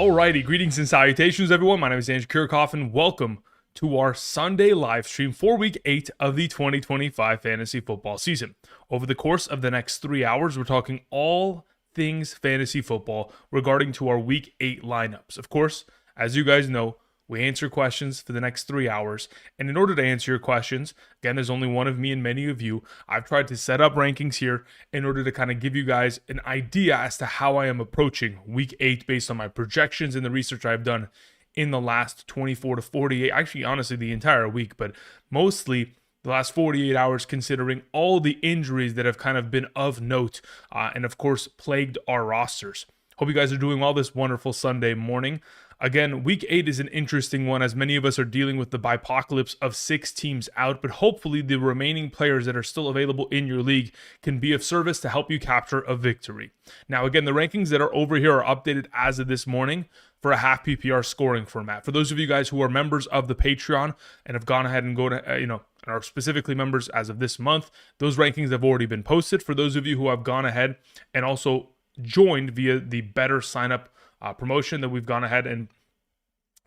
Alrighty, greetings and salutations, everyone. My name is Andrew Kirchhoff, and welcome to our Sunday live stream for Week 8 of the 2025 fantasy football season. Over the course of the next 3 hours, we're talking all things fantasy football regarding to our Week 8 lineups. Of course, as you guys know, we answer questions for the next 3 hours, and in order to answer your questions, again, there's only one of me and many of you. I've tried to set up rankings here in order to kind of give you guys an idea as to how I am approaching Week 8 based on my projections and the research I've done in the last 24 to 48, actually, honestly, the entire week, but mostly the last 48 hours, considering all the injuries that have kind of been of note and, of course, plagued our rosters. Hope you guys are doing well this wonderful Sunday morning. Again, Week 8 is an interesting one as many of us are dealing with the bipocalypse of 6 teams out, but hopefully the remaining players that are still available in your league can be of service to help you capture a victory. Now, again, the rankings that are over here are updated as of this morning for a half PPR scoring format. For those of you guys who are members of the Patreon and have gone ahead and are specifically members as of this month, those rankings have already been posted. For those of you who have gone ahead and also joined via the Betr sign-up promotion that we've gone ahead and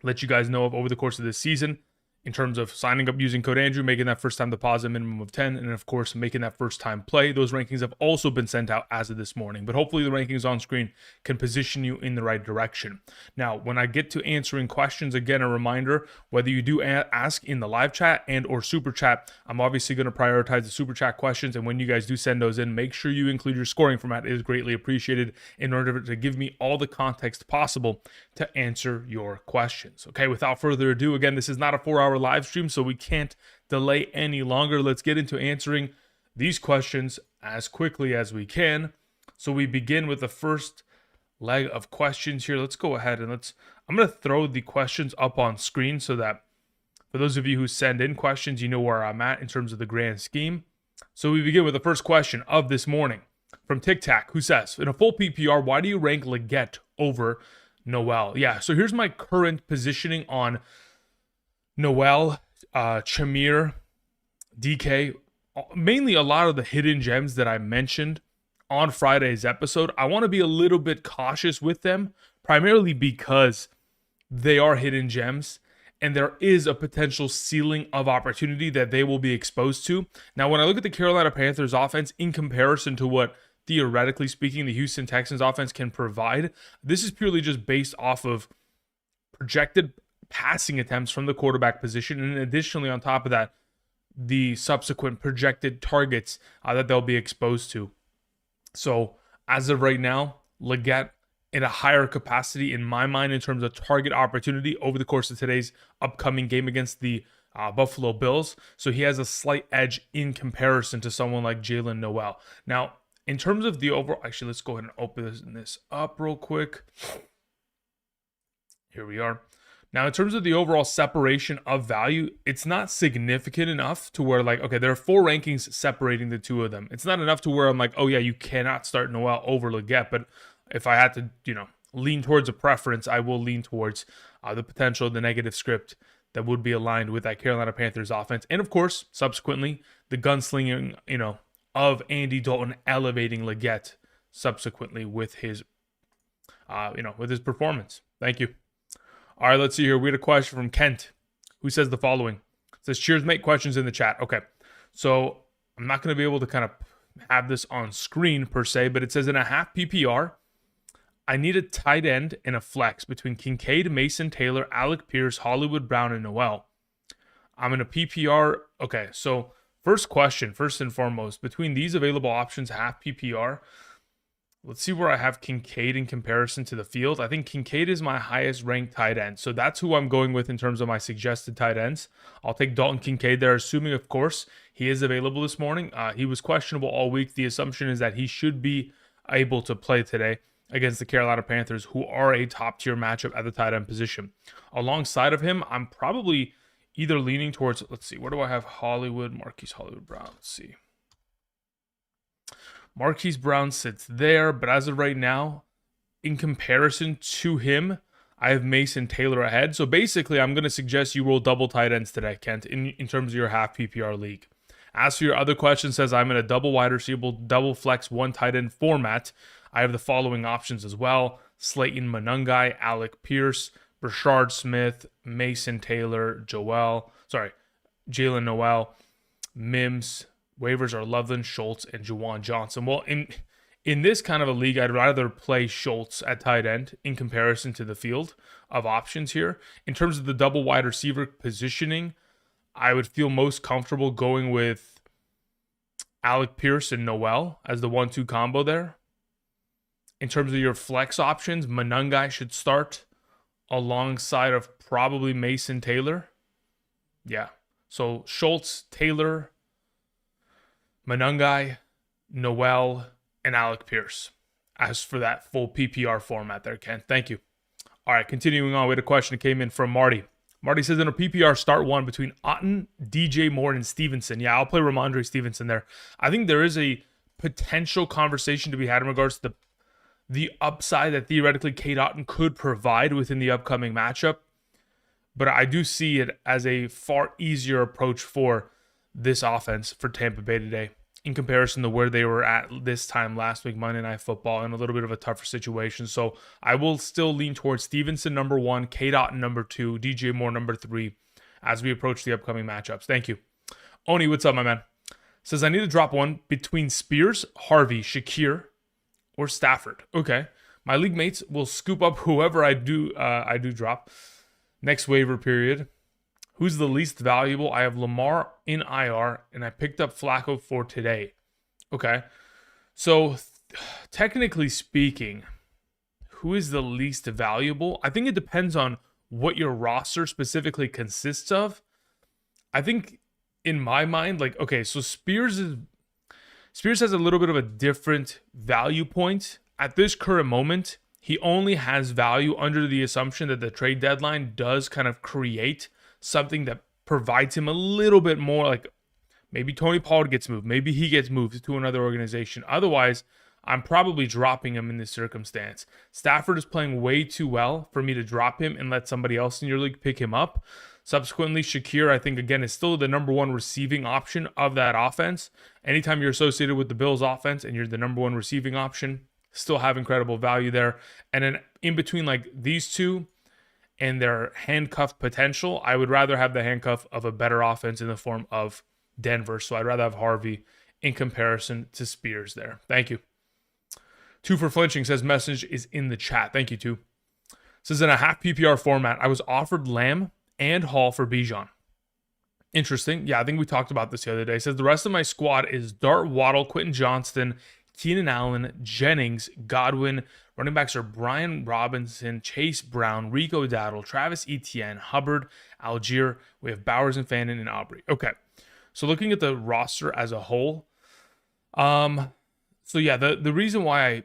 let you guys know of over the course of this season, in terms of signing up using code Andrew, making that first time deposit minimum of 10, and of course making that first time play. Those rankings have also been sent out as of this morning, but hopefully the rankings on screen can position you in the right direction. Now, when I get to answering questions, again, a reminder, whether you do ask in the live chat and or super chat, I'm obviously going to prioritize the super chat questions, and when you guys do send those in, make sure you include your scoring format. It is greatly appreciated in order to give me all the context possible to answer your questions. Okay, without further ado, again, this is not a 4-hour live stream, so we can't delay any longer. Let's get into answering these questions as quickly as we can. So we begin with the first leg of questions here. Let's go ahead and I'm going to throw the questions up on screen so that for those of you who send in questions, you know where I'm at in terms of the grand scheme. So we begin with the first question of this morning from Tic Tac, who says, in a full PPR, why do you rank Leggett over Noel? Yeah, so here's my current positioning on Noel, Chamir, DK, mainly a lot of the hidden gems that I mentioned on Friday's episode. I want to be a little bit cautious with them, primarily because they are hidden gems and there is a potential ceiling of opportunity that they will be exposed to. Now, when I look at the Carolina Panthers offense in comparison to what, theoretically speaking, the Houston Texans offense can provide, this is purely just based off of projected passing attempts from the quarterback position, and additionally on top of that, the subsequent projected targets that they'll be exposed to. So as of right now, Leggett in a higher capacity in my mind in terms of target opportunity over the course of today's upcoming game against the Buffalo Bills. So he has a slight edge in comparison to someone like Jalen Noel. Now, in terms of the overall, actually, let's go ahead and open this up real quick. Here we are. Now, in terms of the overall separation of value, it's not significant enough to where, like, okay, there are 4 rankings separating the two of them. It's not enough to where I'm like, oh yeah, you cannot start Noel over Leggett. But if I had to, lean towards a preference, I will lean towards the potential, the negative script that would be aligned with that Carolina Panthers offense. And of course, subsequently, the gunslinging, of Andy Dalton elevating Leggett subsequently with his, with his performance. Thank you. All right, let's see here. We had a question from Kent, who says the following. It says, cheers, mate. Questions in the chat. Okay, so I'm not going to be able to kind of have this on screen per se, but it says in a half PPR, I need a tight end and a flex between Kincaid, Mason Taylor, Alec Pierce, Hollywood Brown, and Noel. I'm in a PPR. Okay, so first question, first and foremost, between these available options, half PPR, let's see where I have Kincaid in comparison to the field. I think Kincaid is my highest ranked tight end. So that's who I'm going with in terms of my suggested tight ends. I'll take Dalton Kincaid there, assuming, of course, he is available this morning. He was questionable all week. The assumption is that he should be able to play today against the Carolina Panthers, who are a top-tier matchup at the tight end position. Alongside of him, I'm probably either leaning towards, let's see, where do I have Marquise Hollywood Brown? Let's see. Marquise Brown sits there, but as of right now, in comparison to him, I have Mason Taylor ahead. So basically, I'm going to suggest you roll double tight ends today, Kent, in terms of your half PPR league. As for your other question, says I'm in a double wide receiver, double flex, one tight end format. I have the following options as well. Slayton Manungai, Alec Pierce, Rashard Smith, Mason Taylor, Jalen Noel, Mims. Waivers are Loveland, Schultz, and Juwan Johnson. Well, in this kind of a league, I'd rather play Schultz at tight end in comparison to the field of options here. In terms of the double wide receiver positioning, I would feel most comfortable going with Alec Pierce and Noel as the 1-2 combo there. In terms of your flex options, Manungai should start alongside of probably Mason Taylor. Yeah. So Schultz, Taylor, Manungai, Noel, and Alec Pierce. As for that full PPR format there, Ken. Thank you. All right, continuing on, we had a question that came in from Marty. Marty says, in a PPR start one between Otten, DJ Moore, and Stevenson. Yeah, I'll play Ramondre Stevenson there. I think there is a potential conversation to be had in regards to the upside that theoretically Cade Otton could provide within the upcoming matchup. But I do see it as a far easier approach for this offense for Tampa Bay today in comparison to where they were at this time last week, Monday Night Football, in a little bit of a tougher situation. So I will still lean towards Stevenson number 1, Cade Otton number 2, DJ Moore number 3 as we approach the upcoming matchups. Thank you. Oni, what's up, my man? Says, I need to drop one between Spears, Harvey, Shakir, or Stafford. Okay. My league mates will scoop up whoever I do drop. Next waiver period. Who's the least valuable? I have Lamar in IR, and I picked up Flacco for today. Okay. So, technically speaking, who is the least valuable? I think it depends on what your roster specifically consists of. I think, in my mind, like, okay, so Spears has a little bit of a different value point. At this current moment, he only has value under the assumption that the trade deadline does kind of create something that provides him a little bit more, like maybe Tony Pollard gets moved, maybe he gets moved to another organization. Otherwise, I'm probably dropping him in this circumstance. Stafford is playing way too well for me to drop him and let somebody else in your league pick him up. Subsequently, Shakir, I think, again, is still the number 1 receiving option of that offense. Anytime you're associated with the Bills offense and you're the number 1 receiving option, still have incredible value there. And then in between like these two and their handcuff potential, I would rather have the handcuff of a better offense in the form of Denver. So I'd rather have Harvey in comparison to Spears there. Thank you. 2 for Flinching says message is in the chat. Thank you, 2. Says in a half PPR format, I was offered Lamb and Hall for Bijan. Interesting. Yeah, I think we talked about this the other day. It says the rest of my squad is Dart, Waddle, Quentin Johnston, Keenan Allen, Jennings, Godwin. Running backs are Brian Robinson, Chase Brown, Rico Dowdle, Travis Etienne, Hubbard, Algier. We have Bowers and Fannin and Aubrey. Okay, so looking at the roster as a whole, so yeah, the reason why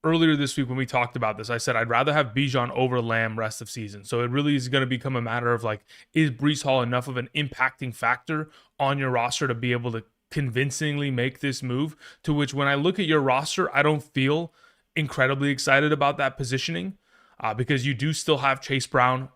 earlier this week when we talked about this, I said I'd rather have Bijan over Lamb rest of season. So it really is going to become a matter of like, is Breece Hall enough of an impacting factor on your roster to be able to convincingly make this move? To which when I look at your roster, I don't feel incredibly excited about that positioning because you do still have Chase Brown,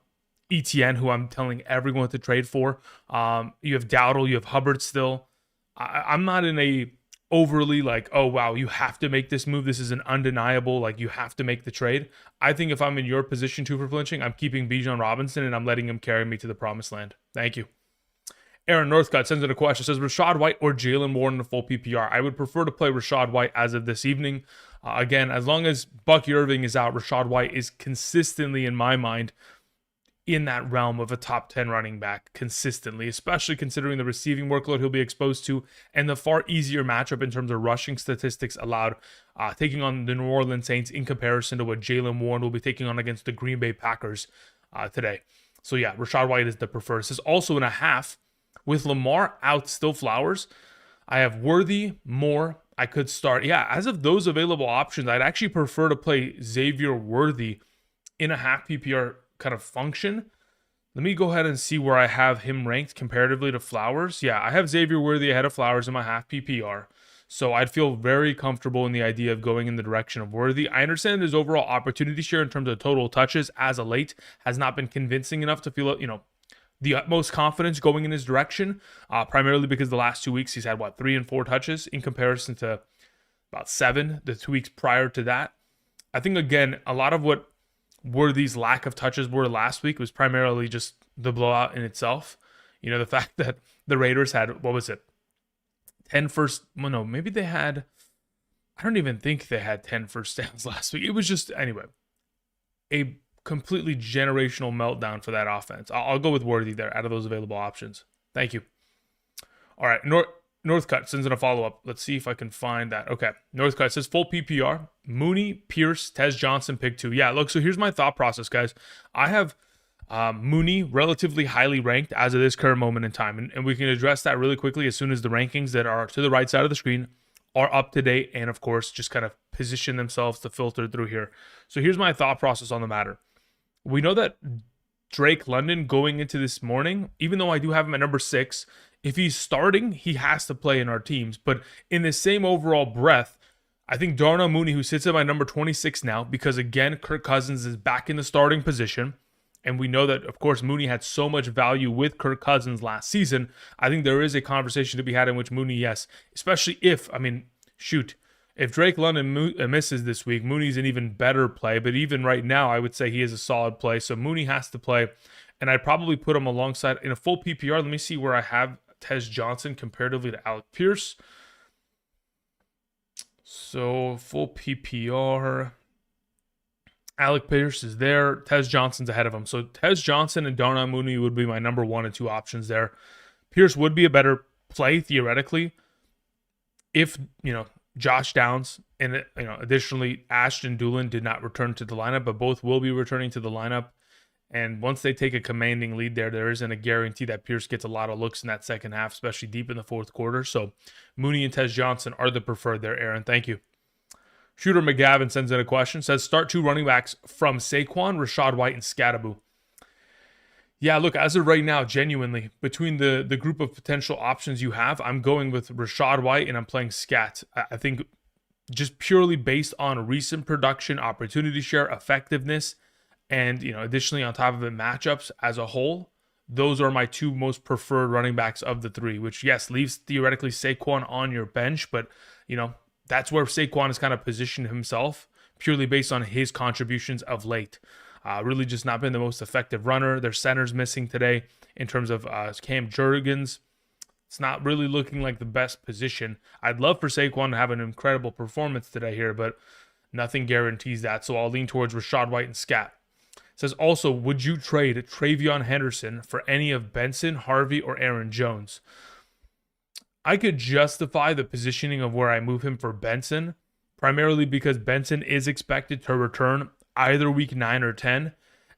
Etienne, who I'm telling everyone to trade for. You have Dowdle, you have Hubbard still. I'm not in a overly like, oh wow, you have to make this move. This is an undeniable, like you have to make the trade. I think if I'm in your position 2 for Flinching, I'm keeping Bijan Robinson and I'm letting him carry me to the promised land. Thank you. Aaron Northcutt sends in a question. Says Rashad White or Jalen Warren in a full PPR. I would prefer to play Rashad White as of this evening. Again, as long as Bucky Irving is out, Rashad White is consistently, in my mind, in that realm of a top 10 running back consistently, especially considering the receiving workload he'll be exposed to and the far easier matchup in terms of rushing statistics allowed, taking on the New Orleans Saints in comparison to what Jalen Warren will be taking on against the Green Bay Packers today. So yeah, Rashad White is the preferred. This is also in a half. With Lamar out, still Flowers, I have Worthy, Moore. I could start. Yeah, as of those available options, I'd actually prefer to play Xavier Worthy in a half PPR kind of function. Let me go ahead and see where I have him ranked comparatively to Flowers. Yeah, I have Xavier Worthy ahead of Flowers in my half PPR. So I'd feel very comfortable in the idea of going in the direction of Worthy. I understand his overall opportunity share in terms of total touches as of late has not been convincing enough to feel, the utmost confidence going in his direction, primarily because the last 2 weeks he's had, 3 and 4 touches in comparison to about 7 the 2 weeks prior to that. I think, again, a lot of what were these lack of touches were last week was primarily just the blowout in itself. The fact that the Raiders had, what was it, 10 first, well, no, maybe they had, I don't even think they had 10 first downs last week. It was just, anyway, a completely generational meltdown for that offense. I'll go with Worthy there out of those available options. Thank you. All right, Northcutt sends in a follow-up. Let's see if I can find that. Okay, Northcutt says full PPR, Mooney, Pierce, Tez Johnson, pick 2. Yeah, look, so here's my thought process, guys. I have Mooney relatively highly ranked as of this current moment in time, and we can address that really quickly as soon as the rankings that are to the right side of the screen are up to date and, of course, just kind of position themselves to filter through here. So here's my thought process on the matter. We know that Drake London going into this morning, even though I do have him at number 6, if he's starting, he has to play in our teams. But in the same overall breath, I think Darnell Mooney, who sits at my number 26 now, because again, Kirk Cousins is back in the starting position. And we know that, of course, Mooney had so much value with Kirk Cousins last season. I think there is a conversation to be had in which Mooney, yes, especially if, if Drake London misses this week, Mooney's an even better play. But even right now, I would say he is a solid play. So Mooney has to play. And I'd probably put him alongside in a full PPR. Let me see where I have Tez Johnson comparatively to Alec Pierce. So full PPR. Alec Pierce is there. Tez Johnson's ahead of him. So Tez Johnson and Darnell Mooney would be my number 1 and 2 options there. Pierce would be a better play theoretically if, Josh Downs and, additionally Ashton Dulin did not return to the lineup, but both will be returning to the lineup. And once they take a commanding lead there isn't a guarantee that Pierce gets a lot of looks in that second half, especially deep in the fourth quarter. So Mooney and Tez Johnson are the preferred there, Aaron. Thank you. Shooter McGavin sends in a question, says start 2 running backs from Saquon, Rachaad White, and Scatterbo. Yeah, look, as of right now, genuinely, between the group of potential options you have, I'm going with Rachaad White and I'm playing Scat. I think just purely based on recent production, opportunity share, effectiveness, and, additionally on top of it, matchups as a whole, those are my 2 most preferred running backs of the 3, which, yes, leaves theoretically Saquon on your bench, but, that's where Saquon has kind of positioned himself purely based on his contributions of late. Really just not been the most effective runner. Their center's missing today in terms of Cam Jurgens. It's not really looking like the best position. I'd love for Saquon to have an incredible performance today here, but nothing guarantees that. So I'll lean towards Rachaad White and Scat. It says also, would you trade Travion Henderson for any of Benson, Harvey, or Aaron Jones? I could justify the positioning of where I move him for Benson, primarily because Benson is expected to return either week 9 or 10.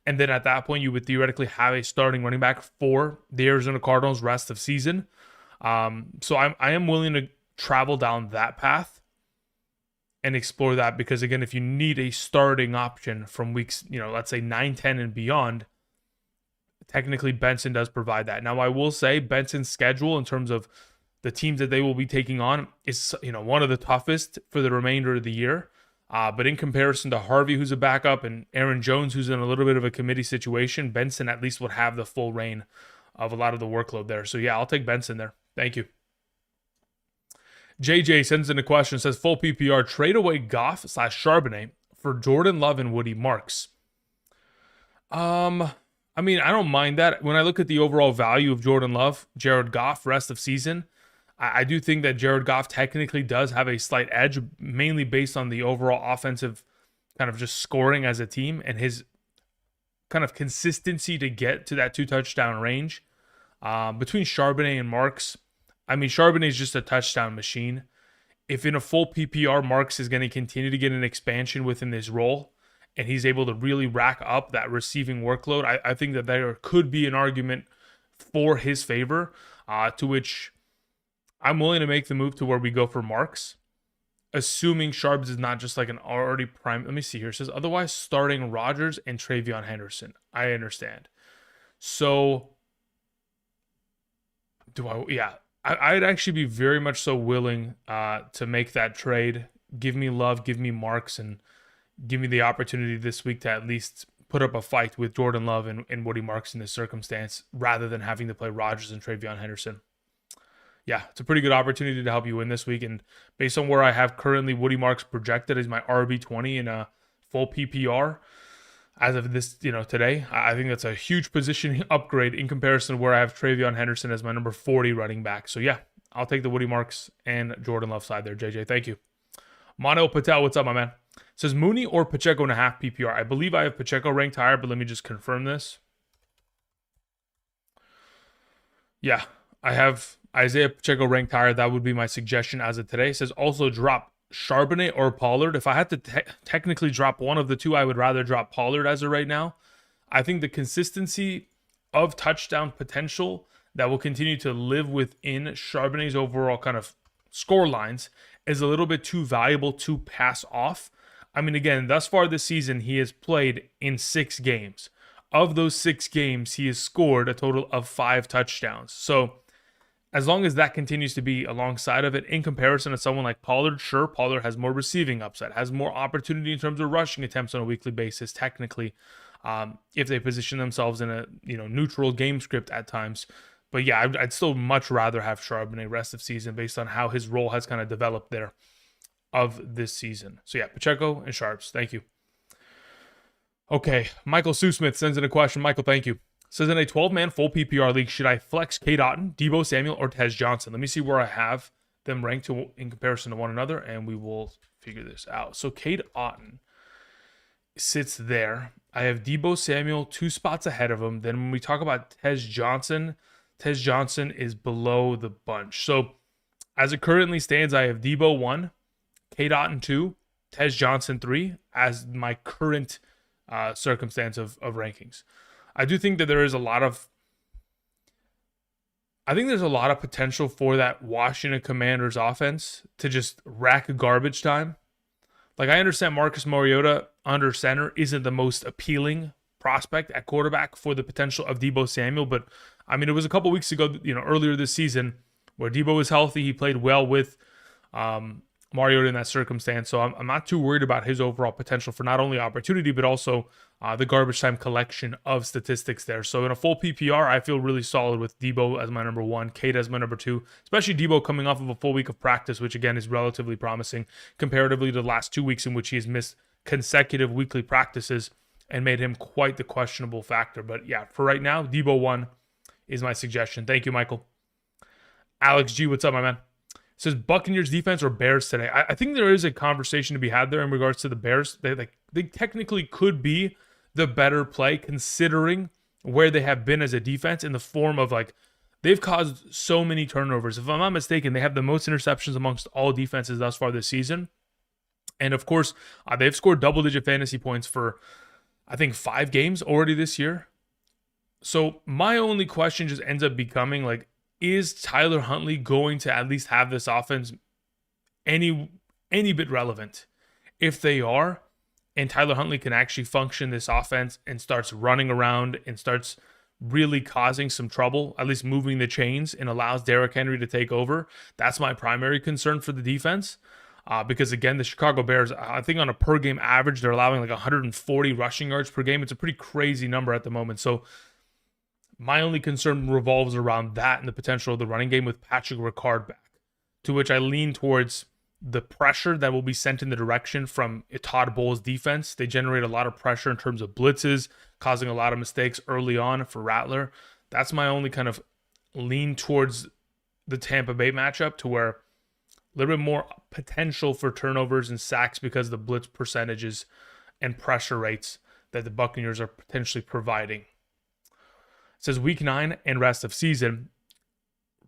And then at that point, you would theoretically have a starting running back for the Arizona Cardinals rest of season. So I am willing to travel down that path and explore that because, again, if you need a starting option from weeks, let's say 9, 10 and beyond, technically Benson does provide that. Now, I will say Benson's schedule in terms of the teams that they will be taking on is, one of the toughest for the remainder of the year. But in comparison to Harvey, who's a backup, and Aaron Jones, who's in a little bit of a committee situation, Benson at least would have the full reign of a lot of the workload there. So, yeah, I'll take Benson there. Thank you. JJ sends in a question, says full PPR, trade away Goff/Charbonnet for Jordan Love and Woody Marks. I don't mind that. When I look at the overall value of Jordan Love, Jared Goff, rest of season, I do think that Jared Goff technically does have a slight edge, mainly based on the overall offensive kind of just scoring as a team and his kind of consistency to get to that 2 touchdown range. Between Charbonnet and Marks, Charbonnet is just a touchdown machine. If in a full PPR, Marks is going to continue to get an expansion within this role, and he's able to really rack up that receiving workload, I think that there could be an argument for his favor, to which I'm willing to make the move to where we go for Marks, assuming Sharps is not just like an already prime. Let me see here. It says otherwise starting Rodgers and Travion Henderson. I understand. So I'd actually be very much so willing to make that trade. Give me Love, give me Marks, and give me the opportunity this week to at least put up a fight with Jordan Love and Woody Marks in this circumstance, rather than having to play Rodgers and Travion Henderson. Yeah, it's a pretty good opportunity to help you win this week. And based on where I have currently Woody Marks projected as my RB20 in a full PPR as of this, today. I think that's a huge positioning upgrade in comparison to where I have Travion Henderson as my number 40 running back. So yeah, I'll take the Woody Marks and Jordan Love side there, JJ. Thank you. Mono Patel, what's up, my man? Says Mooney or Pacheco and a half PPR. I believe I have Pacheco ranked higher, but let me just confirm this. Yeah, I have Isaiah Pacheco ranked higher. That would be my suggestion as of today. It says also drop Charbonnet or Pollard. If I had to technically drop one of the two, I would rather drop Pollard as of right now. I think the consistency of touchdown potential that will continue to live within Charbonnet's overall kind of score lines is a little bit too valuable to pass off. I mean, again, thus far this season, he has played in 6 games. Of those 6 games, he has scored a total of 5 touchdowns. So as long as that continues to be alongside of it, in comparison to someone like Pollard, sure, Pollard has more receiving upside, has more opportunity in terms of rushing attempts on a weekly basis, technically, if they position themselves in a neutral game script at times. But yeah, I'd still much rather have Charbonnet rest of season based on how his role has kind of developed there of this season. So yeah, Pacheco and Sharps. Thank you. Okay, Michael Sue Smith sends in a question. Michael, thank you. Says in a 12-man full PPR league, should I flex Cade Otton, Deebo Samuel, or Tez Johnson? Let me see where I have them ranked in comparison to one another, and we will figure this out. So Cade Otton sits there. I have Deebo Samuel 2 spots ahead of him. Then when we talk about Tez Johnson is below the bunch. So as it currently stands, I have Deebo 1, Cade Otton 2, Tez Johnson 3 as my current circumstance of rankings. I do think that there's a lot of potential for that Washington Commanders offense to just rack garbage time. Like, I understand Marcus Mariota under center isn't the most appealing prospect at quarterback for the potential of Deebo Samuel, but I mean, it was a couple weeks ago, earlier this season where Deebo was healthy. He played well with Mariota in that circumstance, so I'm not too worried about his overall potential for not only opportunity, but also the garbage time collection of statistics there. So in a full PPR, I feel really solid with Deebo as my number 1, Cade as my number 2, especially Deebo coming off of a full week of practice, which again is relatively promising comparatively to the last 2 weeks in which he has missed consecutive weekly practices and made him quite the questionable factor. But yeah, for right now, Deebo 1 is my suggestion. Thank you, Michael. Alex G, what's up, my man? Says Buccaneers defense or Bears today. I think there is a conversation to be had there in regards to the Bears. They technically could be the better play considering where they have been as a defense, in the form of they've caused so many turnovers. If I'm not mistaken, they have the most interceptions amongst all defenses thus far this season. And of course, they've scored double-digit fantasy points for, I think, 5 games already this year. So my only question just ends up becoming is Tyler Huntley going to at least have this offense any bit relevant? If they are, and Tyler Huntley can actually function this offense and starts running around and starts really causing some trouble, at least moving the chains, and allows Derrick Henry to take over, that's my primary concern for the defense. Because again, the Chicago Bears, I think on a per game average, they're allowing 140 rushing yards per game. It's a pretty crazy number at the moment. So my only concern revolves around that and the potential of the running game with Patrick Ricard back, to which I lean towards the pressure that will be sent in the direction from Todd Bowles' defense. They generate a lot of pressure in terms of blitzes, causing a lot of mistakes early on for Rattler. That's my only kind of lean towards the Tampa Bay matchup, to where a little bit more potential for turnovers and sacks because of the blitz percentages and pressure rates that the Buccaneers are potentially providing. It says week 9 and rest of season,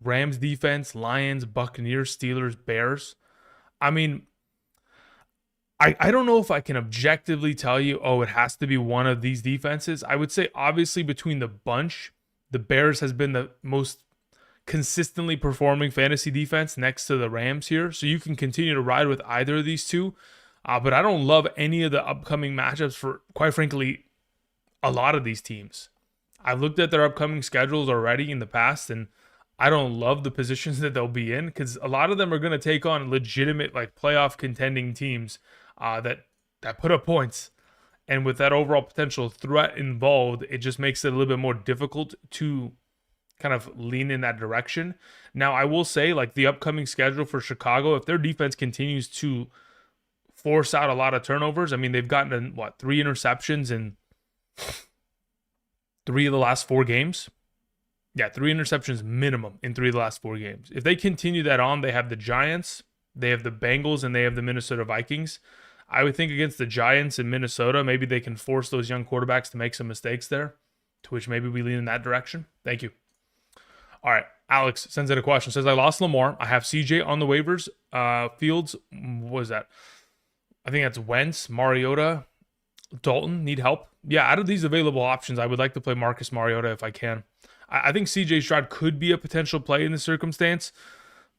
Rams defense, Lions, Buccaneers, Steelers, Bears. I mean, I don't know if I can objectively tell you, it has to be one of these defenses. I would say obviously between the bunch, the Bears has been the most consistently performing fantasy defense next to the Rams here. So you can continue to ride with either of these two. But I don't love any of the upcoming matchups for, quite frankly, a lot of these teams. I've looked at their upcoming schedules already in the past, and I don't love the positions that they'll be in, because a lot of them are going to take on legitimate playoff contending teams that put up points. And with that overall potential threat involved, it just makes it a little bit more difficult to kind of lean in that direction. Now, I will say, the upcoming schedule for Chicago, if their defense continues to force out a lot of turnovers. I mean, they've gotten, 3 interceptions in 3 of the last 4 games? Yeah, 3 interceptions minimum in 3 of the last 4 games. If they continue that on, they have the Giants, they have the Bengals, and they have the Minnesota Vikings. I would think against the Giants in Minnesota, maybe they can force those young quarterbacks to make some mistakes there, to which maybe we lean in that direction. Thank you. All right, Alex sends in a question. Says, I lost Lamar. I have CJ on the waivers. Fields, what was that? I think that's Wentz, Mariota, Dalton. Need help? Yeah, out of these available options, I would like to play Marcus Mariota if I can. I think CJ Stroud could be a potential play in this circumstance,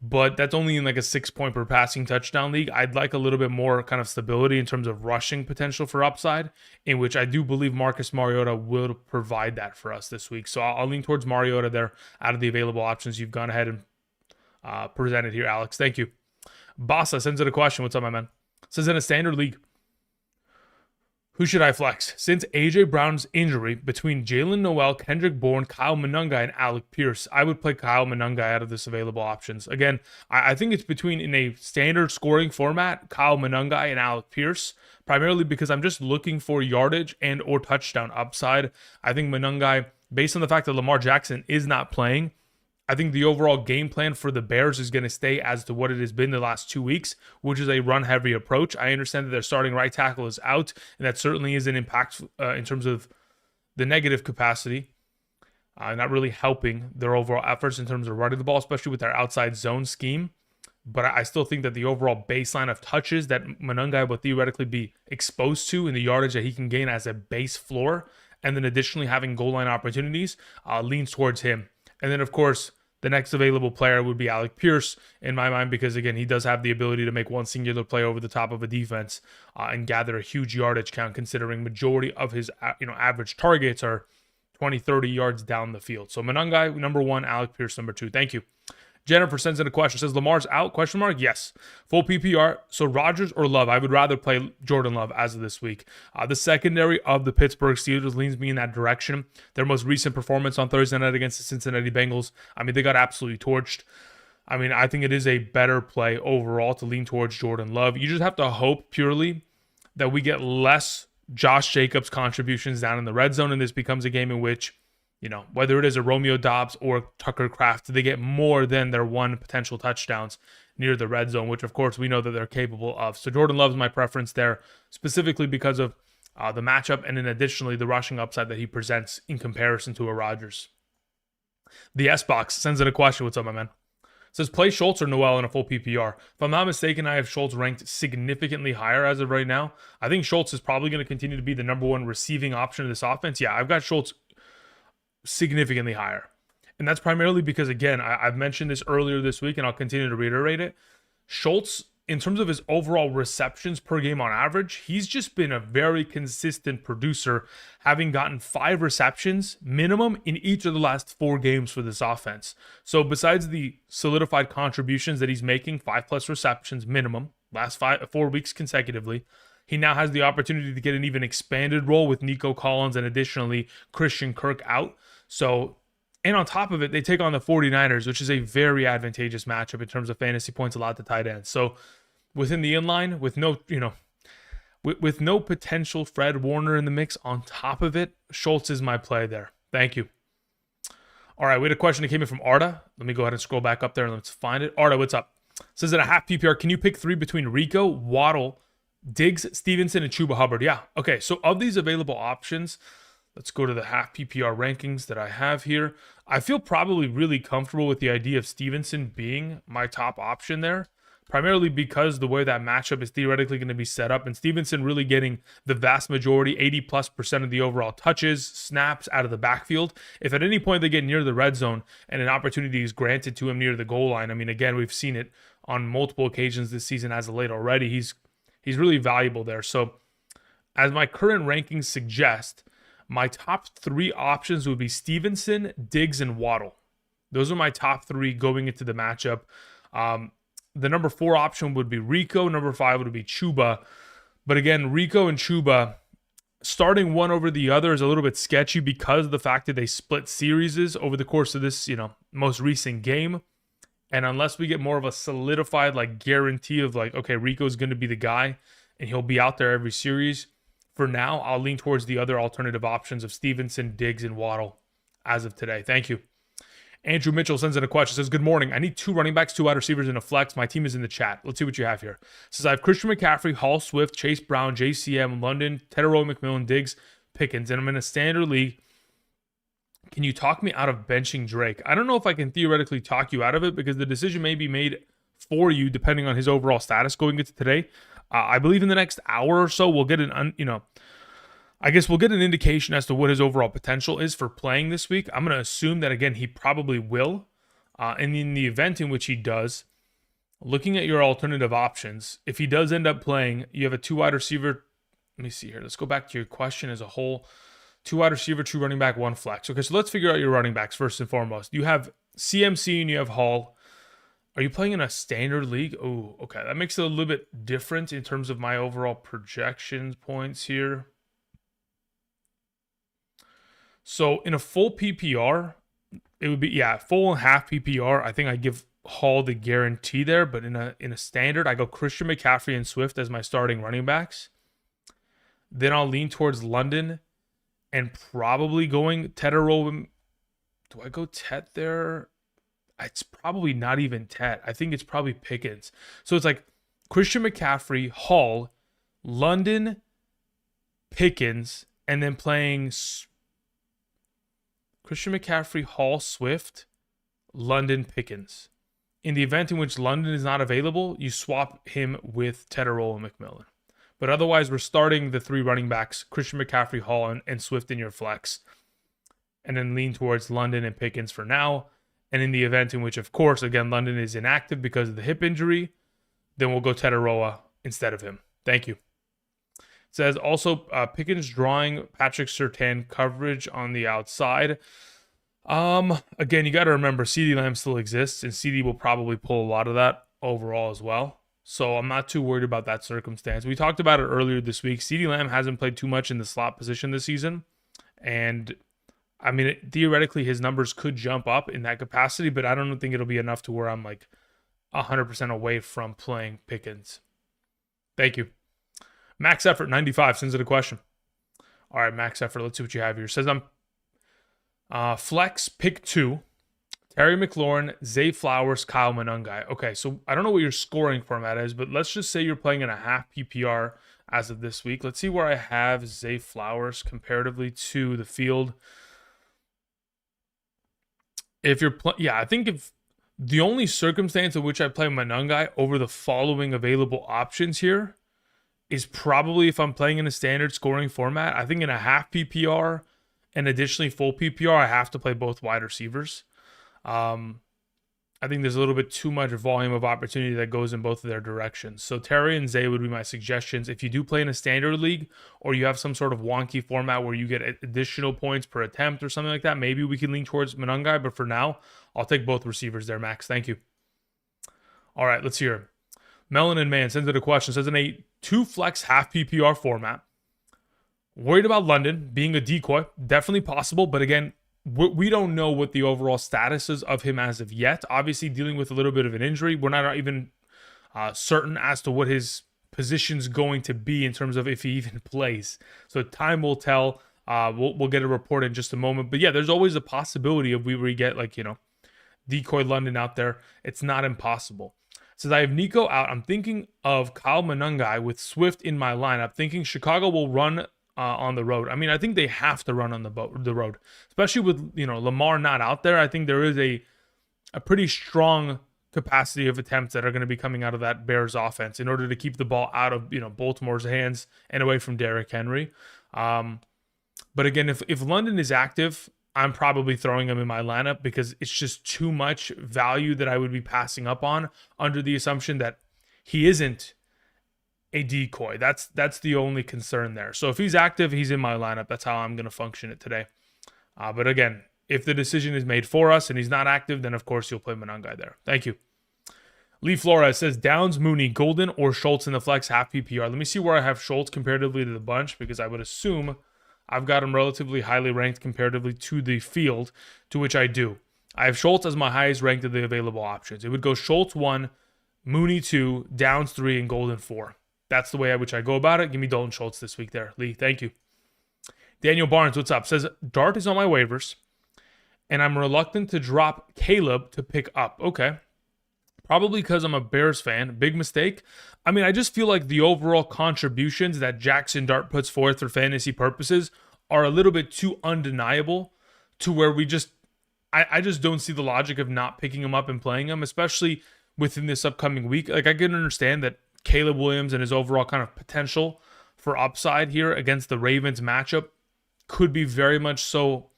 but that's only in like a 6-point per passing touchdown league. I'd like a little bit more kind of stability in terms of rushing potential for upside, in which I do believe Marcus Mariota will provide that for us this week. So I'll lean towards Mariota there out of the available options you've gone ahead and presented here, Alex. Thank you. Basa sends in a question. What's up, my man? Says, in a standard league, who should I flex? Since A.J. Brown's injury, between Jalen Noel, Kendrick Bourne, Kyle Monangai, and Alec Pierce, I would play Kyle Monangai out of this available options. Again, I think it's between, in a standard scoring format, Kyle Monangai and Alec Pierce, primarily because I'm just looking for yardage and or touchdown upside. I think Monangai, based on the fact that Lamar Jackson is not playing, I think the overall game plan for the Bears is going to stay as to what it has been the last 2 weeks, which is a run-heavy approach. I understand that their starting right tackle is out, and that certainly is an impact in terms of the negative capacity, not really helping their overall efforts in terms of running the ball, especially with their outside zone scheme. But I still think that the overall baseline of touches that Monangai will theoretically be exposed to and the yardage that he can gain as a base floor, and then additionally having goal line opportunities, leans towards him. And then, of course, the next available player would be Alec Pierce in my mind, because, again, he does have the ability to make one singular play over the top of a defense and gather a huge yardage count, considering majority of his average targets are 20, 30 yards down the field. So Monangai, number 1, Alec Pierce, number 2. Thank you. Jennifer sends in a question. Says, Lamar's out? Question mark? Yes. Full PPR. So Rodgers or Love? I would rather play Jordan Love as of this week. The secondary of the Pittsburgh Steelers leans me in that direction. Their most recent performance on Thursday night against the Cincinnati Bengals, I mean, they got absolutely torched. I mean, I think it is a better play overall to lean towards Jordan Love. You just have to hope purely that we get less Josh Jacobs contributions down in the red zone, and this becomes a game in which, whether it is a Romeo Doubs or Tucker Kraft, they get more than their 1 potential touchdowns near the red zone, which, of course, we know that they're capable of. So Jordan Love's my preference there, specifically because of the matchup and then additionally the rushing upside that he presents in comparison to a Rodgers. The S-Box sends in a question. What's up, my man? Says, play Schultz or Noel in a full PPR. If I'm not mistaken, I have Schultz ranked significantly higher as of right now. I think Schultz is probably going to continue to be the number 1 receiving option of this offense. Yeah, I've got Schultz significantly higher. And that's primarily because, again, I've mentioned this earlier this week, and I'll continue to reiterate it. Schultz, in terms of his overall receptions per game on average, he's just been a very consistent producer, having gotten 5 receptions minimum in each of the last 4 games for this offense. So besides the solidified contributions that he's making, 5+ receptions minimum, last 4 weeks consecutively, he now has the opportunity to get an even expanded role with Nico Collins and additionally Christian Kirk out. So, and on top of it, they take on the 49ers, which is a very advantageous matchup in terms of fantasy points allowed to tight ends. So within the inline, with no, with no potential Fred Warner in the mix on top of it, Schultz is my play there. Thank you. All right, we had a question that came in from Arda. Let me go ahead and scroll back up there and let's find it. Arda, what's up? Says, in a half PPR, can you pick 3 between Rico, Waddle, Diggs, Stevenson, and Chuba Hubbard? Yeah. Okay, so of these available options, let's go to the half PPR rankings that I have here. I feel probably really comfortable with the idea of Stevenson being my top option there, primarily because the way that matchup is theoretically going to be set up, and Stevenson really getting the vast majority, 80+% of the overall touches, snaps out of the backfield. If at any point they get near the red zone and an opportunity is granted to him near the goal line, I mean, again, we've seen it on multiple occasions this season as of late already. He's really valuable there. So as my current rankings suggest, my top 3 options would be Stevenson, Diggs, and Waddle. Those are my top 3 going into the matchup. The number 4 option would be Rico. Number 5 would be Chuba. But again, Rico and Chuba, starting one over the other is a little bit sketchy because of the fact that they split series over the course of this, most recent game. And unless we get more of a solidified guarantee of okay, Rico's going to be the guy, and he'll be out there every series. For now, I'll lean towards the other alternative options of Stevenson, Diggs, and Waddle as of today. Thank you. Andrew Mitchell sends in a question. Says, good morning. I need 2 running backs, 2 wide receivers, and a flex. My team is in the chat. Let's see what you have here. Says, I have Christian McCaffrey, Hall, Swift, Chase Brown, JCM, London, Tedero, McMillan, Diggs, Pickens, and I'm in a standard league. Can you talk me out of benching Drake? I don't know if I can theoretically talk you out of it because the decision may be made for you depending on his overall status going into today. I believe in the next hour or so, we'll get we'll get an indication as to what his overall potential is for playing this week. I'm going to assume that, again, he probably will. And in the event in which he does, looking at your alternative options, if he does end up playing, you have a 2 wide receiver. Let me see here. Let's go back to your question as a whole. 2 wide receiver, 2 running back, 1 flex. Okay, so let's figure out your running backs first and foremost. You have CMC and you have Hall. Are you playing in a standard league? Oh, okay. That makes it a little bit different in terms of my overall projections points here. So in a full PPR, it would be, full and half PPR. I think I give Hall the guarantee there, but in a standard, I go Christian McCaffrey and Swift as my starting running backs. Then I'll lean towards London and probably going Tedero. Do I go Tet there? It's probably not even Tet. I think it's probably Pickens. So it's like Christian McCaffrey, Hall, London, Pickens, and then playing Christian McCaffrey, Hall, Swift, London, Pickens. In the event in which London is not available, you swap him with Tedero and McMillan. But otherwise, we're starting the 3 running backs, Christian McCaffrey, Hall, and Swift in your flex. And then lean towards London and Pickens for now. And in the event in which, of course, again, London is inactive because of the hip injury, then we'll go Tedero instead of him. Thank you. It says also Pickens drawing Patrick Surtain coverage on the outside. Again, you got to remember CeeDee Lamb still exists, and CeeDee will probably pull a lot of that overall as well. So I'm not too worried about that circumstance. We talked about it earlier this week. CeeDee Lamb hasn't played too much in the slot position this season. And I mean, theoretically, his numbers could jump up in that capacity, but I don't think it'll be enough to where I'm like 100% away from playing Pickens. Thank you. Max Effort 95 sends it a question. All right, Max Effort, let's see what you have here. It says I'm flex pick 2. Terry McLaurin, Zay Flowers, Kyle Monangai. Okay, so I don't know what your scoring format is, but let's just say you're playing in a half PPR as of this week. Let's see where I have Zay Flowers comparatively to the field. If you're I think if the only circumstance in which I play Monangai over the following available options here is probably if I'm playing in a standard scoring format. I think in a half PPR and additionally full PPR, I have to play both wide receivers. I think there's a little bit too much volume of opportunity that goes in both of their directions. So Terry and Zay would be my suggestions. If you do play in a standard league or you have some sort of wonky format where you get additional points per attempt or something like that, maybe we can lean towards Monangai. But for now, I'll take both receivers there, Max. Thank you. All right, let's hear. Melanin Man sends it a question. Says in a 2 flex half PPR format, worried about London being a decoy. Definitely possible, but again, we don't know what the overall status is of him as of yet. Obviously, dealing with a little bit of an injury. We're not even certain as to what his position's going to be in terms of if he even plays. So time will tell. We'll get a report in just a moment. But yeah, there's always a possibility of we get decoy London out there. It's not impossible. Says I have Nico out. I'm thinking of Kyle Monangai with Swift in my lineup. Thinking Chicago will run on the road. I mean, I think they have to run on the road, especially with Lamar not out there. I think there is a pretty strong capacity of attempts that are going to be coming out of that Bears offense in order to keep the ball out of Baltimore's hands and away from Derrick Henry. But again, if London is active, I'm probably throwing him in my lineup because it's just too much value that I would be passing up on under the assumption that he isn't a decoy. That's the only concern there. So if he's active, he's in my lineup. That's how I'm going to function it today. But again, if the decision is made for us and he's not active, then of course you'll play Monangai there. Thank you. Lee Flores says Downs, Mooney, Golden, or Schultz in the flex half PPR. Let me see where I have Schultz comparatively to the bunch because I would assume I've got him relatively highly ranked comparatively to the field, to which I do. I have Schultz as my highest ranked of the available options. It would go Schultz 1, Mooney 2, Downs 3, and Golden 4. that's the way at which I go about it. Give me Dalton Schultz this week there, Lee. Thank you. Daniel Barnes, what's up? Says, Dart is on my waivers, and I'm reluctant to drop Caleb to pick up. Okay. Probably because I'm a Bears fan. Big mistake. I mean, I just feel like the overall contributions that Jackson Dart puts forth for fantasy purposes are a little bit too undeniable to where I just don't see the logic of not picking him up and playing him, especially within this upcoming week. Like, I can understand that Caleb Williams and his overall kind of potential for upside here against the Ravens matchup could be very much so,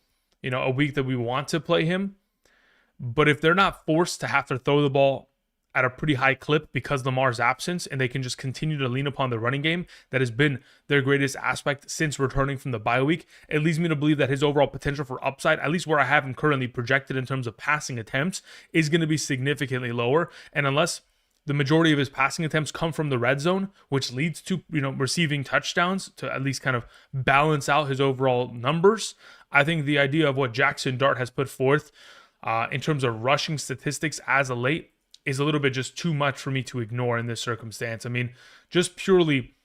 a week that we want to play him. But if they're not forced to have to throw the ball at a pretty high clip because Lamar's absence, and they can just continue to lean upon the running game that has been their greatest aspect since returning from the bye week, it leads me to believe that his overall potential for upside, at least where I have him currently projected in terms of passing attempts, is going to be significantly lower. And unless the majority of his passing attempts come from the red zone, which leads to, receiving touchdowns to at least kind of balance out his overall numbers, I think the idea of what Jackson Dart has put forth in terms of rushing statistics as of late is a little bit just too much for me to ignore in this circumstance. I mean, just purely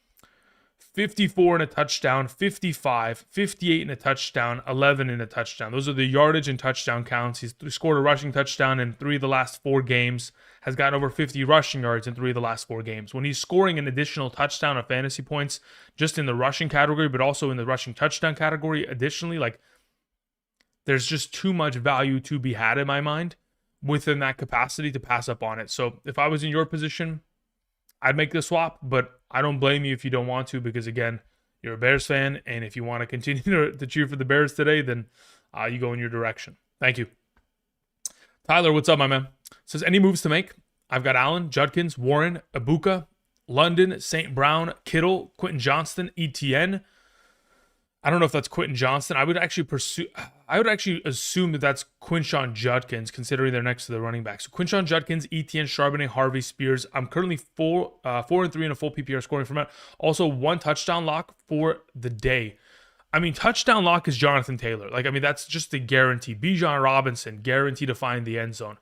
54 and a touchdown, 55, 58 and a touchdown, 11 and a touchdown. Those are the yardage and touchdown counts. He's scored a rushing touchdown in 3 of the last 4 games, has gotten over 50 rushing yards in 3 of the last 4 games. When he's scoring an additional touchdown of fantasy points, just in the rushing category, but also in the rushing touchdown category, additionally, there's just too much value to be had in my mind within that capacity to pass up on it. So if I was in your position, I'd make the swap, but I don't blame you if you don't want to, because again, you're a Bears fan, and if you want to continue to cheer for the Bears today, then you go in your direction. Thank you. Tyler, what's up, my man? Says, any moves to make? I've got Allen, Judkins, Warren, Ibuka, London, St. Brown, Kittle, Quentin Johnston, ETN. I don't know if that's Quentin Johnston. I would actually assume that that's Quinshon Judkins, considering they're next to the running back. So Quinshon Judkins, ETN, Charbonnet, Harvey, Spears. I'm currently 4-3 in a full PPR scoring format. Also 1 touchdown lock for the day. I mean, touchdown lock is Jonathan Taylor. That's just a guarantee. Bijan Robinson, guaranteed to find the end zone.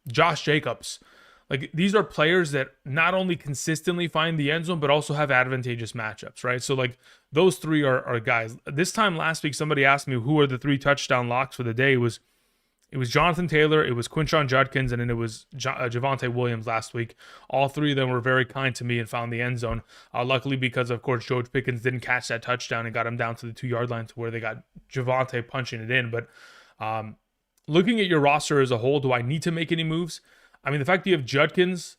Josh Jacobs. These are players that not only consistently find the end zone, but also have advantageous matchups, right? So, those 3 are guys. This time last week, somebody asked me who are the 3 touchdown locks for the day. It was Jonathan Taylor, it was Quinshon Judkins, and then it was Javonte Williams last week. All 3 of them were very kind to me and found the end zone. Luckily, because, of course, George Pickens didn't catch that touchdown and got him down to the 2-yard line to where they got Javonte punching it in. But looking at your roster as a whole, do I need to make any moves? I mean, the fact that you have Judkins,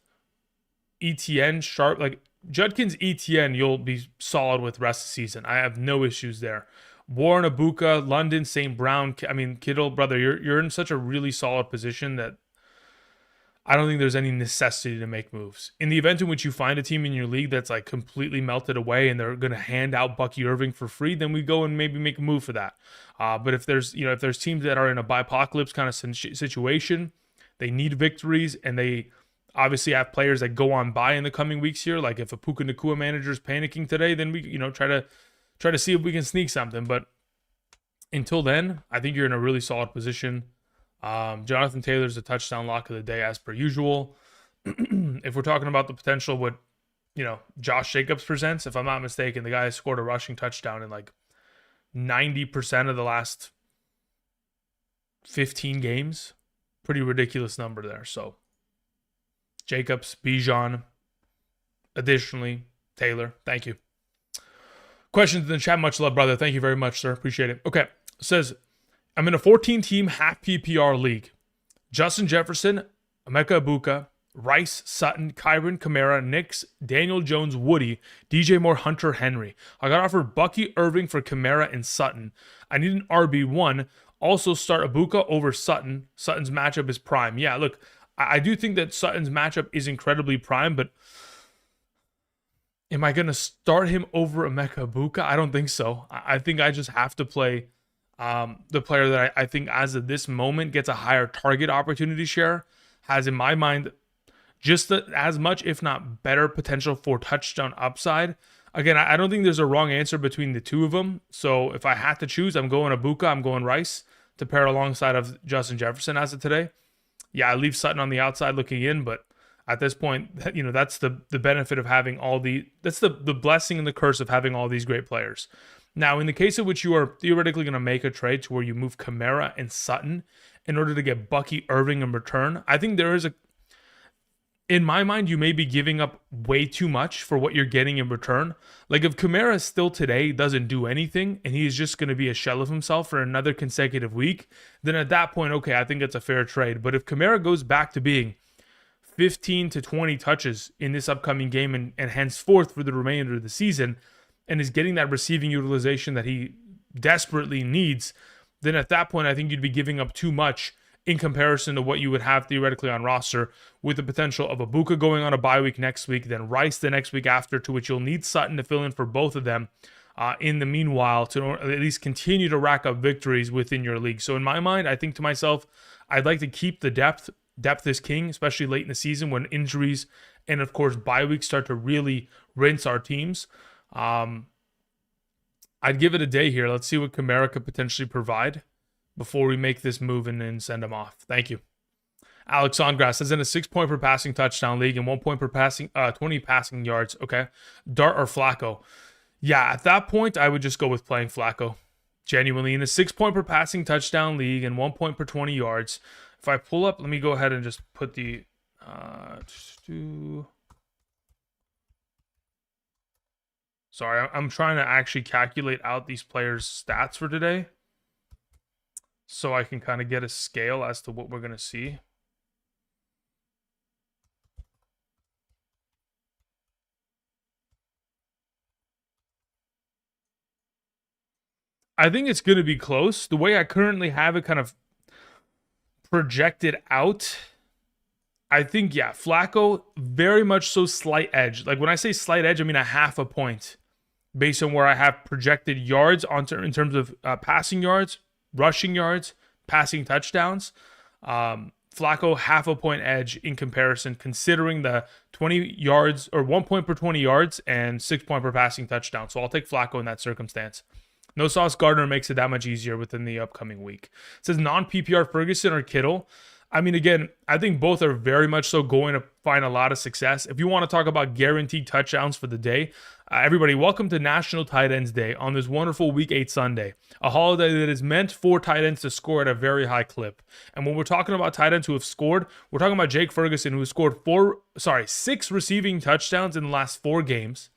ETN, Judkins, ETN, you'll be solid with the rest of the season. I have no issues there. Warren, Ibuka, London, St. Brown, Kittle, brother, you're in such a really solid position that I don't think there's any necessity to make moves. In the event in which you find a team in your league that's completely melted away and they're going to hand out Bucky Irving for free, then we go and maybe make a move for that. But if there's teams that are in a bipocalypse kind of situation, they need victories, and they obviously have players that go on by in the coming weeks here. If a Puka Nacua manager is panicking today, then we try to see if we can sneak something. But until then, I think you're in a really solid position. Jonathan Taylor's a touchdown lock of the day as per usual. If we're talking about the potential what Josh Jacobs presents, if I'm not mistaken, the guy has scored a rushing touchdown in 90% of the last 15 games. Pretty ridiculous number there. So Jacobs, Bijan, additionally, Taylor. Thank you. Questions in the chat. Much love, brother. Thank you very much, sir. Appreciate it. Okay. Says, I'm in a 14-team half PPR league. Justin Jefferson, Emeka Ibuka, Rice, Sutton, Kyron, Kamara, Nix, Daniel Jones, Woody, DJ Moore, Hunter, Henry. I got offered Bucky Irving for Kamara and Sutton. I need an RB1. Also start Ibuka over Sutton. Sutton's matchup is prime. Yeah, look, I do think that Sutton's matchup is incredibly prime, but am I going to start him over Emeka Ibuka? I don't think so. I think I just have to play the player that I think as of this moment gets a higher target opportunity share, has in my mind just as much, if not better, potential for touchdown upside. Again, I don't think there's a wrong answer between the 2 of them. So if I had to choose, I'm going Ibuka, I'm going Rice to pair alongside of Justin Jefferson as of today. Yeah, I leave Sutton on the outside looking in, but At this point, that's the benefit of having that's the blessing and the curse of having all these great players. Now, in the case of which you are theoretically going to make a trade to where you move Kamara and Sutton in order to get Bucky Irving in return, I think in my mind, you may be giving up way too much for what you're getting in return. Like if Kamara still today doesn't do anything and he's just going to be a shell of himself for another consecutive week, then at that point, okay, I think it's a fair trade. But if Kamara goes back to being 15 to 20 touches in this upcoming game and henceforth for the remainder of the season and is getting that receiving utilization that he desperately needs, then at that point, I think you'd be giving up too much in comparison to what you would have theoretically on roster, with the potential of Ibuka going on a bye week next week, then Rice the next week after, to which you'll need Sutton to fill in for both of them in the meanwhile to at least continue to rack up victories within your league. So in my mind, I think to myself, I'd like to keep the depth. Depth is king, especially late in the season when injuries and, of course, bye weeks start to really rinse our teams. I'd give it a day here. Let's see what Kamara could potentially provide before we make this move and send him off. Thank you. Alex Ongrass says in a 6 point per passing touchdown league and 1 point per passing, 20 passing yards. Okay. Dart or Flacco? Yeah, at that point, I would just go with playing Flacco. Genuinely, in a 6 point per passing touchdown league and 1 point per 20 yards. If I pull up, let me go ahead and just put the sorry, I'm trying to actually calculate out these players' stats for today so I can kind of get a scale as to what we're going to see. I think it's going to be close. The way I currently have it kind of projected out, I think, yeah, Flacco, very much so slight edge. Like when I say slight edge, I mean a half a point based on where I have projected yards in terms of passing yards, rushing yards, passing touchdowns. Flacco, half a point edge in comparison, considering the 20 yards or 1 point per 20 yards and 6 point per passing touchdown. So I'll take Flacco in that circumstance. No Sauce Gardner makes it that much easier within the upcoming week. It says non-PPR Ferguson or Kittle. I mean, again, I think both are very much so going to find a lot of success. If you want to talk about guaranteed touchdowns for the day, everybody, welcome to National Tight Ends Day on this wonderful Week 8 Sunday, a holiday that is meant for tight ends to score at a very high clip. And when we're talking about tight ends who have scored, we're talking about Jake Ferguson, who has scored 6 receiving touchdowns in the last 4 games.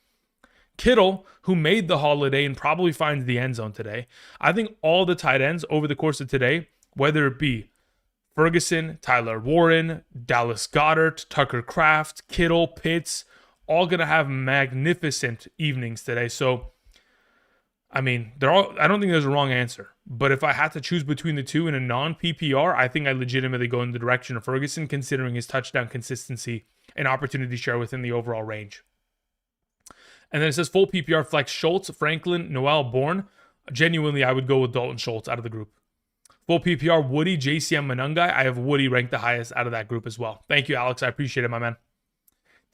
Kittle, who made the holiday and probably finds the end zone today. I think all the tight ends over the course of today, whether it be Ferguson, Tyler Warren, Dallas Goedert, Tucker Kraft, Kittle, Pitts, all going to have magnificent evenings today. So, I mean, I don't think there's a wrong answer. But if I had to choose between the two in a non-PPR, I think I legitimately go in the direction of Ferguson, considering his touchdown consistency and opportunity share within the overall range. And then it says full PPR flex Schultz, Franklin, Noel, Bourne. Genuinely, I would go with Dalton Schultz out of the group. Full PPR, Woody, JCM, Manungai. I have Woody ranked the highest out of that group as well. Thank you, Alex. I appreciate it, my man.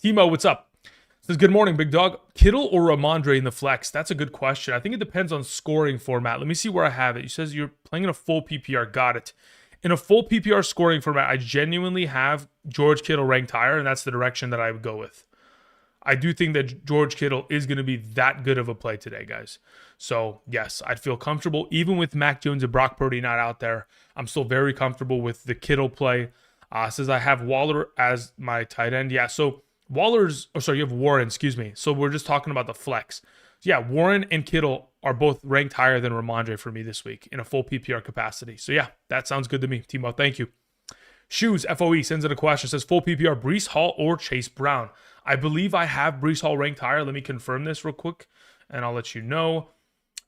Timo, what's up? Says, good morning, big dog. Kittle or Ramondre in the flex? That's a good question. I think it depends on scoring format. Let me see where I have it. It says you're playing in a full PPR. Got it. In a full PPR scoring format, I genuinely have George Kittle ranked higher, and that's the direction that I would go with. I do think that George Kittle is going to be that good of a play today, guys. So, yes, I'd feel comfortable. Even with Mac Jones and Brock Purdy not out there, I'm still very comfortable with the Kittle play. Says I have Waller as my tight end. Yeah, so you have Warren, excuse me. So we're just talking about the flex. So yeah, Warren and Kittle are both ranked higher than Ramondre for me this week in a full PPR capacity. So yeah, that sounds good to me. Timo, thank you. Shoes, FOE, sends in a question. Says full PPR, Breece Hall or Chase Brown. I believe I have Breece Hall ranked higher. Let me confirm this real quick, and I'll let you know.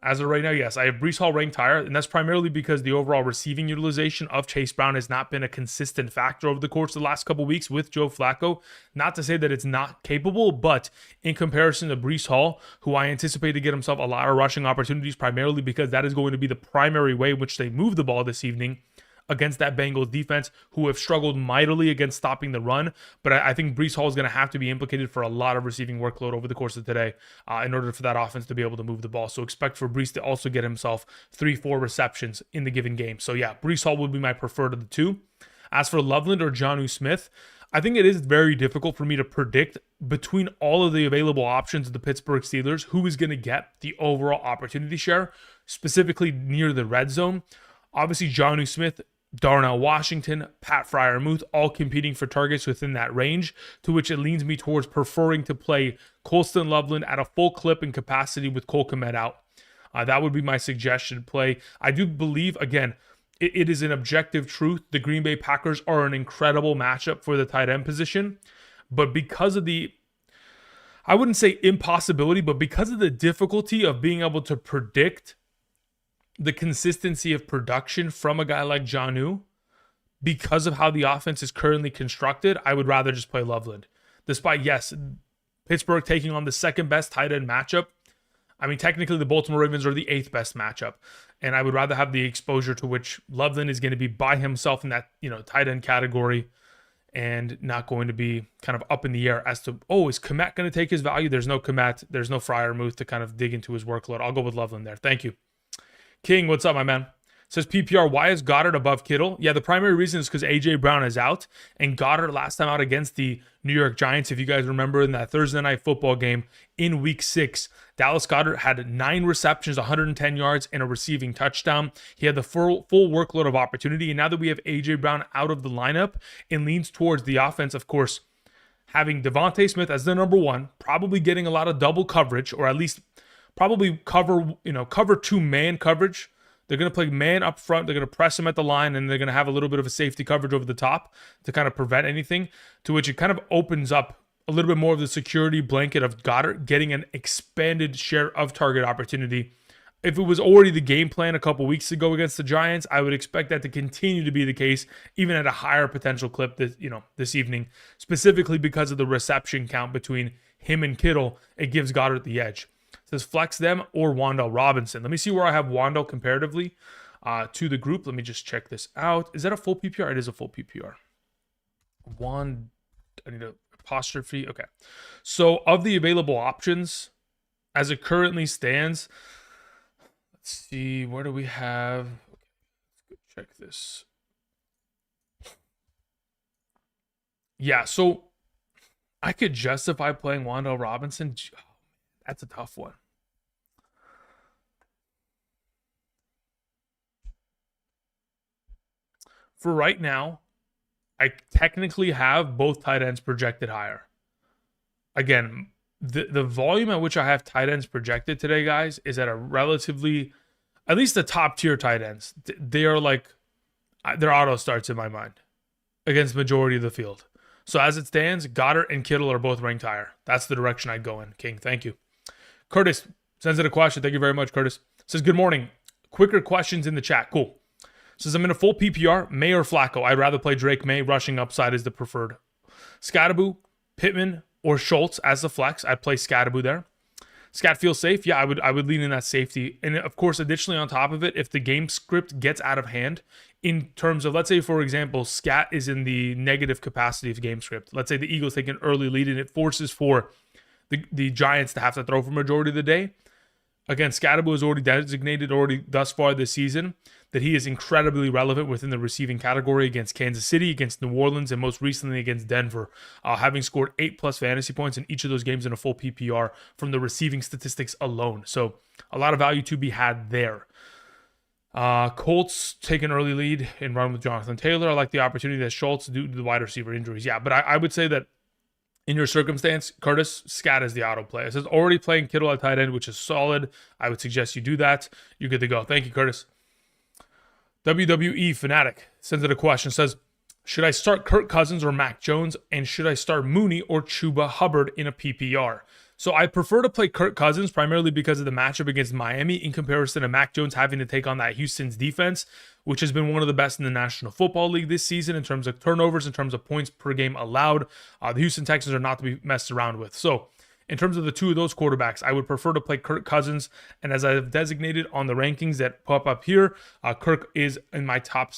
As of right now, yes, I have Breece Hall ranked higher, and that's primarily because the overall receiving utilization of Chase Brown has not been a consistent factor over the course of the last couple of weeks with Joe Flacco. Not to say that it's not capable, but in comparison to Breece Hall, who I anticipate to get himself a lot of rushing opportunities, primarily because that is going to be the primary way in which they move the ball this evening against that Bengals defense, who have struggled mightily against stopping the run. But I think Breece Hall is going to have to be implicated for a lot of receiving workload over the course of today in order for that offense to be able to move the ball. So expect for Breece to also get himself 3-4 receptions in the given game. So yeah, Breece Hall would be my preferred of the two. As for Loveland or Jonnu Smith, I think it is very difficult for me to predict between all of the available options of the Pittsburgh Steelers who is going to get the overall opportunity share, specifically near the red zone. Obviously, Jonnu Smith, Darnell Washington, Pat Freiermuth, all competing for targets within that range, to which it leans me towards preferring to play Colston Loveland at a full clip and capacity with Cole Kmet out. That would be my suggestion play. I do believe, again, it is an objective truth. The Green Bay Packers are an incredible matchup for the tight end position. But because of the, I wouldn't say impossibility, but because of the difficulty of being able to predict the consistency of production from a guy like Jonnu, because of how the offense is currently constructed, I would rather just play Loveland. Despite, yes, Pittsburgh taking on the second best tight end matchup. I mean, technically the Baltimore Ravens are the 8th best matchup. And I would rather have the exposure to which Loveland is going to be by himself in that, tight end category and not going to be kind of up in the air as to, is Kmet going to take his value? There's no Kmet. There's no Freiermuth to kind of dig into his workload. I'll go with Loveland there. Thank you. King, what's up, my man? Says PPR, why is Goddard above Kittle? Yeah, the primary reason is because A.J. Brown is out, and Goddard last time out against the New York Giants, if you guys remember in that Thursday night football game in Week 6, Dallas Goedert had 9 receptions, 110 yards, and a receiving touchdown. He had the full workload of opportunity, and now that we have A.J. Brown out of the lineup, it leans towards the offense, of course, having Devontae Smith as the number 1, probably getting a lot of double coverage, or at least probably cover 2 man coverage. They're going to play man up front. They're going to press him at the line, and they're going to have a little bit of a safety coverage over the top to kind of prevent anything, to which it kind of opens up a little bit more of the security blanket of Goddard getting an expanded share of target opportunity. If it was already the game plan a couple weeks ago against the Giants, I would expect that to continue to be the case, even at a higher potential clip this evening, specifically because of the reception count between him and Kittle. It gives Goddard the edge. It says flex them or Wan'Dale Robinson. Let me see where I have Wan'Dale comparatively to the group. Let me just check this out. Is that a full PPR? It is a full PPR. I need a apostrophe. Okay. So of the available options, as it currently stands, let's see, where do we have? Let's go check this. Yeah, so I could justify playing Wan'Dale Robinson. That's a tough one. For right now, I technically have both tight ends projected higher. Again, the volume at which I have tight ends projected today, guys, is at a relatively, at least the top tier tight ends. They are like, they're auto starts in my mind against the majority of the field. So as it stands, Goddard and Kittle are both ranked higher. That's the direction I'd go in. King, thank you. Curtis sends in a question. Thank you very much, Curtis. Says, good morning. Quicker questions in the chat. Cool. Says, I'm in a full PPR. May or Flacco? I'd rather play Drake May. Rushing upside is the preferred. Scatterboo, Pittman, or Schultz as the flex. I'd play Scatterboo there. Scat feels safe. Yeah, I would lean in that safety. And of course, additionally on top of it, if the game script gets out of hand in terms of, let's say, for example, Scat is in the negative capacity of game script. Let's say the Eagles take an early lead and it forces for the Giants to have to throw for majority of the day. Again, Scatterboo is already designated thus far this season that he is incredibly relevant within the receiving category against Kansas City, against New Orleans, and most recently against Denver, having scored 8+ fantasy points in each of those games in a full PPR from the receiving statistics alone. So a lot of value to be had there. Colts take an early lead and run with Jonathan Taylor. I like the opportunity that Schultz due to the wide receiver injuries. Yeah, but I would say that in your circumstance, Curtis, Scat is the auto play. It says already playing Kittle at tight end, which is solid. I would suggest you do that. You're good to go. Thank you, Curtis. WWE Fanatic sends in a question. Says, should I start Kirk Cousins or Mac Jones? And should I start Mooney or Chuba Hubbard in a PPR? So I prefer to play Kirk Cousins primarily because of the matchup against Miami in comparison to Mac Jones having to take on that Houston's defense, which has been one of the best in the National Football League this season in terms of turnovers, in terms of points per game allowed. The Houston Texans are not to be messed around with. So in terms of the two of those quarterbacks, I would prefer to play Kirk Cousins. And as I've designated on the rankings that pop up here, Kirk is in my top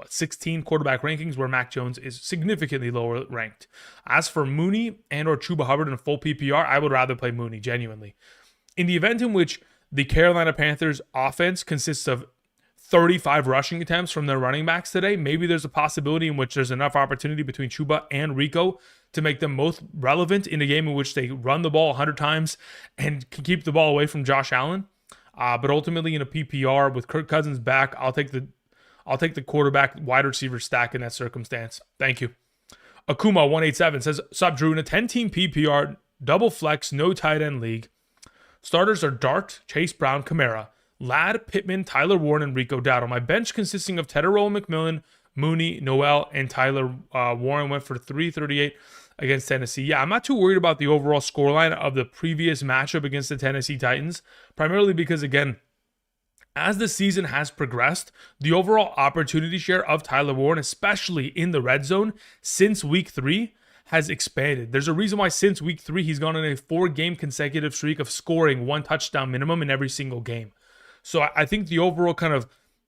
16 quarterback rankings, where Mac Jones is significantly lower ranked. As for Mooney and or Chuba Hubbard in a full PPR, I would rather play Mooney, genuinely. In the event in which the Carolina Panthers offense consists of 35 rushing attempts from their running backs today. Maybe there's a possibility in which there's enough opportunity between Chuba and Rico to make them both relevant in a game in which they run the ball 100 times and can keep the ball away from Josh Allen. But ultimately in a PPR with Kirk Cousins back, I'll take the quarterback wide receiver stack in that circumstance. Thank you. Akuma 187 says, "Sup Drew, in a 10-team PPR double flex no tight end league, starters are Dart, Chase Brown, Kamara, Ladd, Pittman, Tyler Warren, and Rico Dowdle. My bench consisting of Tedderroll, McMillan, Mooney, Noel, and Tyler Warren went for 338 against Tennessee." Yeah, I'm not too worried about the overall scoreline of the previous matchup against the Tennessee Titans, primarily because, again, as the season has progressed, the overall opportunity share of Tyler Warren, especially in the red zone, since week 3, has expanded. There's a reason why since week 3, he's gone on a 4-game consecutive streak of scoring 1 touchdown minimum in every single game. So I think the overall kind of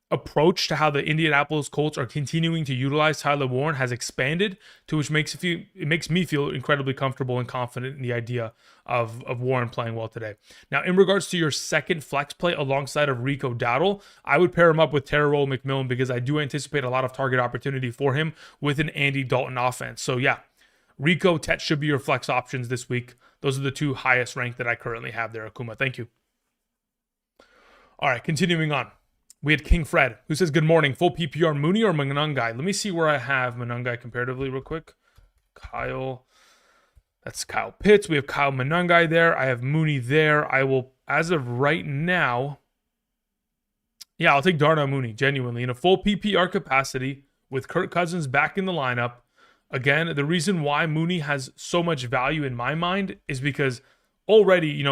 approach to how the Indianapolis Colts are continuing to utilize Tyler Warren has expanded, to which it makes me feel incredibly comfortable and confident in the idea of Warren playing well today. Now, in regards to your second flex play alongside of Rico Dowdle, I would pair him up with Tedderroll McMillan because I do anticipate a lot of target opportunity for him with an Andy Dalton offense. So yeah, Rico, Tet should be your flex options this week. Those are the 2 highest ranked that I currently have there, Akuma. Thank you. All right, continuing on. We had King Fred, who says, "Good morning. Full PPR, Mooney or Manungai?" Let me see where I have Manungai comparatively real quick. That's Kyle Pitts. We have Kyle Manungai there. I have Mooney there. I will, as of right now, yeah, I'll take Darnell Mooney, genuinely. In a full PPR capacity with Kirk Cousins back in the lineup. Again, the reason why Mooney has so much value in my mind is because already,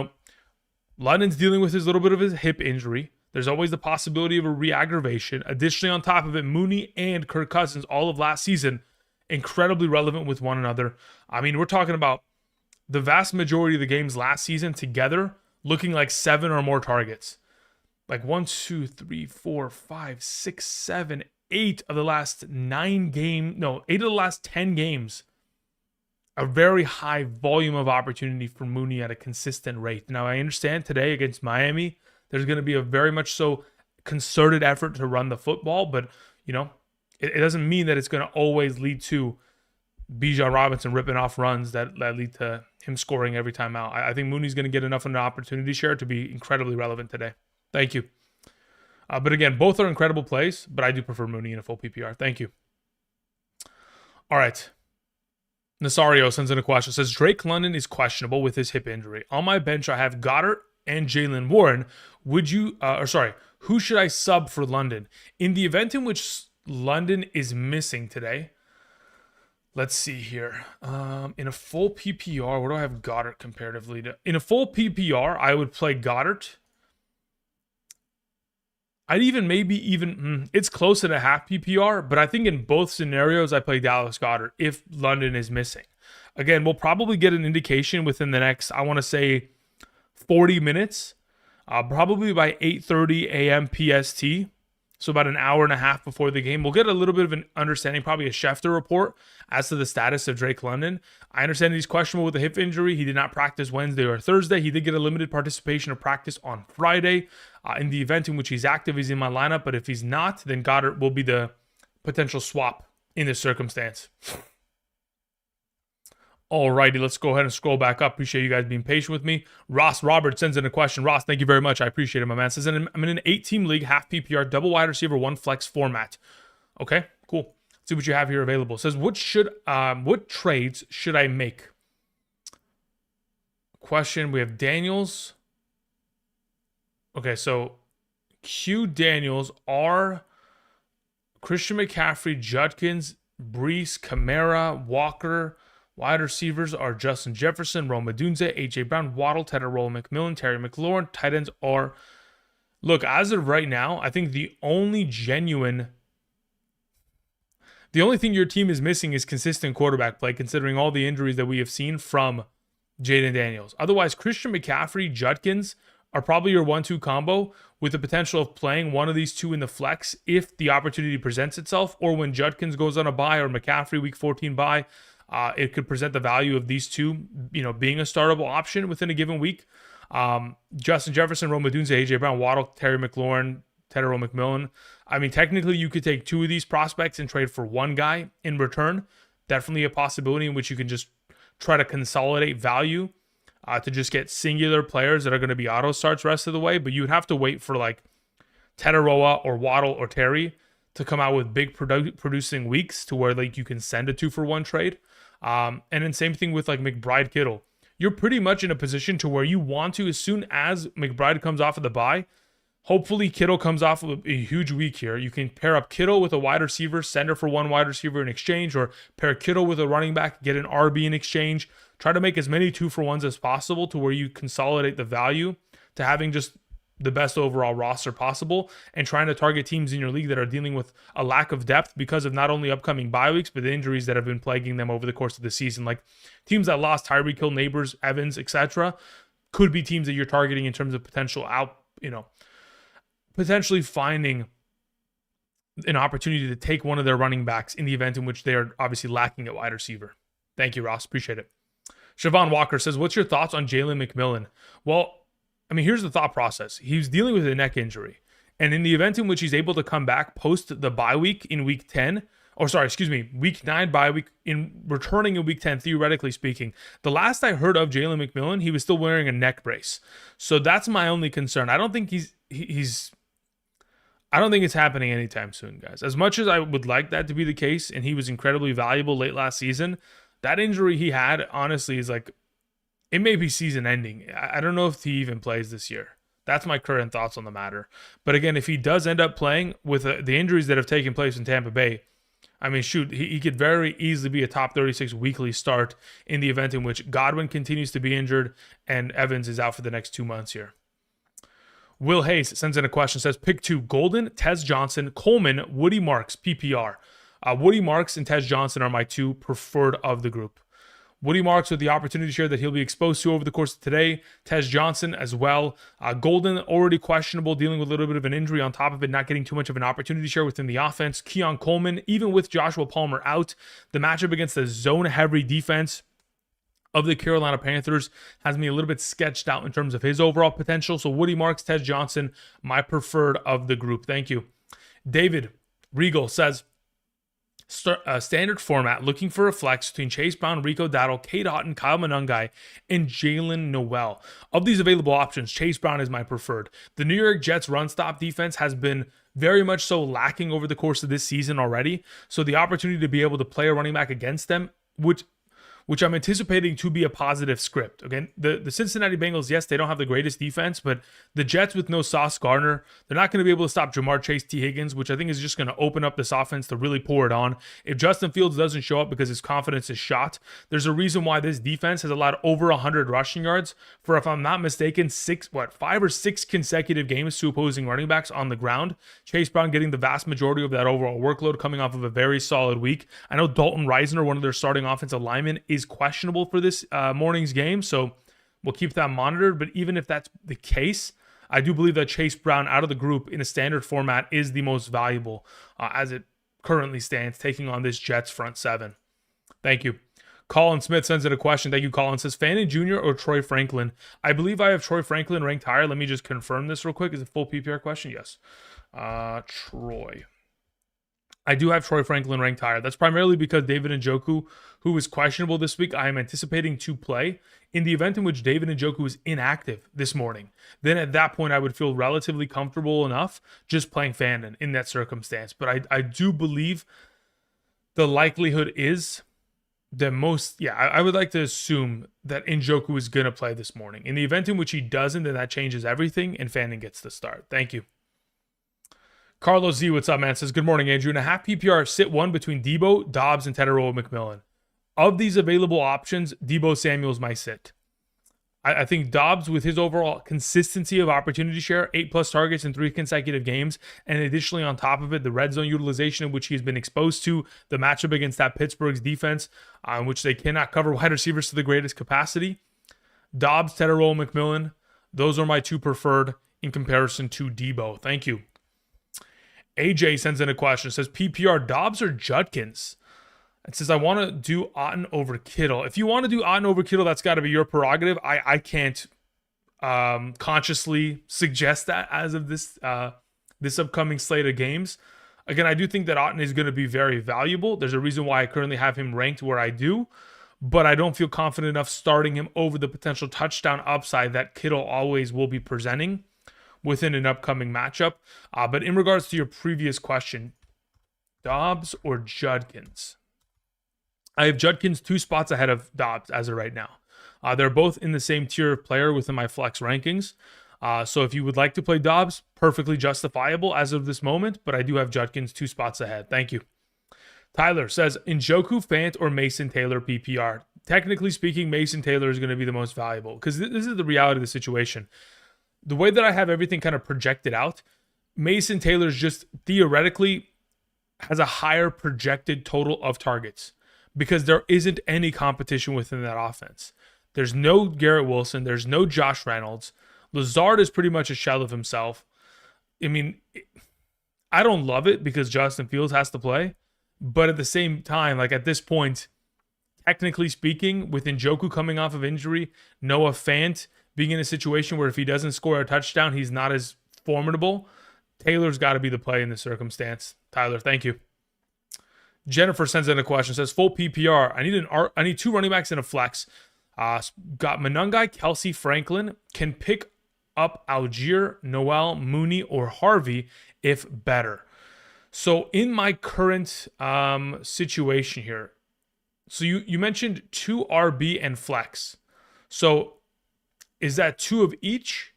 London's dealing with his little bit of his hip injury. There's always the possibility of a re-aggravation. Additionally, on top of it, Mooney and Kirk Cousins, all of last season, incredibly relevant with one another. I mean, we're talking about the vast majority of the games last season together looking like 7 or more targets. Like 1, 2, 3, 4, 5, 6, 7, 8 of the last 8 of the last 10 games. A very high volume of opportunity for Mooney at a consistent rate. Now, I understand today against Miami, there's going to be a very much so concerted effort to run the football, but, it doesn't mean that it's going to always lead to Bijan Robinson ripping off runs that lead to him scoring every time out. I think Mooney's going to get enough of an opportunity share to be incredibly relevant today. Thank you. But again, both are incredible plays, but I do prefer Mooney in a full PPR. Thank you. All right. Nasario sends in a question. Says, "Drake London is questionable with his hip injury. On my bench, I have Goddard and Jaylen Warren. Who should I sub for London? In the event in which London is missing today, let's see here. In a full PPR, where do I have Goddard comparatively to? In a full PPR, I would play Goddard. I'd it's close to a half PPR, but I think in both scenarios, I play Dallas Goedert if London is missing. Again, we'll probably get an indication within the next, I want to say, 40 minutes, probably by 8:30 a.m. PST. So about an hour and a half before the game, we'll get a little bit of an understanding, probably a Schefter report as to the status of Drake London. I understand he's questionable with a hip injury. He did not practice Wednesday or Thursday. He did get a limited participation of practice on Friday. In the event in which he's active, he's in my lineup. But if he's not, then Goddard will be the potential swap in this circumstance. Alrighty, let's go ahead and scroll back up. Appreciate you guys being patient with me. Ross Roberts sends in a question. Ross, thank you very much. I appreciate it, my man. Says, I'm in an 8-team league, half PPR, double wide receiver, 1 flex format. Okay, cool. Let's see what you have here available. Says, what trades should I make? Question, we have Daniels. Okay, so Q Daniels are Christian McCaffrey, Judkins, Brees, Kamara, Walker. Wide receivers are Justin Jefferson, Rome Odunze, A.J. Brown, Waddle, Tedderroll, McMillan, Terry McLaurin. Tight ends are, look, as of right now, I think the only thing your team is missing is consistent quarterback play, considering all the injuries that we have seen from Jaden Daniels. Otherwise, Christian McCaffrey, Judkins are probably your 1-2 combo with the potential of playing one of these two in the flex if the opportunity presents itself, or when Judkins goes on a bye or McCaffrey week 14 bye. It could present the value of these two, being a startable option within a given week. Justin Jefferson, Rome Odunze, A.J. Brown, Waddle, Terry McLaurin, Tedero McMillan. I mean, technically, you could take 2 of these prospects and trade for 1 guy in return. Definitely a possibility in which you can just try to consolidate value to just get singular players that are going to be auto starts rest of the way. But you would have to wait for like Tetaroa or Waddle or Terry to come out with big producing weeks to where like you can send a 2-for-1 trade. And then same thing with like McBride Kittle. You're pretty much in a position to where you want to, as soon as McBride comes off of the bye, hopefully Kittle comes off of a huge week here. You can pair up Kittle with a wide receiver, send her for 1 wide receiver in exchange, or pair Kittle with a running back, get an RB in exchange. Try to make as many 2-for-1s as possible to where you consolidate the value to having just the best overall roster possible and trying to target teams in your league that are dealing with a lack of depth because of not only upcoming bye weeks, but the injuries that have been plaguing them over the course of the season. Like teams that lost Tyreek Hill, Neighbors, Evans, etc. could be teams that you're targeting in terms of potential potentially finding an opportunity to take one of their running backs in the event in which they are obviously lacking at wide receiver. Thank you, Ross. Appreciate it. Siobhan Walker says, what's your thoughts on Jalen McMillan? Well, I mean, here's the thought process. He's dealing with a neck injury. And in the event in which he's able to come back post the bye week in week 10, week 9 bye week, in returning in week 10, theoretically speaking, the last I heard of Jalen McMillan, he was still wearing a neck brace. So that's my only concern. I don't think I don't think it's happening anytime soon, guys. As much as I would like that to be the case, and he was incredibly valuable late last season, that injury he had, honestly, is like, it may be season ending. I don't know if he even plays this year. That's my current thoughts on the matter. But again, if he does end up playing with the injuries that have taken place in Tampa Bay, I mean, shoot, he could very easily be a top 36 weekly start in the event in which Godwin continues to be injured and Evans is out for the next 2 months here. Will Hayes sends in a question, says, pick 2, Golden, Tez Johnson, Coleman, Woody Marks, PPR. Woody Marks and Tez Johnson are my 2 preferred of the group. Woody Marks with the opportunity share that he'll be exposed to over the course of today. Tez Johnson as well. Golden, already questionable, dealing with a little bit of an injury on top of it, not getting too much of an opportunity share within the offense. Keon Coleman, even with Joshua Palmer out, the matchup against the zone-heavy defense of the Carolina Panthers has me a little bit sketched out in terms of his overall potential. So Woody Marks, Tez Johnson, my preferred of the group. Thank you. David Regal says, standard format, looking for a flex between Chase Brown, Rico Dowdle, Cade Otton, Kyle Monangai, and Jalen Noel. Of these available options, Chase Brown is my preferred. The New York Jets run-stop defense has been very much so lacking over the course of this season already. So the opportunity to be able to play a running back against them, which I'm anticipating to be a positive script. Again, the Cincinnati Bengals, yes, they don't have the greatest defense, but the Jets with no Sauce Gardner, they're not going to be able to stop Jamar Chase, T. Higgins, which I think is just going to open up this offense to really pour it on. If Justin Fields doesn't show up because his confidence is shot, there's a reason why this defense has allowed over 100 rushing yards for, if I'm not mistaken, 5 or 6 consecutive games to opposing running backs on the ground. Chase Brown getting the vast majority of that overall workload, coming off of a very solid week. I know Dalton Reisner, one of their starting offensive linemen, is questionable for this morning's game, so we'll keep that monitored. But even if that's the case, I do believe that Chase Brown out of the group in a standard format is the most valuable as it currently stands, taking on this Jets front 7. Thank you. Colin Smith sends in a question. Thank you, Colin. Says, Fannin Jr. or Troy Franklin? I believe I have Troy Franklin ranked higher. Let me just confirm this real quick. Is it a full PPR question? Yes. Troy. I do have Troy Franklin ranked higher. That's primarily because David Njoku, who is questionable this week, I am anticipating to play. In the event in which David Njoku is inactive this morning, then at that point I would feel relatively comfortable enough just playing Fannin in that circumstance. But I do believe the likelihood is the most, I would like to assume that Njoku is going to play this morning. In the event in which he doesn't, then that changes everything and Fannin gets the start. Thank you. Carlos Z, what's up, man? Says, good morning, Andrew. In a half PPR, sit 1 between Debo, Dobbs, and Tedero McMillan. Of these available options, Debo Samuel's my sit. I think Dobbs, with his overall consistency of opportunity share, 8+ targets in 3 consecutive games, and additionally on top of it, the red zone utilization in which he's been exposed to, the matchup against that Pittsburgh's defense, in which they cannot cover wide receivers to the greatest capacity. Dobbs, Tedero McMillan, those are my 2 preferred in comparison to Debo. Thank you. AJ sends in a question. It says, PPR, Dobbs or Judkins? It says, I want to do Otton over Kittle. If you want to do Otton over Kittle, that's got to be your prerogative. I can't consciously suggest that as of this this upcoming slate of games. Again, I do think that Otton is going to be very valuable. There's a reason why I currently have him ranked where I do, but I don't feel confident enough starting him over the potential touchdown upside that Kittle always will be presenting within an upcoming matchup. But in regards to your previous question, Dobbs or Judkins? I have Judkins 2 spots ahead of Dobbs as of right now. They're both in the same tier of player within my flex rankings. So if you would like to play Dobbs, perfectly justifiable as of this moment, but I do have Judkins 2 spots ahead. Thank you. Tyler says, Njoku, Fant, or Mason Taylor PPR? Technically speaking, Mason Taylor is going to be the most valuable because this is the reality of the situation. The way that I have everything kind of projected out, Mason Taylor is just theoretically has a higher projected total of targets because there isn't any competition within that offense. There's no Garrett Wilson. There's no Josh Reynolds. Lazard is pretty much a shell of himself. I mean, I don't love it because Justin Fields has to play. But at the same time, like at this point, technically speaking, with Njoku coming off of injury, Noah Fant being in a situation where if he doesn't score a touchdown, he's not as formidable, Taylor's got to be the play in this circumstance. Tyler, thank you. Jennifer sends in a question, says, full PPR. I need 2 running backs and a flex. Got Monangai, Kelsey, Franklin. Can pick up Algier, Noel, Mooney, or Harvey if better. So in my current situation here, so you mentioned 2 RB and flex. So is that 2 of each?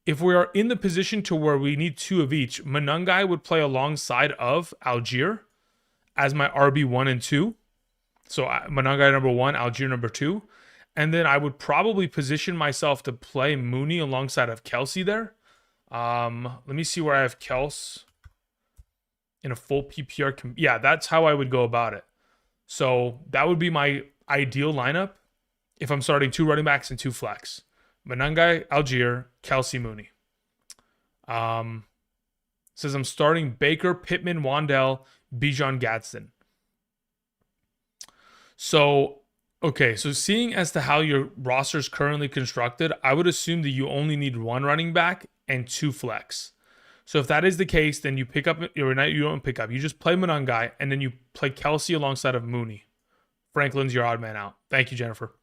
If we are in the position to where we need 2 of each, Monangai would play alongside of Algier as my RB 1 and 2. So Monangai number 1, Algier number 2. And then I would probably position myself to play Mooney alongside of Kelsey there. Let me see where I have Kels in a full PPR. Yeah, that's how I would go about it. So that would be my ideal lineup if I'm starting 2 running backs and 2 flex. Monangai, Algier, Kelsey, Mooney. Says I'm starting Baker, Pittman, Wandell, Bijan, Gadsden. So, okay, so seeing as to how your roster is currently constructed, I would assume that you only need 1 running back and 2 flex. So if that is the case, then you pick up, or you don't pick up. You just play Monangai, and then you play Kelsey alongside of Mooney. Franklin's your odd man out. Thank you, Jennifer.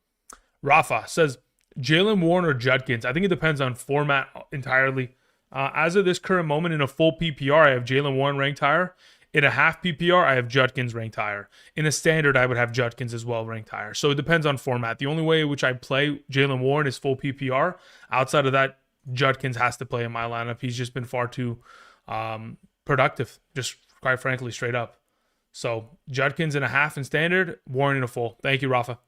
Rafa says, Jalen Warren or Judkins? I think it depends on format entirely. As of this current moment, in a full PPR, I have Jalen Warren ranked higher. In a half PPR, I have Judkins ranked higher. In a standard, I would have Judkins as well ranked higher. So it depends on format. The only way in which I play Jalen Warren is full PPR. Outside of that, Judkins has to play in my lineup. He's just been far too productive, just quite frankly, straight up. So Judkins in a half and standard, Warren in a full. Thank you, Rafa.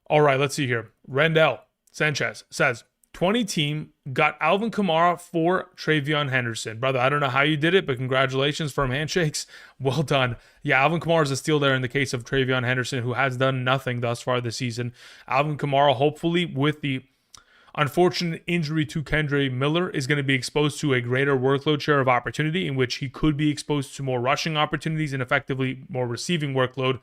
All right, let's see here. Rendell Sanchez says, 20 team, got Alvin Kamara for Travion Henderson. Brother, I don't know how you did it, but congratulations, firm handshakes. Well done. Yeah, Alvin Kamara is a steal there in the case of Travion Henderson, who has done nothing thus far this season. Alvin Kamara, hopefully, with the unfortunate injury to Kendre Miller, is going to be exposed to a greater workload share of opportunity in which he could be exposed to more rushing opportunities and effectively more receiving workload.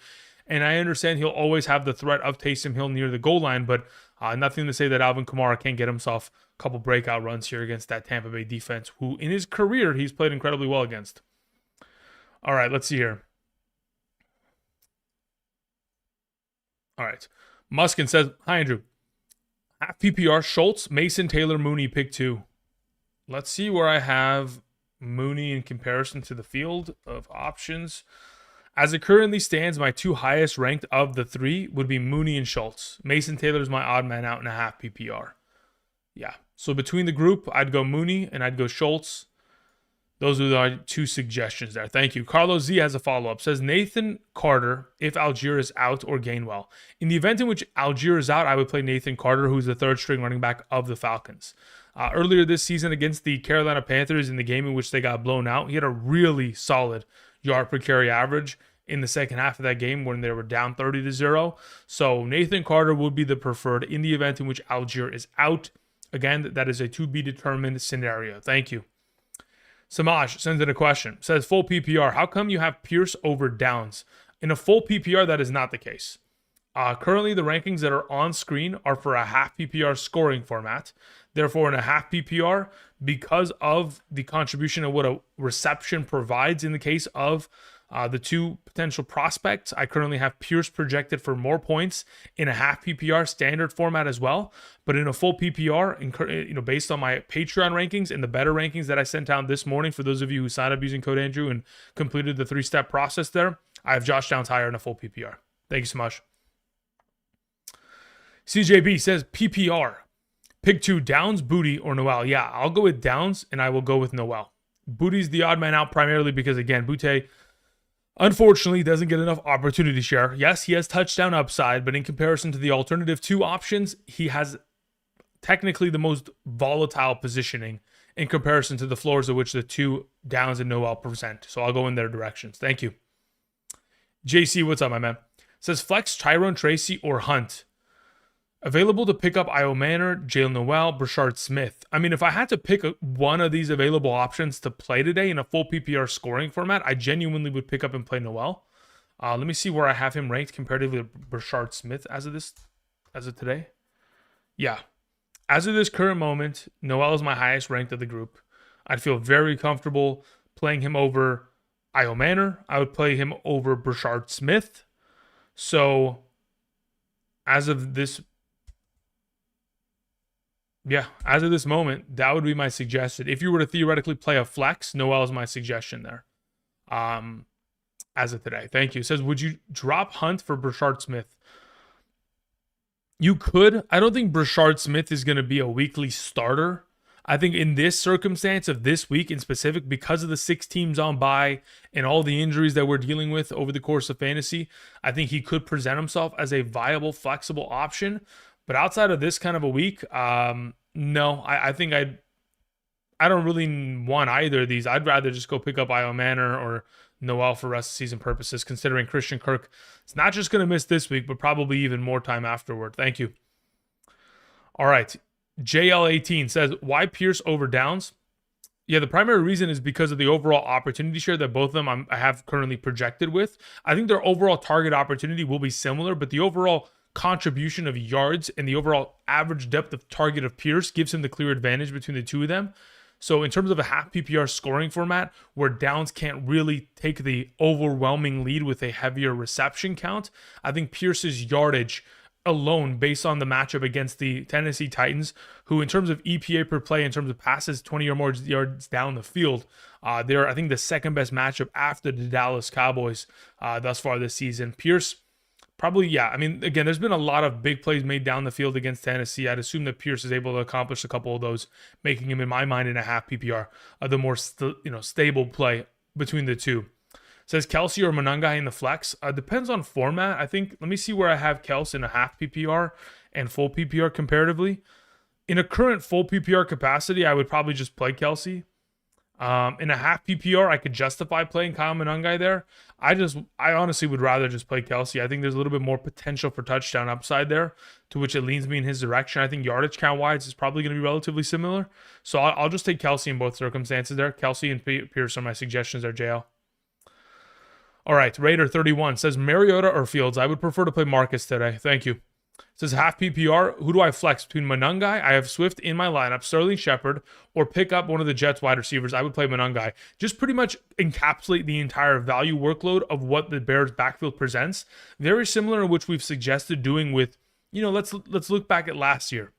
And I understand he'll always have the threat of Taysom Hill near the goal line, but nothing to say that Alvin Kamara can't get himself a couple breakout runs here against that Tampa Bay defense, who in his career he's played incredibly well against. All right, let's see here. All right. Muskin says, hi, Andrew. Half PPR, Schultz, Mason, Taylor, Mooney, pick 2. Let's see where I have Mooney in comparison to the field of options. As it currently stands, my 2 highest ranked of the 3 would be Mooney and Schultz. Mason Taylor is my odd man out in a half PPR. Yeah. So between the group, I'd go Mooney and I'd go Schultz. Those are the 2 suggestions there. Thank you. Carlos Z has a follow-up. Says Nathan Carter if Algier is out or Gainwell. In the event in which Algier is out, I would play Nathan Carter, who's the 3rd string running back of the Falcons. Earlier this season against the Carolina Panthers in the game in which they got blown out, he had a really solid yard per carry average in the second half of that game when they were down 30-0. So Nathan Carter would be the preferred in the event in which Algier is out. Again, that is a to be determined scenario. Thank you. Samaj sends in a question. Says, full PPR, how come you have Pierce over Downs? In a full PPR, that is not the case. Currently, the rankings that are on screen are for a half PPR scoring format. Therefore, in a half PPR, because of the contribution of what a reception provides in the case of the two potential prospects, I currently have Pierce projected for more points in a half PPR standard format as well. But in a full PPR, based on my Patreon rankings and the better rankings that I sent out this morning for those of you who signed up using code Andrew and completed the 3-step process there, I have Josh Downs higher in a full PPR. Thank you so much. CJB says PPR. Pick 2, Downs, Booty, or Noel. Yeah, I'll go with Downs, and I will go with Noel. Booty's the odd man out primarily because, again, Booty unfortunately doesn't get enough opportunity share. Yes, he has touchdown upside, but in comparison to the alternative 2 options, he has technically the most volatile positioning in comparison to the floors of which the 2 Downs and Noel present. So I'll go in their directions. Thank you. JC, what's up, my man? Says flex Tyrone Tracy or Hunt. Available to pick up Io Manor, Jalen Noel, Brashard Smith. I mean, if I had to pick one of these available options to play today in a full PPR scoring format, I genuinely would pick up and play Noel. Let me see where I have him ranked comparatively to Brashard Smith as of today. Yeah. As of this current moment, Noel is my highest ranked of the group. I'd feel very comfortable playing him over Io Manor. I would play him over Brashard Smith. So, as of this moment, that would be my suggestion. If you were to theoretically play a flex, Noel is my suggestion there. As of today. Thank you. It says, would you drop Hunt for Brashard Smith? You could. I don't think Brashard Smith is going to be a weekly starter. I think in this circumstance of this week in specific, because of the 6 teams on bye and all the injuries that we're dealing with over the course of fantasy, I think he could present himself as a viable, flexible option. But outside of this kind of a week, no, I think I don't really want either of these. I'd rather just go pick up Io Manor or Noel for rest of season purposes, considering Christian Kirk is not just going to miss this week, but probably even more time afterward. Thank you. All right. JL18 says, why Pierce over Downs? Yeah, the primary reason is because of the overall opportunity share that both of them I have currently projected with. I think their overall target opportunity will be similar, but the overall contribution of yards and the overall average depth of target of Pierce gives him the clear advantage between the two of them. So in terms of a half PPR scoring format where Downs can't really take the overwhelming lead with a heavier reception count, I think Pierce's yardage alone, based on the matchup against the Tennessee Titans, who in terms of EPA per play, in terms of passes 20 or more yards down the field, they're, I think, the second best matchup after the Dallas Cowboys thus far this season. Pierce, probably, yeah. I mean, again, there's been a lot of big plays made down the field against Tennessee. I'd assume that Pierce is able to accomplish a couple of those, making him, in my mind, in a half PPR, the more stable play between the two. Says Kelsey or Monangai in the flex. Depends on format. I think, let me see where I have Kelsey in a half PPR and full PPR comparatively. In a current full PPR capacity, I would probably just play Kelsey. In a half PPR, I could justify playing Kyle Monangai there. I honestly would rather just play Kelsey. I think there's a little bit more potential for touchdown upside there, to which it leans me in his direction. I think yardage count-wise is probably going to be relatively similar. So I'll just take Kelsey in both circumstances there. Kelsey and Pierce are my suggestions there, JL. All right, Raider31 says Mariota or Fields. I would prefer to play Marcus today. Thank you. Says half PPR. Who do I flex between Monangai? I have Swift in my lineup, Sterling Shepard, or pick up one of the Jets wide receivers. I would play Monangai. Just pretty much encapsulate the entire value workload of what the Bears backfield presents. Very similar to which we've suggested doing with, let's look back at last year.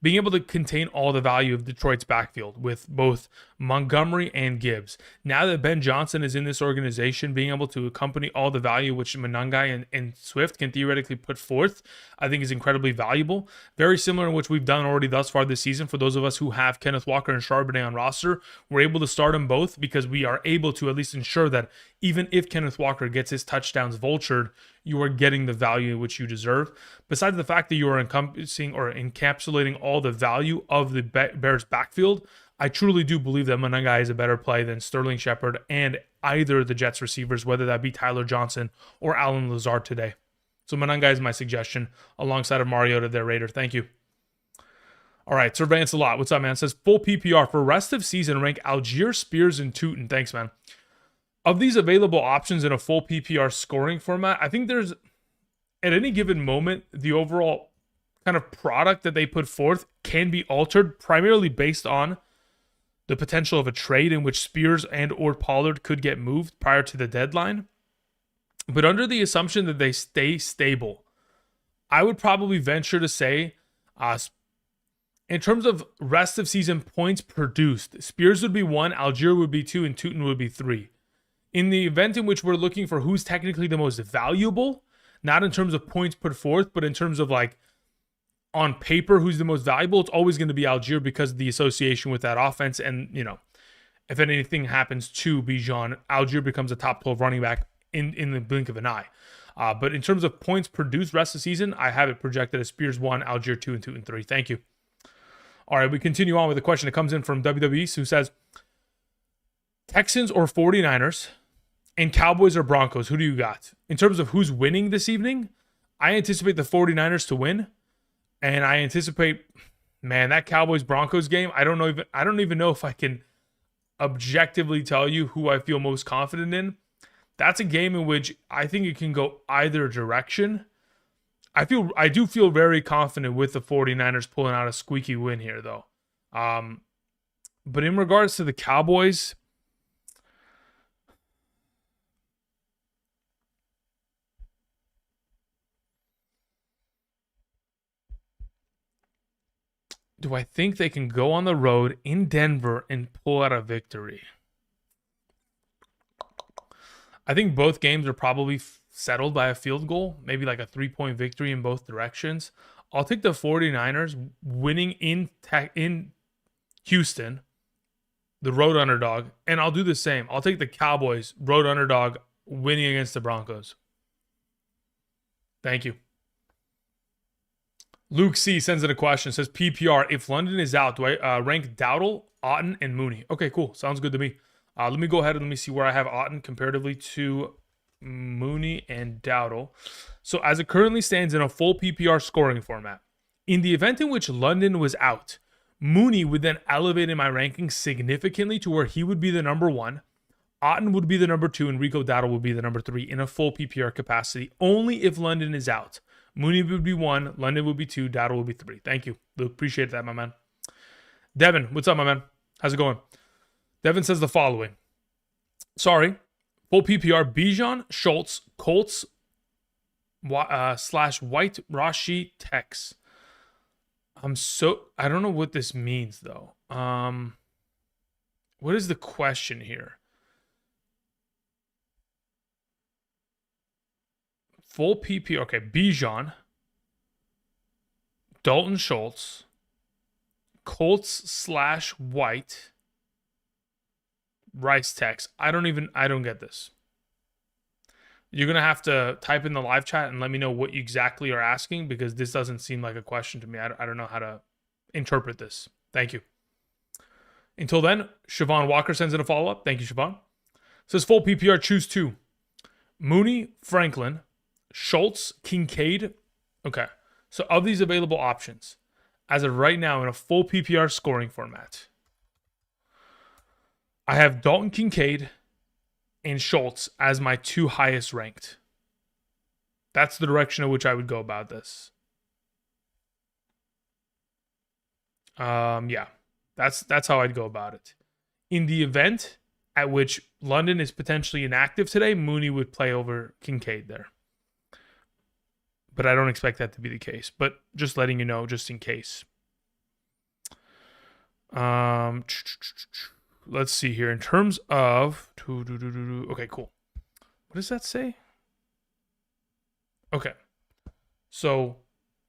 Being able to contain all the value of Detroit's backfield with both Montgomery and Gibbs. Now that Ben Johnson is in this organization, being able to accompany all the value which Monangai and Swift can theoretically put forth, I think is incredibly valuable. Very similar in which we've done already thus far this season. For those of us who have Kenneth Walker and Charbonnet on roster, we're able to start them both because we are able to at least ensure that even if Kenneth Walker gets his touchdowns vultured, you are getting the value which you deserve. Besides the fact that you are encompassing or encapsulating all the value of the Bears backfield, I truly do believe that Monangai is a better play than Sterling Shepard and either of the Jets receivers, whether that be Tyler Johnson or Alan Lazard today. So Monangai is my suggestion alongside of Mariota there, Raider. Thank you. All right, Surveillance a lot. What's up, man? Says full PPR for rest of season, rank Algier, Spears, and Tootin. Thanks, man. Of these available options in a full PPR scoring format, I think there's at any given moment, the overall kind of product that they put forth can be altered primarily based on the potential of a trade in which Spears and or Pollard could get moved prior to the deadline. But under the assumption that they stay stable, I would probably venture to say, in terms of rest of season points produced, Spears would be 1, Algier would be 2, and Tootin would be 3. In the event in which we're looking for who's technically the most valuable, not in terms of points put forth, but in terms of like on paper who's the most valuable, it's always going to be Algier because of the association with that offense. And, you know, if anything happens to Bijan, Algier becomes a top 12 running back in the blink of an eye. But in terms of points produced rest of the season, I have it projected as Spears 1, Algier 2, and Tootin 3. Thank you. All right, we continue on with a question that comes in from WWE who says, Texans or 49ers and Cowboys or Broncos, who do you got? In terms of who's winning this evening, I anticipate the 49ers to win. And I anticipate, man, that Cowboys-Broncos game, I don't even know if I can objectively tell you who I feel most confident in. That's a game in which I think it can go either direction. I do feel very confident with the 49ers pulling out a squeaky win here, though. But in regards to the Cowboys, do I think they can go on the road in Denver and pull out a victory? I think both games are probably settled by a field goal, maybe like a 3-point victory in both directions. I'll take the 49ers winning in Houston, the road underdog, and I'll do the same. I'll take the Cowboys, road underdog, winning against the Broncos. Thank you. Luke C sends in a question. Says PPR, if London is out, do I rank Dowdle, Otten, and Mooney? Okay, cool. Sounds good to me. Let me go ahead and let me see where I have Otten comparatively to Mooney and Dowdle. So as it currently stands in a full PPR scoring format, in the event in which London was out, Mooney would then elevate in my rankings significantly to where he would be the number 1. Otten would be the number 2, and Rico Dowdle would be the number 3 in a full PPR capacity, only if London is out. Mooney would be 1, London would be 2, Dowdle would be 3. Thank you, Luke. Appreciate that, my man. Devin, what's up, my man? How's it going? Devin says the following. Sorry, full PPR, Bijan, Schultz, Colts, / White, Rashi, Tex. I don't know what this means, though. What is the question here? Full PPR, okay, Bijan, Dalton Schultz, Colts / White, Rice Tex. I don't get this. You're going to have to type in the live chat and let me know what you exactly are asking, because this doesn't seem like a question to me. I don't know how to interpret this. Thank you. Until then, Siobhan Walker sends in a follow-up. Thank you, Siobhan. Says full PPR, choose 2. Mooney, Franklin, Schultz, Kincaid. Okay. So of these available options, as of right now in a full PPR scoring format, I have Dalton Kincaid and Schultz as my 2 highest ranked. That's the direction in which I would go about this. Yeah, that's how I'd go about it. In the event at which London is potentially inactive today, Mooney would play over Kincaid there. But I don't expect that to be the case. But just letting you know, just in case. Let's see here. In terms of... Okay, cool. What does that say? Okay. So,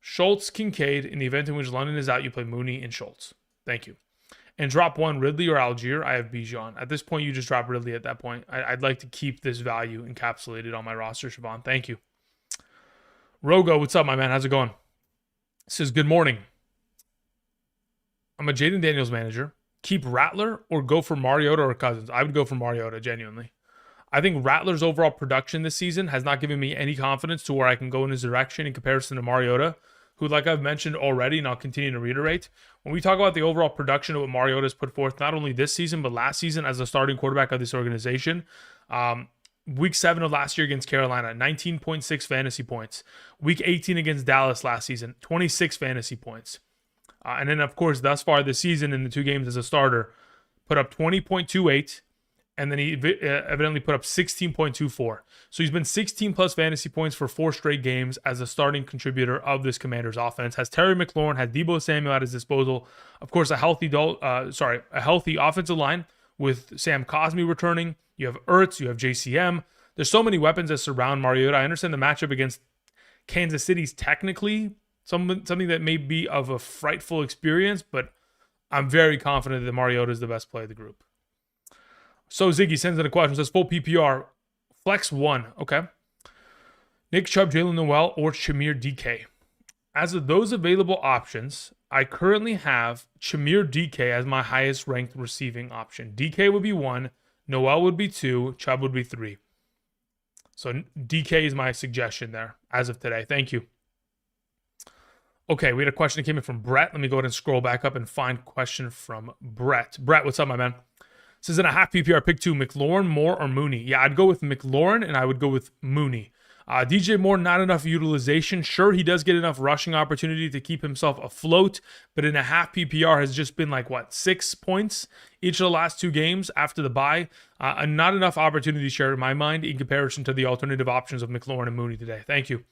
Schultz, Kincaid. In the event in which London is out, you play Mooney and Schultz. Thank you. And drop 1, Ridley or Algier. I have Bijan. At this point, you just drop Ridley at that point. I'd like to keep this value encapsulated on my roster, Siobhan. Thank you. Rogo, what's up, my man? How's it going? Says, good morning. I'm a Jaden Daniels manager. Keep Rattler or go for Mariota or Cousins? I would go for Mariota, genuinely. I think Rattler's overall production this season has not given me any confidence to where I can go in his direction in comparison to Mariota, who, like I've mentioned already, and I'll continue to reiterate, when we talk about the overall production of what Mariota's put forth, not only this season, but last season as a starting quarterback of this organization, Week 7 of last year against Carolina, 19.6 fantasy points. Week 18 against Dallas last season, 26 fantasy points. And then, of course, thus far this season in the 2 games as a starter, put up 20.28, and then he evidently put up 16.24. So he's been 16 plus fantasy points for 4 straight games as a starting contributor of this Commanders offense. Has Terry McLaurin, had Deebo Samuel at his disposal. Of course, a healthy offensive line with Sam Cosmi returning. You have Ertz, you have JCM. There's so many weapons that surround Mariota. I understand the matchup against Kansas City's technically something that may be of a frightful experience, but I'm very confident that Mariota is the best play of the group. So Ziggy sends in a question, says full PPR, flex 1, okay. Nick Chubb, Jalen Noel, or Chimere DK. As of those available options, I currently have Chimere DK as my highest ranked receiving option. DK would be 1, Noel would be 2, Chubb would be 3. So DK is my suggestion there as of today. Thank you. Okay, we had a question that came in from Brett. Let me go ahead and scroll back up and find a question from Brett. Brett, what's up, my man? This is in a half PPR, pick 2, McLaurin, Moore, or Mooney. Yeah, I'd go with McLaurin, and I would go with Mooney. DJ Moore, not enough utilization. Sure, he does get enough rushing opportunity to keep himself afloat, but in a half PPR has just been 6 points each of the last 2 games after the bye. Not enough opportunity share in my mind in comparison to the alternative options of McLaurin and Mooney today. Thank you.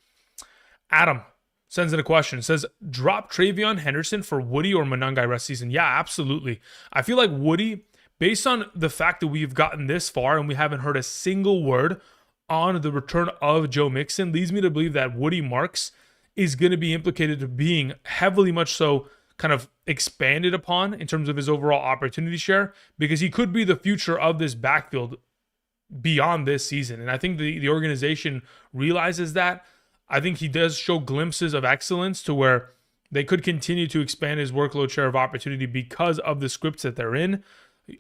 Adam sends in a question. It says, drop Travion Henderson for Woody or Monangai rest season. Yeah, absolutely. I feel like Woody, based on the fact that we've gotten this far and we haven't heard a single word on the return of Joe Mixon, leads me to believe that Woody Marks is going to be implicated to being heavily much so kind of expanded upon in terms of his overall opportunity share, because he could be the future of this backfield beyond this season. And I think the organization realizes that. I think he does show glimpses of excellence to where they could continue to expand his workload share of opportunity because of the scripts that they're in,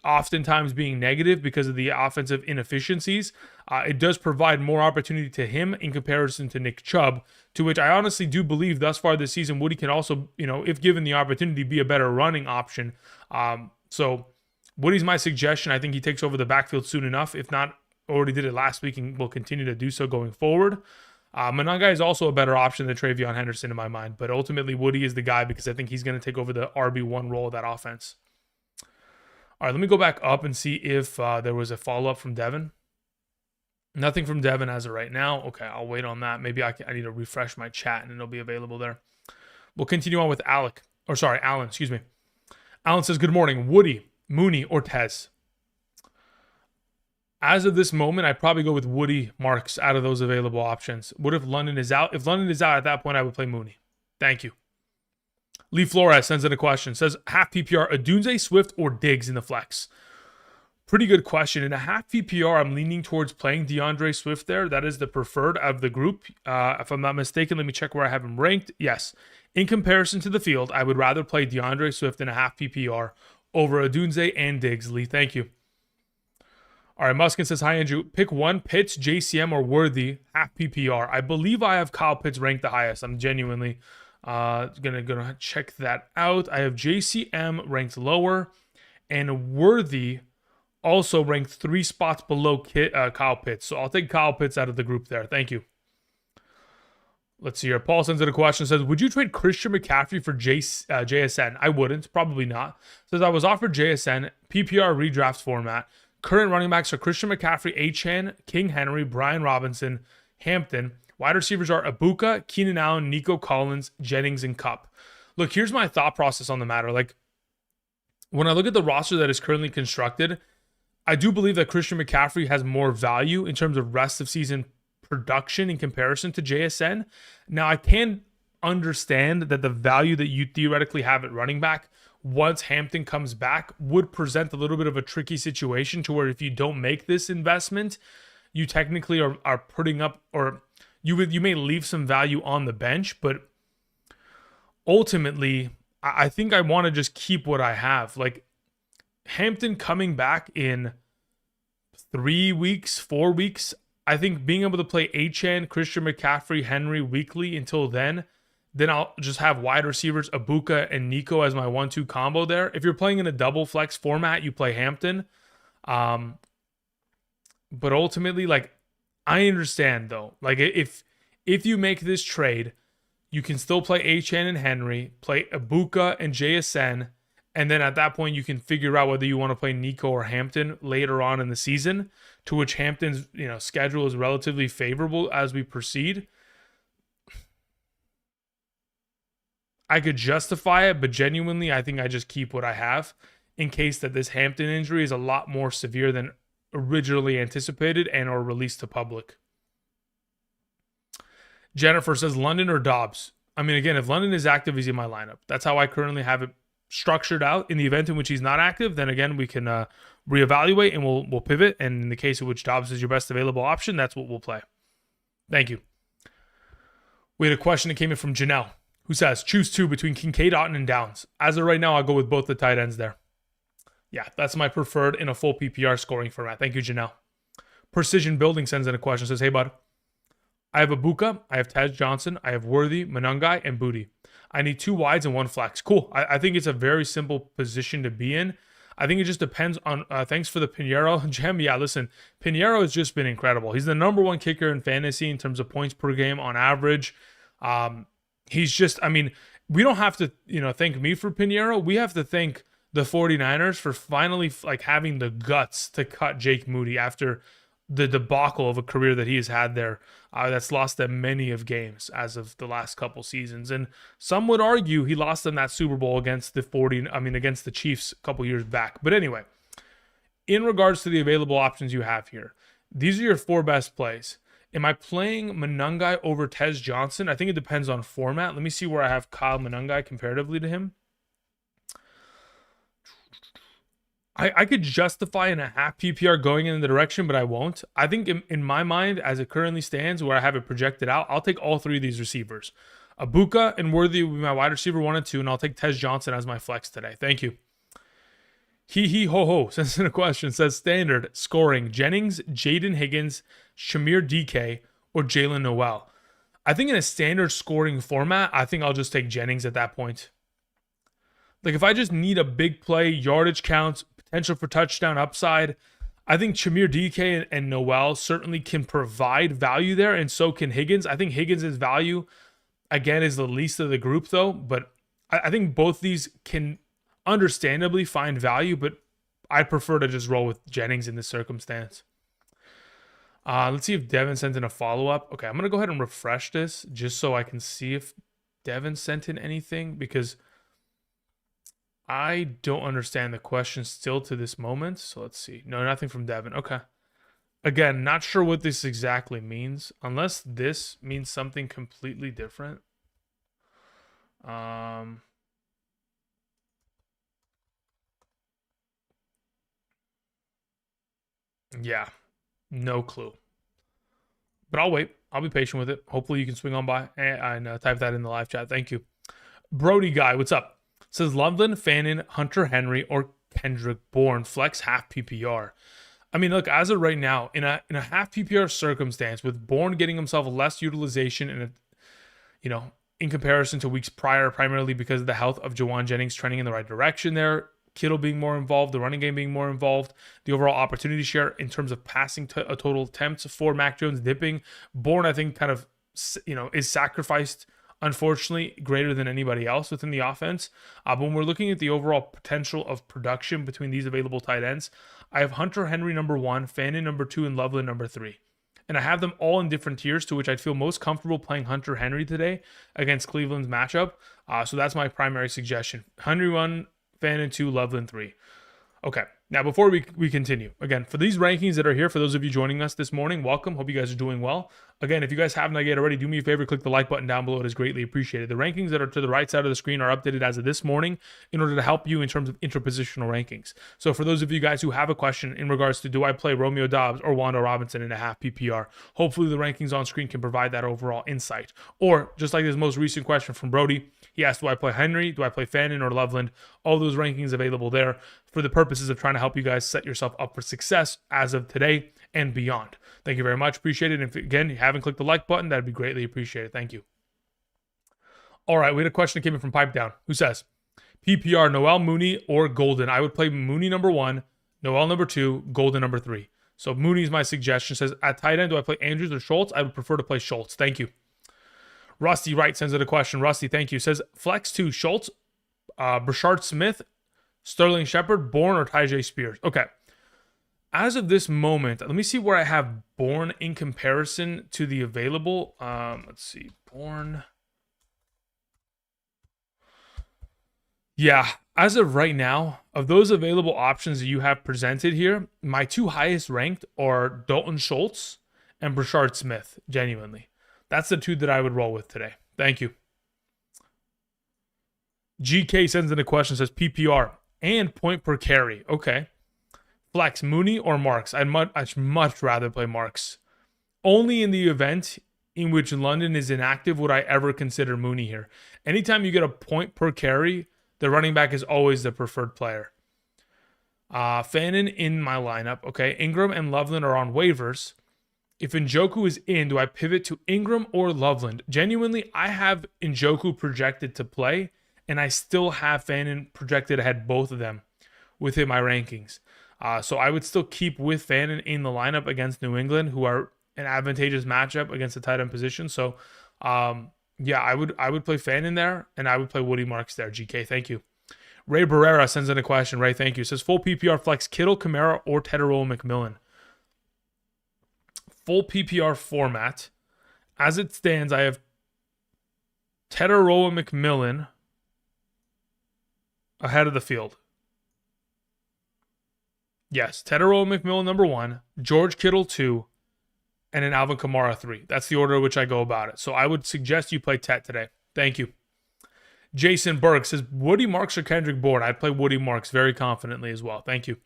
oftentimes being negative because of the offensive inefficiencies. It does provide more opportunity to him in comparison to Nick Chubb, to which I honestly do believe thus far this season, Woody can also, if given the opportunity, be a better running option. So Woody's my suggestion. I think he takes over the backfield soon enough. If not, already did it last week and will continue to do so going forward. Monangai is also a better option than Travion Henderson in my mind, but ultimately Woody is the guy because I think he's going to take over the RB1 role of that offense. All right, let me go back up and see if there was a follow-up from Devin. Nothing from Devin as of right now. Okay, I'll wait on that. Maybe I need to refresh my chat and it'll be available there. We'll continue on with Alan, excuse me. Alan says, good morning. Woody, Mooney, or Tez? As of this moment, I'd probably go with Woody Marks out of those available options. What if London is out? If London is out at that point, I would play Mooney. Thank you. Lee Flores sends in a question. Says, half PPR, Adunze, Swift, or Diggs in the flex? Pretty good question. In a half PPR, I'm leaning towards playing DeAndre Swift there. That is the preferred of the group. If I'm not mistaken, let me check where I have him ranked. Yes. In comparison to the field, I would rather play DeAndre Swift in a half PPR over Adunze and Diggs. Lee, thank you. All right, Muskin says, hi, Andrew. Pick 1, Pitts, JCM, or Worthy, half PPR. I believe I have Kyle Pitts ranked the highest. I'm genuinely gonna check that out. I have JCM ranked lower, and Worthy also ranked 3 spots below Kyle Pitts. So I'll take Kyle Pitts out of the group there. Thank you. Let's see here. Paul sends in a question. Says, would you trade Christian McCaffrey for JSN? I wouldn't. Probably not. Says, I was offered JSN, PPR redraft format. Current running backs are Christian McCaffrey, Achane, King Henry, Brian Robinson, Hampton. Wide receivers are Ibuka, Keenan Allen, Nico Collins, Jennings, and Kupp. Look, here's my thought process on the matter. Like, when I look at the roster that is currently constructed, I do believe that Christian McCaffrey has more value in terms of rest of season production in comparison to JSN. Now, I can understand that the value that you theoretically have at running back once Hampton comes back would present a little bit of a tricky situation to where if you don't make this investment, you technically are putting up, or you may leave some value on the bench, but ultimately, I think I want to just keep what I have. Like, Hampton coming back in 3 weeks, 4 weeks, I think being able to play Achane, Christian McCaffrey, Henry weekly until then I'll just have wide receivers, Ibuka and Nico as my 1-2 combo there. If you're playing in a double flex format, you play Hampton. But ultimately, like, I understand though. Like if you make this trade, you can still play Achane and Henry, play Ibuka and JSN, and then at that point you can figure out whether you want to play Nico or Hampton later on in the season, to which Hampton's schedule is relatively favorable as we proceed. I could justify it, but genuinely I think I just keep what I have in case that this Hampton injury is a lot more severe than originally anticipated and or released to public. Jennifer says London or Dobbs. I mean, again, if London is active, he's in my lineup. That's how I currently have it structured out. In the event in which he's not active, then again, we can reevaluate and we'll pivot. And in the case in which Dobbs is your best available option, that's what we'll play. Thank you. We had a question that came in from Janelle, who says, choose two between Kincaid, Otten, and Downs. As of right now, I'll go with both the tight ends there. Yeah, that's my preferred in a full PPR scoring format. Thank you, Janelle. Precision Building sends in a question. Says, hey, bud. I have Ibuka, I have Tez Johnson, I have Worthy, Manungai, and Booty. I need two wides and one flex. Cool. I think it's a very simple position to be in. I think it just depends on, thanks for the Pinheiro gem. Yeah, listen, Pinheiro has just been incredible. He's the number one kicker in fantasy in terms of points per game on average. He's just, I mean, we don't have to, thank me for Pinheiro. We have to thank the 49ers for finally having the guts to cut Jake Moody after the debacle of a career that he has had there, that's lost them many of games as of the last couple seasons. And some would argue he lost them that Super Bowl against against the Chiefs a couple years back. But anyway, in regards to the available options you have here, these are your four best plays. Am I playing Manungai over Tez Johnson? I think it depends on format. Let me see where I have Kyle Manungai comparatively to him. I could justify in a half PPR going in the direction, but I won't. I think in my mind, as it currently stands, where I have it projected out, I'll take all three of these receivers. Ibuka and Worthy will be my wide receiver 1 and 2, and I'll take Tez Johnson as my flex today. Thank you. He ho ho sends in a question. Says standard scoring Jennings, Jaden Higgins, Shamir DK, or Jalen Noel. I think in a standard scoring format, I think I'll just take Jennings at that point. Like if I just need a big play, yardage counts, potential for touchdown upside, I think Shamir DK and Noel certainly can provide value there, and so can Higgins. I think Higgins' value, again, is the least of the group, though. But I think both these can understandably find value, but I prefer to just roll with Jennings in this circumstance. Let's see if Devin sent in a follow-up. Okay, I'm going to go ahead and refresh this just so I can see if Devin sent in anything, because I don't understand the question still to this moment. So let's see. No, nothing from Devin. Okay. Again, not sure what this exactly means, unless this means something completely different. Yeah, no clue. But I'll wait. I'll be patient with it. Hopefully you can swing on by and type that in the live chat. Thank you. Brody Guy, what's up? Says Loveland, Fannin, Hunter Henry, or Kendrick Bourne, flex half PPR. I mean, look, as of right now, in a half PPR circumstance, with Bourne getting himself less utilization in comparison to weeks prior, primarily because of the health of Jawan Jennings trending in the right direction there, Kittle being more involved, the running game being more involved, the overall opportunity share in terms of passing a total attempts for Mac Jones dipping. Bourne, I think, kind of, is sacrificed, unfortunately, greater than anybody else within the offense. But when we're looking at the overall potential of production between these available tight ends, I have Hunter Henry number 1, Fannin number 2, and Loveland number 3. And I have them all in different tiers, to which I'd feel most comfortable playing Hunter Henry today against Cleveland's matchup. So that's my primary suggestion. Henry 1, Fannin 2, Loveland 3. Okay, now before we continue, again, for these rankings that are here, for those of you joining us this morning, welcome. Hope you guys are doing well. Again, if you guys haven't yet already, do me a favor, click the like button down below. It is greatly appreciated. The rankings that are to the right side of the screen are updated as of this morning in order to help you in terms of interpositional rankings. So for those of you guys who have a question in regards to do I play Romeo Doubs or Wanda Robinson in a half PPR, hopefully the rankings on screen can provide that overall insight. Or just like this most recent question from Brody, he asked, do I play Henry, do I play Fannin or Loveland? All those rankings available there for the purposes of trying to help you guys set yourself up for success as of today and beyond. Thank you very much. Appreciate it. And if, again, you haven't clicked the like button, that'd be greatly appreciated. Thank you. All right, we had a question that came in from Pipe Down, who says, PPR, Noel, Mooney, or Golden? I would play Mooney number 1, Noel number 2, Golden number 3. So Mooney's my suggestion. Says, at tight end, do I play Andrews or Schultz? I would prefer to play Schultz. Thank you. Rusty Wright sends in a question. Rusty, thank you. Says, flex 2, Schultz, Brashard Smith, Sterling Shepard, Bourne, or Tyjae Spears. Okay. As of this moment, let me see where I have Bourne in comparison to the available. Let's see. Bourne. Yeah, as of right now, of those available options that you have presented here, my 2 highest ranked are Dalton Schultz and Brashard Smith, genuinely. That's the 2 that I would roll with today. Thank you. GK sends in a question, says PPR and point per carry. Okay. Flex, Mooney or Marks? I'd much rather play Marks. Only in the event in which London is inactive would I ever consider Mooney here. Anytime you get a point per carry, the running back is always the preferred player. Fannin in my lineup. Okay, Ingram and Loveland are on waivers. If Njoku is in, do I pivot to Ingram or Loveland? Genuinely, I have Njoku projected to play, and I still have Fannin projected ahead both of them within my rankings. So I would still keep with Fannin in the lineup against New England, who are an advantageous matchup against the tight end position. So, yeah, I would play Fannin there, and I would play Woody Marks there. GK, thank you. Ray Barrera sends in a question. Ray, thank you. Says full PPR flex Kittle, Kamara, or Tedero McMillan. Full PPR format. As it stands, I have Tedero McMillan ahead of the field. Yes, Tedero McMillan number 1, George Kittle 2, and then Alvin Kamara 3. That's the order in which I go about it. So I would suggest you play Tet today. Thank you. Jason Berg says, Woody Marks or Kendrick Bourne? I'd play Woody Marks very confidently as well. Thank you.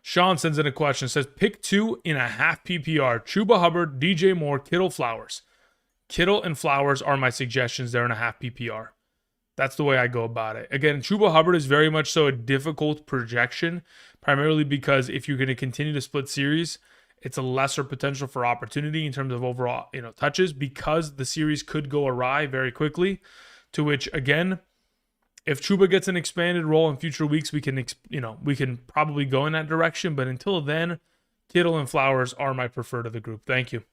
Sean sends in a question. Says, pick 2 in a half PPR. Chuba Hubbard, DJ Moore, Kittle, Flowers. Kittle and Flowers are my suggestions there in a half PPR. That's the way I go about it. Again, Chuba Hubbard is very much so a difficult projection, primarily because if you're going to continue to split series, it's a lesser potential for opportunity in terms of overall, touches, because the series could go awry very quickly. To which, again, if Chuba gets an expanded role in future weeks, we can probably go in that direction. But until then, Kittle and Flowers are my preferred of the group. Thank you.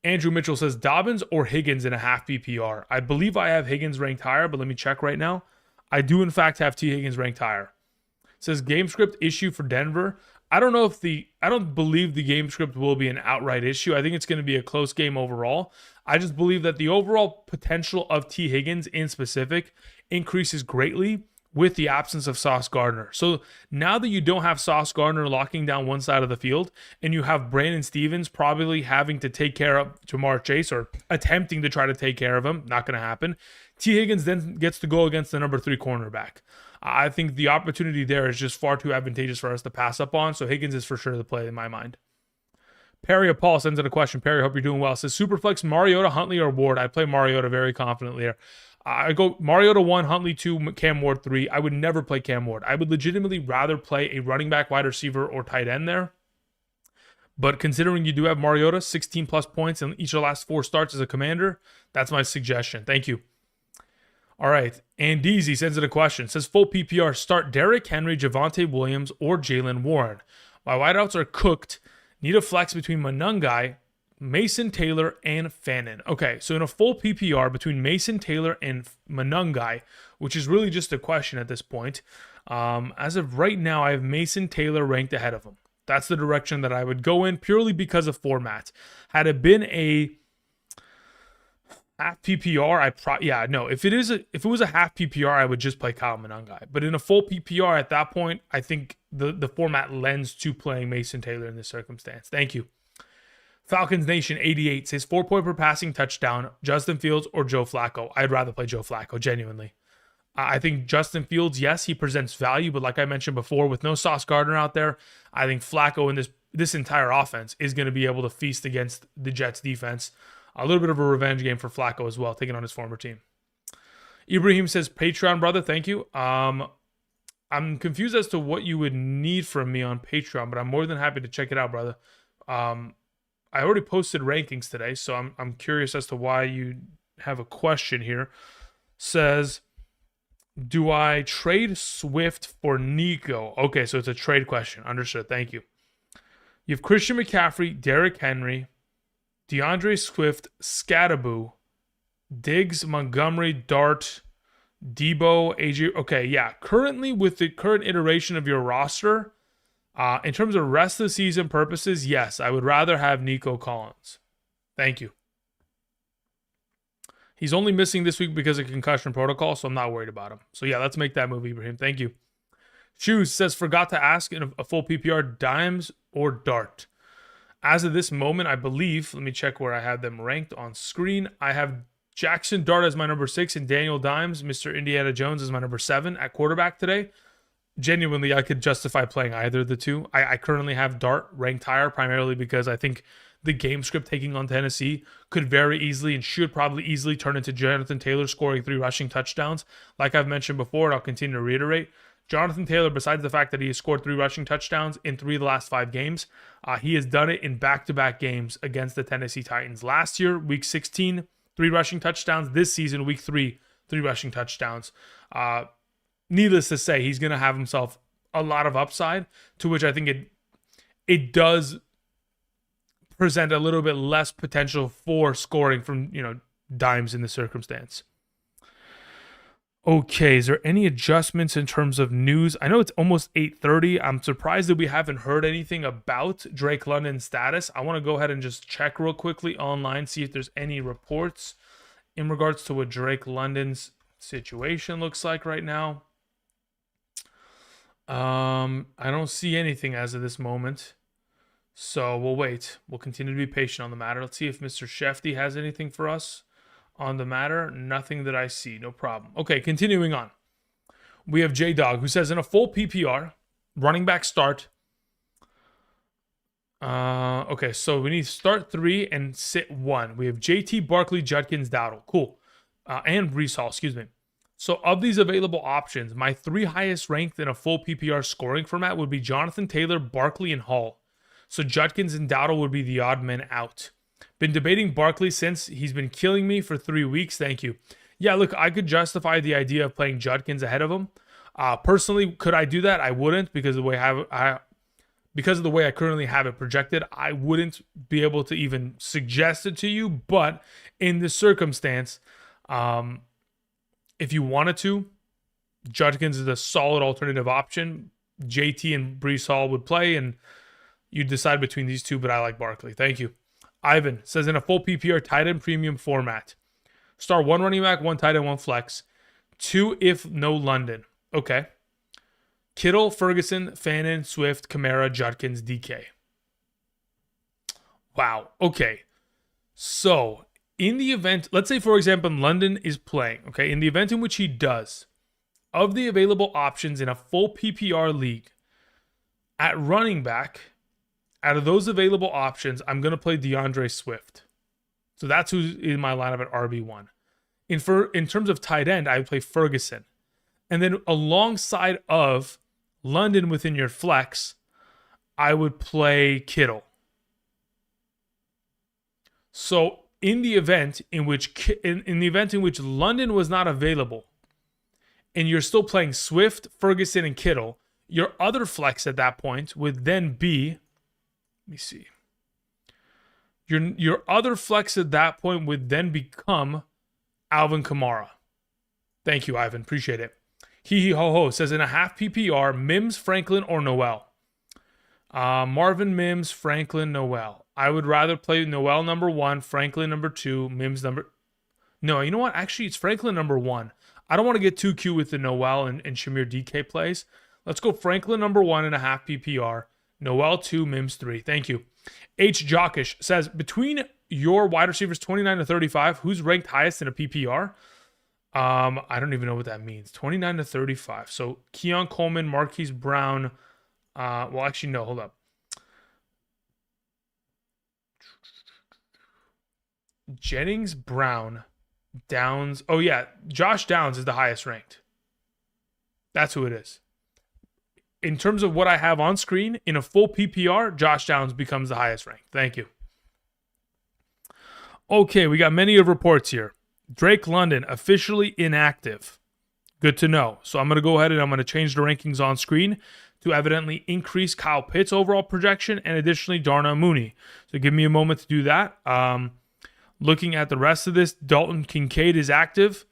Andrew Mitchell says, Dobbins or Higgins in a half PPR? I believe I have Higgins ranked higher, but let me check right now. I do, in fact, have T. Higgins ranked higher. It says game script issue for Denver. I don't believe the game script will be an outright issue. I think it's going to be a close game overall. I just believe that the overall potential of T. Higgins in specific increases greatly with the absence of Sauce Gardner. So now that you don't have Sauce Gardner locking down one side of the field, and you have Brandon Stevens probably having to take care of Jamar Chase, or attempting to try to take care of him, not going to happen. T. Higgins then gets to go against the number 3 cornerback. I think the opportunity there is just far too advantageous for us to pass up on, so Higgins is for sure the play in my mind. Perry Paul sends in a question. Perry, hope you're doing well. Says, Superflex, Mariota, Huntley, or Ward? I play Mariota very confidently here. I go Mariota 1, Huntley 2, Cam Ward 3. I would never play Cam Ward. I would legitimately rather play a running back, wide receiver, or tight end there. But considering you do have Mariota, 16 plus points in each of the last 4 starts as a commander, that's my suggestion. Thank you. All right. And Deezy sends in a question. Says full PPR, start Derrick Henry, Javonte Williams, or Jalen Warren. My wideouts are cooked. Need a flex between Monangai, Mason Taylor, and Fannin. Okay, so in a full PPR between Mason Taylor and Monangai, which is really just a question at this point, as of right now, I have Mason Taylor ranked ahead of him. That's the direction that I would go in, purely because of format. Had it been a half PPR, if it was a half PPR, I would just play Kyle Monangai. But in a full PPR at that point, I think the format lends to playing Mason Taylor in this circumstance. Thank you. Falcons Nation 88 says 4-point per passing touchdown, Justin Fields or Joe Flacco. I'd rather play Joe Flacco, genuinely. I think Justin Fields, yes, he presents value, but like I mentioned before, with no Sauce Gardner out there, I think Flacco in this entire offense is going to be able to feast against the Jets defense. A little bit of a revenge game for Flacco as well, taking on his former team. Ibrahim says, Patreon, brother, thank you. I'm confused as to what you would need from me on Patreon, but I'm more than happy to check it out, brother. I already posted rankings today, so I'm curious as to why you have a question here. Says, do I trade Swift for Nico? Okay, so it's a trade question. Understood. Thank you. You have Christian McCaffrey, Derrick Henry, DeAndre Swift, Scattaboo, Diggs, Montgomery, Dart, Debo, AJ. Okay, yeah. Currently, with the current iteration of your roster, in terms of rest of the season purposes, yes, I would rather have Nico Collins. Thank you. He's only missing this week because of concussion protocol, so I'm not worried about him. So yeah, let's make that move, Ibrahim. Thank you. Shoes says, forgot to ask in a full PPR, Dimes or Dart. As of this moment, I believe, let me check where I have them ranked on screen. I have Jackson Dart as my number 6 and Daniel Dimes, Mr. Indiana Jones, as my number 7 at quarterback today. Genuinely, I could justify playing either of the two. I currently have Dart ranked higher, primarily because I think the game script taking on Tennessee could very easily and should probably easily turn into Jonathan Taylor scoring 3 rushing touchdowns. Like I've mentioned before, and I'll continue to reiterate, Jonathan Taylor, besides the fact that he has scored 3 rushing touchdowns in 3 of the last 5 games, he has done it in back-to-back games against the Tennessee Titans. Last year, Week 16, 3 rushing touchdowns. This season, Week 3, 3 rushing touchdowns. Needless to say, he's going to have himself a lot of upside, to which I think it does present a little bit less potential for scoring from, Dimes in the circumstance. Okay, is there any adjustments in terms of news? I know it's almost 8:30. I'm surprised that we haven't heard anything about Drake London's status. I want to go ahead and just check real quickly online, see if there's any reports in regards to what Drake London's situation looks like right now. I don't see anything as of this moment. So we'll wait. We'll continue to be patient on the matter. Let's see if Mr. Shefty has anything for us on the matter. Nothing that I see. No problem. Okay, continuing on. We have J-Dog, who says, in a full PPR, running back start. Okay, so we need start 3 and sit 1. We have JT, Barkley, Judkins, Dowdle. Cool. And Breece Hall, excuse me. So of these available options, my 3 highest ranked in a full PPR scoring format would be Jonathan Taylor, Barkley, and Hall. So Judkins and Dowdle would be the odd men out. Been debating Barkley since he's been killing me for 3 weeks. Thank you. Yeah, look, I could justify the idea of playing Judkins ahead of him. Personally, could I do that? I wouldn't, because of the way I currently have it projected. I wouldn't be able to even suggest it to you. But in this circumstance, if you wanted to, Judkins is a solid alternative option. JT and Breece Hall would play, and you decide between these two, but I like Barkley. Thank you. Ivan says, in a full PPR tight end premium format, start 1 running back, 1 tight end, 1 flex, 2 if no London. Okay. Kittle, Ferguson, Fannin, Swift, Kamara, Judkins, DK. Wow. Okay. So in the event, let's say, for example, London is playing, okay, in the event in which he does, of the available options in a full PPR league, at running back, out of those available options, I'm going to play DeAndre Swift. So that's who's in my lineup at RB1. In terms of tight end, I would play Ferguson. And then alongside of London within your flex, I would play Kittle. So in the event in which London was not available, and you're still playing Swift, Ferguson, and Kittle, your other flex at that point would then be, let me see. Your other flex at that point would then become Alvin Kamara. Thank you, Ivan. Appreciate it. Hee ho ho says, in a half PPR, Mims, Franklin, or Noel. Marvin, Mims, Franklin, Noel. I would rather play Noel number 1, Franklin number 2, Mims number... No, you know what? Actually, it's Franklin number 1. I don't want to get too cute with the Noel and Shamir DK plays. Let's go Franklin number 1 in a half PPR. Noel 2, Mims 3. Thank you. H. Jockish says, between your wide receivers 29 to 35, who's ranked highest in a PPR? I don't even know what that means. 29 to 35. So Keon Coleman, Marquise Brown. Well, actually, no, hold up. Jennings, Brown, Downs. Oh, yeah. Josh Downs is the highest ranked. That's who it is. In terms of what I have on screen, in a full PPR, Josh Downs becomes the highest ranked. Thank you. Okay, we got many of reports here. Drake London, officially inactive. Good to know. So I'm going to go ahead and I'm going to change the rankings on screen to evidently increase Kyle Pitts' overall projection and additionally Darnell Mooney. So give me a moment to do that. Looking at the rest of this, Dalton Kincaid is active.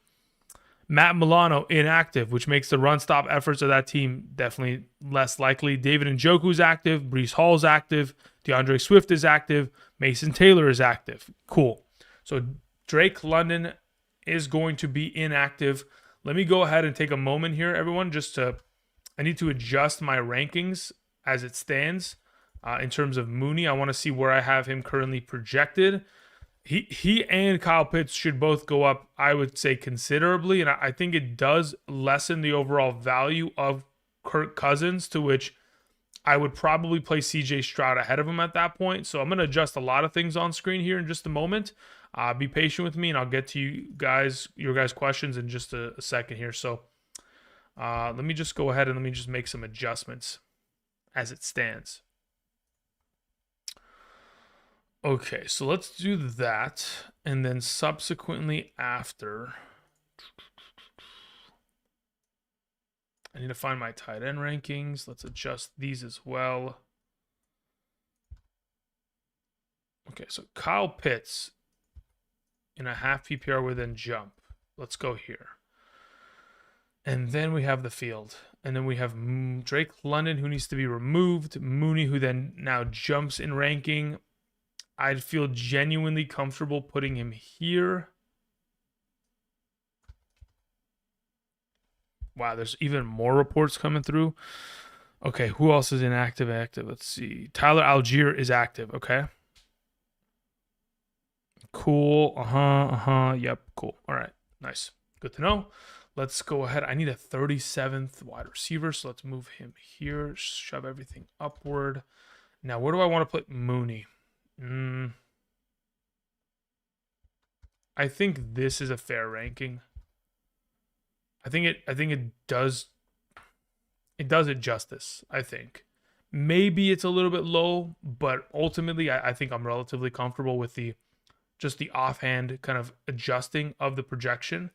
Matt Milano inactive, which makes the run stop efforts of that team definitely less likely. David Njoku is active. Breece Hall is active. DeAndre Swift is active. Mason Taylor is active. Cool. So Drake London is going to be inactive. Let me go ahead and take a moment here, everyone, I need to adjust my rankings as it stands in terms of Mooney. I want to see where I have him currently projected. He and Kyle Pitts should both go up, I would say, considerably, and I think it does lessen the overall value of Kirk Cousins, to which I would probably play CJ Stroud ahead of him at that point. So I'm going to adjust a lot of things on screen here in just a moment. Be patient with me, and I'll get to your guys' questions in just a second here. So let me just go ahead and let me just make some adjustments as it stands. Okay, so let's do that, and then subsequently after, I need to find my tight end rankings. Let's adjust these as well. Okay, so Kyle Pitts in a half PPR within jump. Let's go here. And then we have the field. And then we have Drake London, who needs to be removed. Mooney, who then now jumps in ranking. I'd feel genuinely comfortable putting him here. Wow, there's even more reports coming through. Okay, who else is inactive? Let's see. Tyler Algier is active. Okay. Cool. Yep, cool. All right, nice. Good to know. Let's go ahead. I need a 37th wide receiver, so let's move him here. Shove everything upward. Now, where do I want to put Mooney? I think this is a fair ranking. I think it does it justice, I think. Maybe it's a little bit low, but ultimately I think I'm relatively comfortable with the offhand kind of adjusting of the projection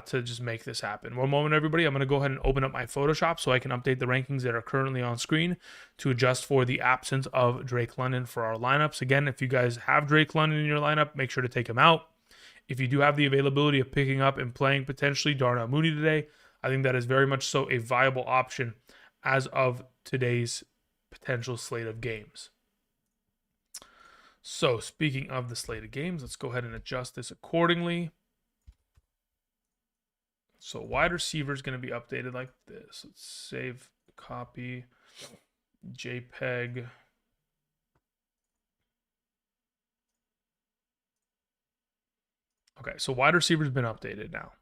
to just make this happen. One moment, everybody. I'm going to go ahead and open up my Photoshop so I can update the rankings that are currently on screen to adjust for the absence of Drake London for our lineups. Again, if you guys have Drake London in your lineup, make sure to take him out. If you do have the availability of picking up and playing potentially Darnell Mooney today, I think that is very much so a viable option as of today's potential slate of games. So speaking of the slate of games, let's go ahead and adjust this accordingly. So wide receiver is going to be updated like this. Let's save, copy, JPEG. Okay, so wide receiver has been updated now.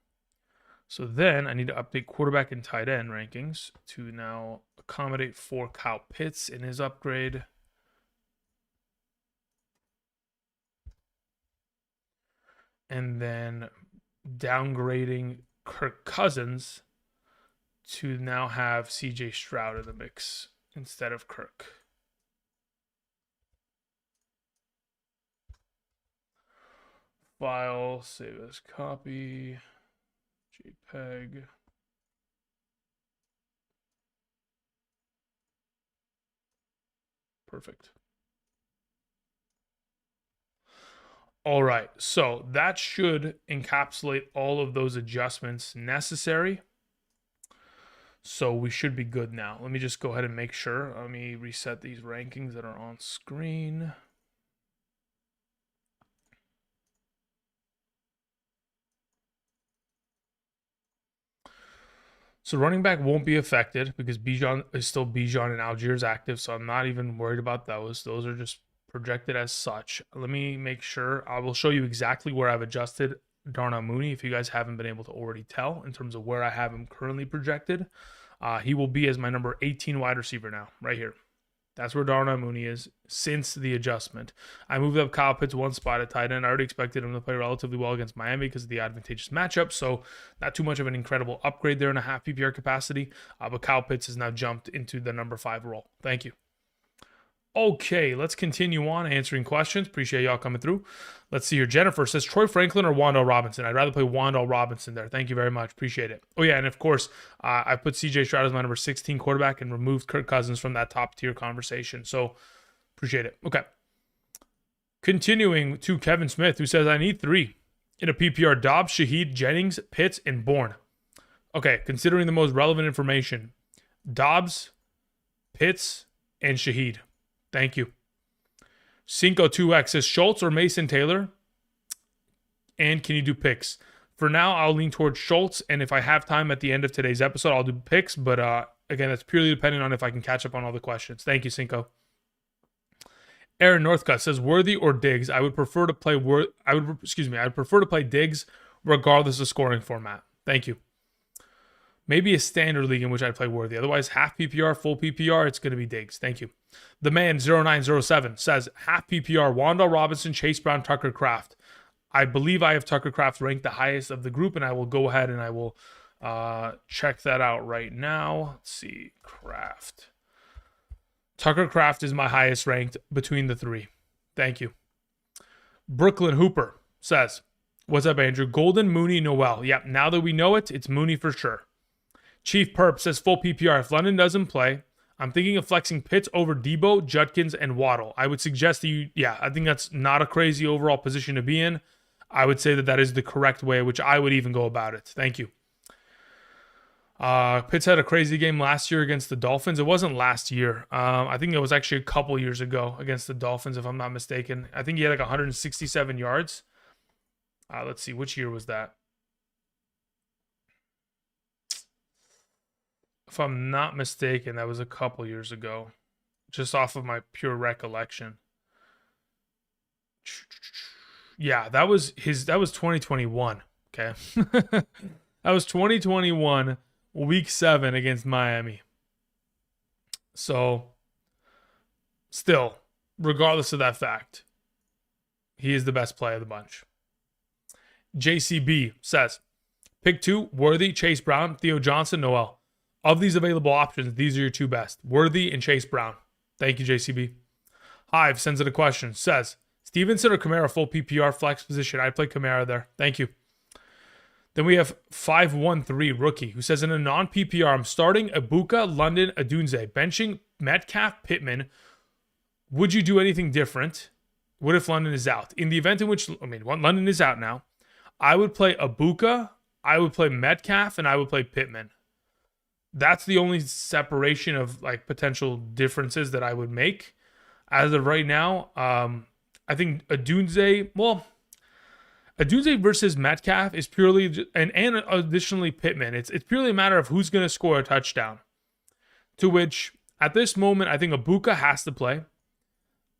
So then I need to update quarterback and tight end rankings to now accommodate for Kyle Pitts in his upgrade. And then downgrading Kirk Cousins to now have CJ Stroud in the mix instead of Kirk. File, save as copy, JPEG. Perfect. All right, so that should encapsulate all of those adjustments necessary. So we should be good now. Let me just go ahead and make sure. Let me reset these rankings that are on screen. So running back won't be affected because Bijan is still Bijan and Algier is active, so I'm not even worried about those. Those are just projected as such. Let me make sure. I will show you exactly where I've adjusted Darnell Mooney if you guys haven't been able to already tell in terms of where I have him currently projected. He will be as my number 18 wide receiver now, right here. That's where Darnell Mooney is since the adjustment. I moved up Kyle Pitts one spot at tight end. I already expected him to play relatively well against Miami because of the advantageous matchup, so not too much of an incredible upgrade there in a half PPR capacity, but Kyle Pitts has now jumped into the number 5 role. Thank you. Okay, let's continue on answering questions. Appreciate y'all coming through. Let's see here. Jennifer says Troy Franklin or Wandale Robinson. I'd rather play Wandale Robinson there. Thank you very much. Appreciate it. Oh, yeah, and of course, I put CJ Stroud as my number 16 quarterback and removed Kirk Cousins from that top tier conversation. So appreciate it. Okay. Continuing to Kevin Smith, who says, I need 3 in a PPR: Dobbs, Shaheed, Jennings, Pitts, and Bourne. Okay, considering the most relevant information, Dobbs, Pitts, and Shaheed. Thank you. Cinco2X says Schultz or Mason Taylor. And can you do picks? For now, I'll lean towards Schultz. And if I have time at the end of today's episode, I'll do picks. But again, that's purely dependent on if I can catch up on all the questions. Thank you, Cinco. Aaron Northcutt says Worthy or Diggs. I would prefer to play I would prefer to play Diggs regardless of scoring format. Thank you. Maybe a standard league in which I'd play Worthy. Otherwise, half PPR, full PPR, it's going to be Diggs. Thank you. The man 0907 says half PPR: Wandale Robinson, Chase Brown, Tucker Kraft. I believe I have Tucker Kraft ranked the highest of the group, and I will go ahead and I will check that out right now. Let's see. Kraft. Tucker Kraft is my highest ranked between the 3. Thank you. Brooklyn Hooper says, what's up, Andrew? Golden, Mooney, Noel. Yep, now that we know it, it's Mooney for sure. Chief Perp says full PPR. If London doesn't play, I'm thinking of flexing Pitts over Debo, Judkins, and Waddle. I would suggest that I think that's not a crazy overall position to be in. I would say that is the correct way, which I would even go about it. Thank you. Pitts had a crazy game last year against the Dolphins. It wasn't last year. I think it was actually a couple years ago against the Dolphins, if I'm not mistaken. I think he had like 167 yards. Let's see, which year was that? If I'm not mistaken, that was a couple years ago, just off of my pure recollection. Yeah, that was 2021. Okay. That was 2021, week 7 against Miami. So, still, regardless of that fact, he is the best play of the bunch. JCB says, pick 2, Worthy, Chase Brown, Theo Johnson, Noel. Of these available options, these are your 2 best, Worthy and Chase Brown. Thank you, JCB. Hive sends in a question, says, Stevenson or Kamara full PPR flex position? I'd play Kamara there. Thank you. Then we have 513 Rookie, who says, in a non-PPR, I'm starting Ibuka, London, Adunze, benching Metcalf, Pittman. Would you do anything different? What if London is out? In the event in which, London is out now, I would play Ibuka, I would play Metcalf, and I would play Pittman. That's the only separation of like potential differences that I would make. As of right now, I think Adunze versus Metcalf is purely, and additionally Pittman, it's purely a matter of who's going to score a touchdown. To which, at this moment, I think Ibuka has to play.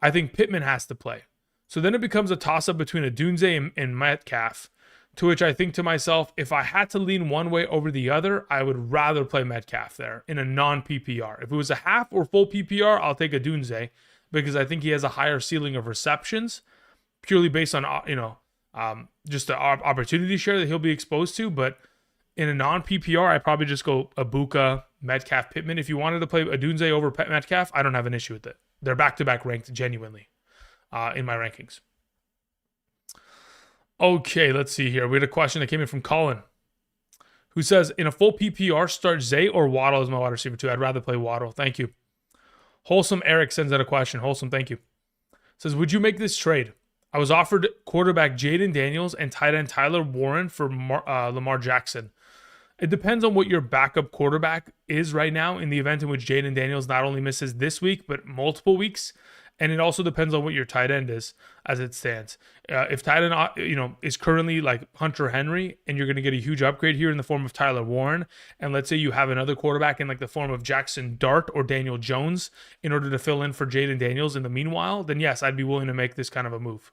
I think Pittman has to play. So then it becomes a toss-up between Adunze and Metcalf. To which I think to myself, if I had to lean one way over the other, I would rather play Metcalf there in a non-PPR. If it was a half or full PPR, I'll take Adunze because I think he has a higher ceiling of receptions, purely based on just the opportunity share that he'll be exposed to. But in a non-PPR, I probably just go Ibuka, Metcalf, Pittman. If you wanted to play Adunze over Metcalf, I don't have an issue with it. They're back-to-back ranked genuinely in my rankings. Okay, let's see here. We had a question that came in from Colin, who says, in a full PPR, start Zay or Waddle as my wide receiver 2. I'd rather play Waddle. Thank you. Wholesome Eric sends out a question. Wholesome, thank you. Says, would you make this trade? I was offered quarterback Jaden Daniels and tight end Tyler Warren for Lamar Jackson. It depends on what your backup quarterback is right now in the event in which Jaden Daniels not only misses this week, but multiple weeks. And it also depends on what your tight end is as it stands. If tight end, is currently like Hunter Henry, and you're going to get a huge upgrade here in the form of Tyler Warren, and let's say you have another quarterback in like the form of Jackson Dart or Daniel Jones in order to fill in for Jaden Daniels in the meanwhile, then yes, I'd be willing to make this kind of a move.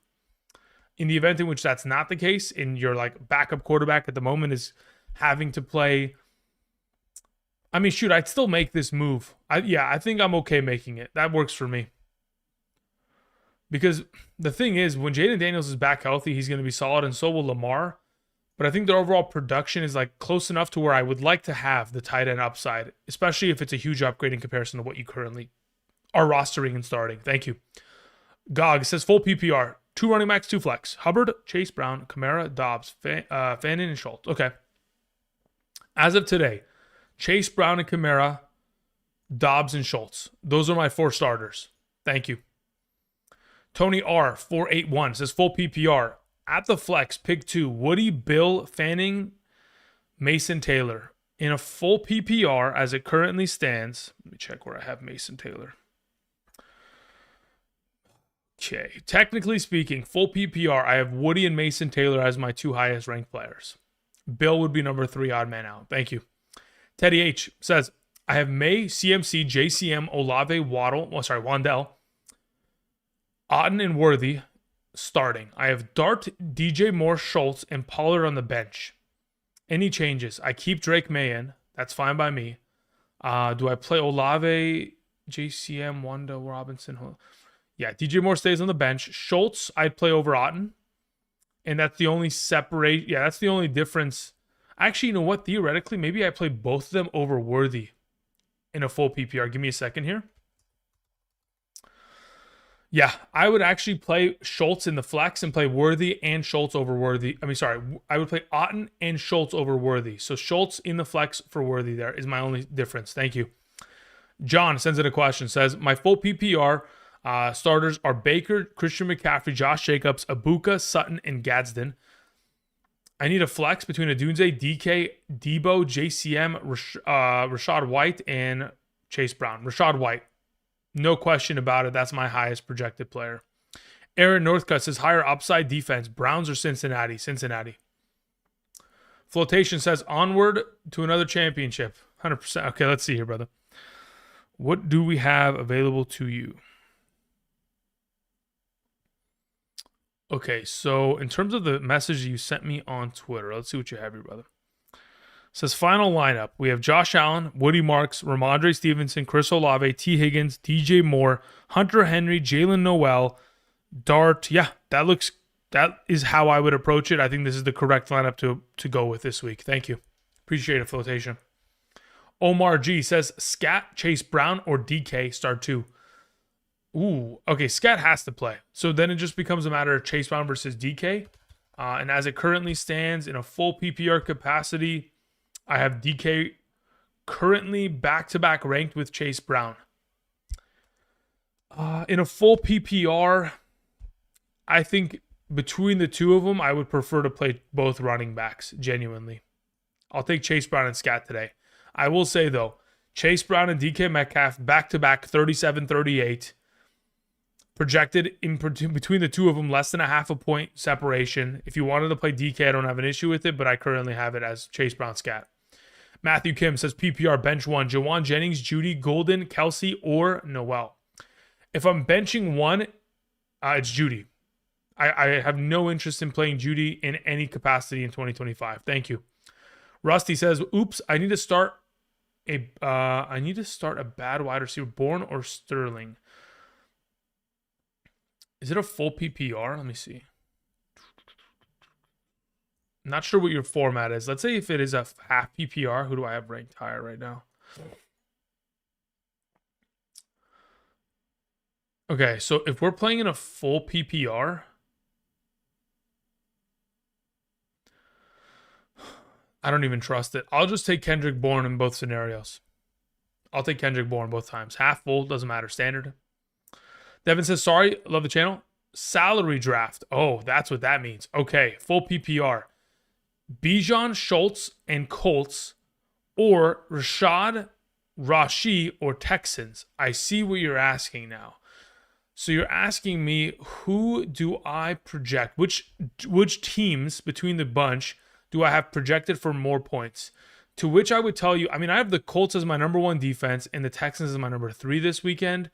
In the event in which that's not the case, and your like backup quarterback at the moment is having to play, I'd still make this move. I think I'm okay making it. That works for me. Because the thing is, when Jaden Daniels is back healthy, he's going to be solid, and so will Lamar. But I think their overall production is like close enough to where I would like to have the tight end upside, especially if it's a huge upgrade in comparison to what you currently are rostering and starting. Thank you. Gog says full PPR. 2 running backs, 2 flex. Hubbard, Chase Brown, Kamara, Dobbs, Fannin, and Schultz. Okay. As of today, Chase Brown and Kamara, Dobbs and Schultz. Those are my 4 starters. Thank you. Tony R 481 says full PPR. At the flex, pick 2. Woody, Bill, Fanning, Mason Taylor. In a full PPR as it currently stands, let me check where I have Mason Taylor. Okay, technically speaking, full PPR, I have Woody and Mason Taylor as my 2 highest ranked players. Bill would be number 3, odd man out. Thank you. Teddy H says, I have May, CMC, JCM, Olave, Wandell, Otten, and Worthy starting. I have Dart, DJ Moore, Schultz, and Pollard on the bench. Any changes? I keep Drake May in. That's fine by me. Do I play Olave, JCM, Wandell, Robinson? Yeah, DJ Moore stays on the bench. Schultz, I'd play over Otten. And that's the only separate. Yeah, that's the only difference. Actually, you know what? Theoretically, maybe I play both of them over Worthy in a full PPR. Give me a second here. Yeah, I would actually play Schultz in the flex and play Worthy and Schultz over Worthy. I would play Otten and Schultz over Worthy. So Schultz in the flex for Worthy there is my only difference. Thank you. John sends in a question. Says, my full PPR starters are Baker, Christian McCaffrey, Josh Jacobs, Abuka, Sutton, and Gadsden. I need a flex between Adunze, DK, Debo, JCM, Rashad White, and Chase Brown. Rashad White. No question about it. That's my highest projected player. Aaron Northcutt says higher upside defense. Browns or Cincinnati? Cincinnati. Flotation says onward to another championship. 100%. Okay, let's see here, brother. What do we have available to you? Okay, so in terms of the message you sent me on Twitter, let's see what you have here, brother. It says final lineup. We have Josh Allen, Woody Marks, Ramondre Stevenson, Chris Olave, T. Higgins, DJ Moore, Hunter Henry, Jalen Noel, Dart. Yeah, that is how I would approach it. I think this is the correct lineup to go with this week. Thank you. Appreciate it, Flotation. Omar G says Scat, Chase Brown, or DK start 2. Ooh, okay, Scat has to play. So then it just becomes a matter of Chase Brown versus DK. And as it currently stands in a full PPR capacity, I have DK currently back-to-back ranked with Chase Brown. In a full PPR, I think between the two of them, I would prefer to play both running backs, genuinely. I'll take Chase Brown and Scat today. I will say, though, Chase Brown and DK Metcalf back-to-back 37-38. Projected in between the two of them, less than a half a point separation. If you wanted to play DK, I don't have an issue with it, but I currently have it as Chase Brown Scat. Matthew Kim says PPR bench 1, Jawan Jennings, Judy, Golden, Kelsey, or Noel. If I'm benching one, it's Judy. I have no interest in playing Judy in any capacity in 2025. Thank you. Rusty says, oops, I need to start a bad wide receiver, Bourne or Sterling. Is it a full PPR? Let me see. Not sure what your format is. Let's say if it is a half PPR, who do I have ranked higher right now? Okay, so if we're playing in a full PPR, I don't even trust it. I'll just take Kendrick Bourne in both scenarios. I'll take Kendrick Bourne both times. Half full, doesn't matter. Standard. Devin says, sorry, love the channel. Salary draft. Oh, that's what that means. Okay, full PPR. Bijan, Schultz, and Colts, or Rashad, Rashi, or Texans. I see what you're asking now. So you're asking me, who do I project? Which teams between the bunch do I have projected for more points? To which I would tell you, I mean, I have the Colts as my number 1 defense and the Texans as my number 3 this weekend.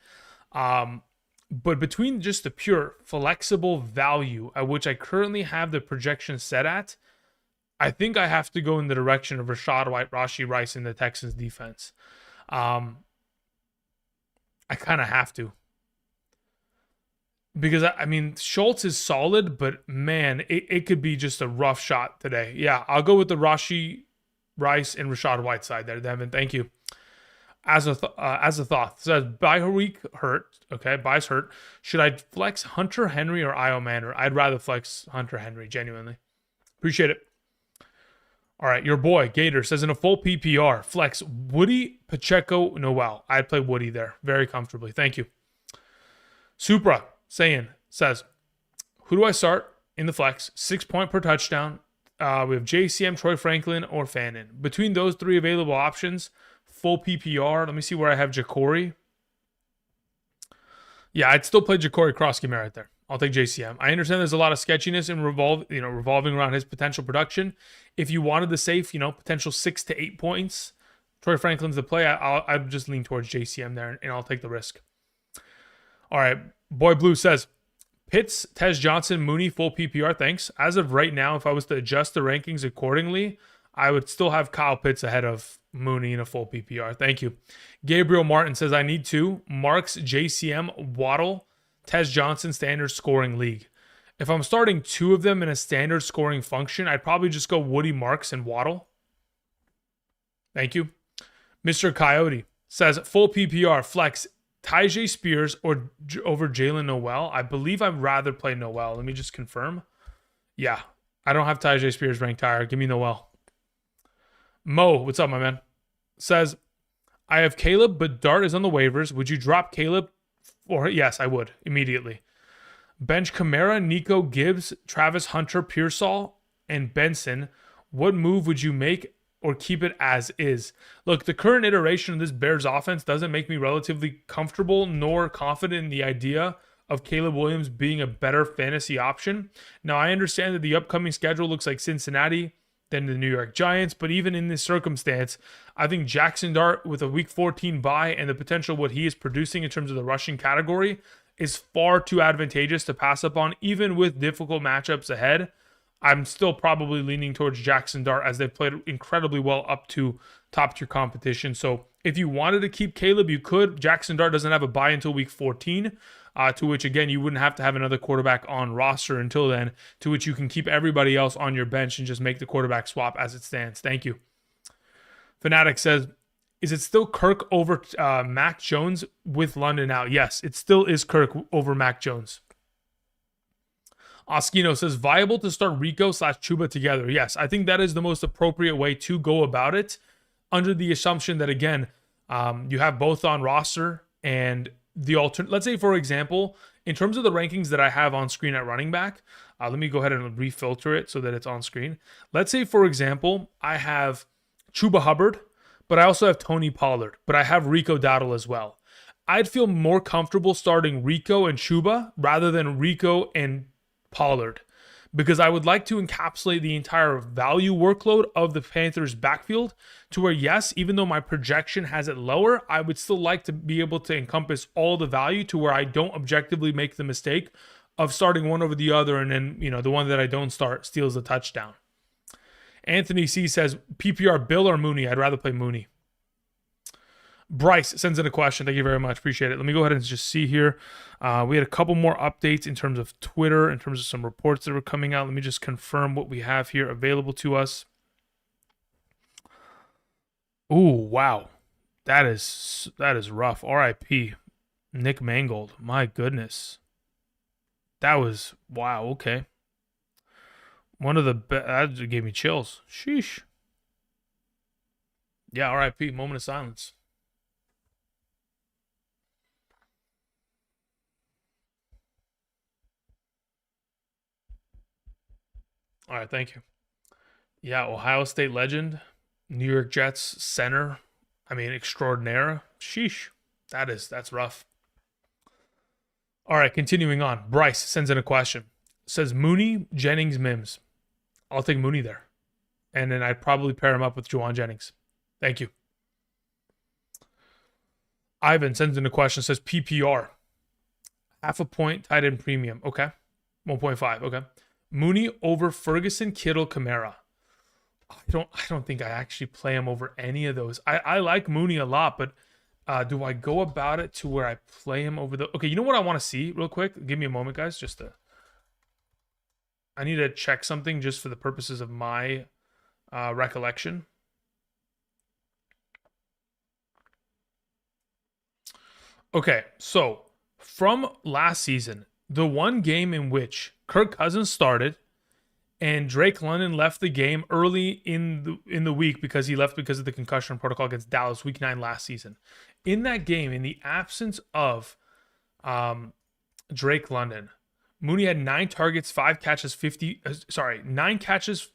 But between just the pure flexible value at which I currently have the projection set at, I think I have to go in the direction of Rashad White, Rashi Rice, in the Texans defense. I kind of have to. Because, I mean, Schultz is solid, but, man, it could be just a rough shot today. Yeah, I'll go with the Rashi Rice and Rashad White side there, Devin. Thank you. As a thought, says by week hurt. Okay, buys hurt. Should I flex Hunter Henry or Io Manor? I'd rather flex Hunter Henry. Genuinely, appreciate it. All right, your boy Gator says in a full PPR flex Woody, Pacheco, Noel. I'd play Woody there very comfortably. Thank you. Supra saying says, who do I start in the flex? 6 point per touchdown. We have JCM, Troy Franklin, or Fannin. Between those three available options, full PPR. Let me see where I have Ja'Cory. Yeah, I'd still play Ja'Cory Cross-Scheme right there. I'll take JCM. I understand there's a lot of sketchiness in revolving around his potential production. If you wanted the safe, potential 6 to 8 points, Troy Franklin's the play. I'd just lean towards JCM there, and I'll take the risk. All right, Boy Blue says, Pitts, Tez Johnson, Mooney, full PPR, thanks. As of right now, if I was to adjust the rankings accordingly, I would still have Kyle Pitts ahead of Mooney in a full PPR. Thank you. Gabriel Martin says, I need two. Marks, JCM, Waddle, Tez Johnson, standard scoring league. If I'm starting two of them in a standard scoring function, I'd probably just go Woody, Marks, and Waddle. Thank you. Mr. Coyote says, full PPR, flex, Tyjae Spears or over Jalen Noel. I believe I'd rather play Noel. Let me just confirm. Yeah, I don't have Tyjae Spears ranked higher. Give me Noel. Mo, what's up, my man? Says, I have Caleb, but Dart is on the waivers. Would you drop Caleb? Or yes, I would immediately. Bench Kamara, Nico Gibbs, Travis Hunter, Pearsall, and Benson. What move would you make or keep it as is? Look, the current iteration of this Bears offense doesn't make me relatively comfortable nor confident in the idea of Caleb Williams being a better fantasy option. Now, I understand that the upcoming schedule looks like Cincinnati, then the New York Giants, but even in this circumstance, I think Jackson Dart with a Week 14 bye and the potential what he is producing in terms of the rushing category is far too advantageous to pass up on, even with difficult matchups ahead. I'm still probably leaning towards Jackson Dart as they've played incredibly well up to top tier competition. So if you wanted to keep Caleb, you could. Jackson Dart doesn't have a bye until Week 14, to which, again, you wouldn't have to have another quarterback on roster until then, to which you can keep everybody else on your bench and just make the quarterback swap as it stands. Thank you. Fanatic says, is it still Kirk over Mac Jones with London out? Yes, it still is Kirk over Mac Jones. Oskino says, viable to start Rico/Chuba together. Yes, I think that is the most appropriate way to go about it, under the assumption that, again, you have both on roster and the alternate. Let's say, for example, in terms of the rankings that I have on screen at running back, let me go ahead and refilter it so that it's on screen. Let's say, for example, I have Chuba Hubbard, but I also have Tony Pollard, but I have Rico Dowdle as well. I'd feel more comfortable starting Rico and Chuba rather than Rico and Pollard, because I would like to encapsulate the entire value workload of the Panthers backfield to where, yes, even though my projection has it lower, I would still like to be able to encompass all the value to where I don't objectively make the mistake of starting one over the other and then, the one that I don't start steals the touchdown. Anthony C says, PPR Bill or Mooney? I'd rather play Mooney. Bryce sends in a question. Thank you very much. Appreciate it. Let me go ahead and just see here. We had a couple more updates in terms of Twitter, in terms of some reports that were coming out. Let me just confirm what we have here available to us. Ooh, wow. That is rough. R.I.P. Nick Mangold. My goodness. That was, wow, okay. One of the best. That gave me chills. Sheesh. Yeah, R.I.P. Moment of silence. All right, thank you. Yeah, Ohio State legend, New York Jets center. I mean, extraordinaire. Sheesh. That's rough. All right, continuing on. Bryce sends in a question. Says Mooney, Jennings, Mims. I'll take Mooney there. And then I'd probably pair him up with Juwan Jennings. Thank you. Ivan sends in a question. Says PPR. Half a point tight end premium. Okay. 1.5. Okay. Mooney over Ferguson, Kittle, Kamara. I don't think I actually play him over any of those. I like Mooney a lot, but do I go about it to where I play him over the... Okay, you know what I want to see real quick? Give me a moment, guys. I need to check something just for the purposes of my recollection. Okay, so from last season, the one game in which Kirk Cousins started and Drake London left the game early in the week because he left because of the concussion protocol against Dallas Week 9 last season. In that game, in the absence of Drake London, Mooney had 9 targets, 5 catches, 9 targets,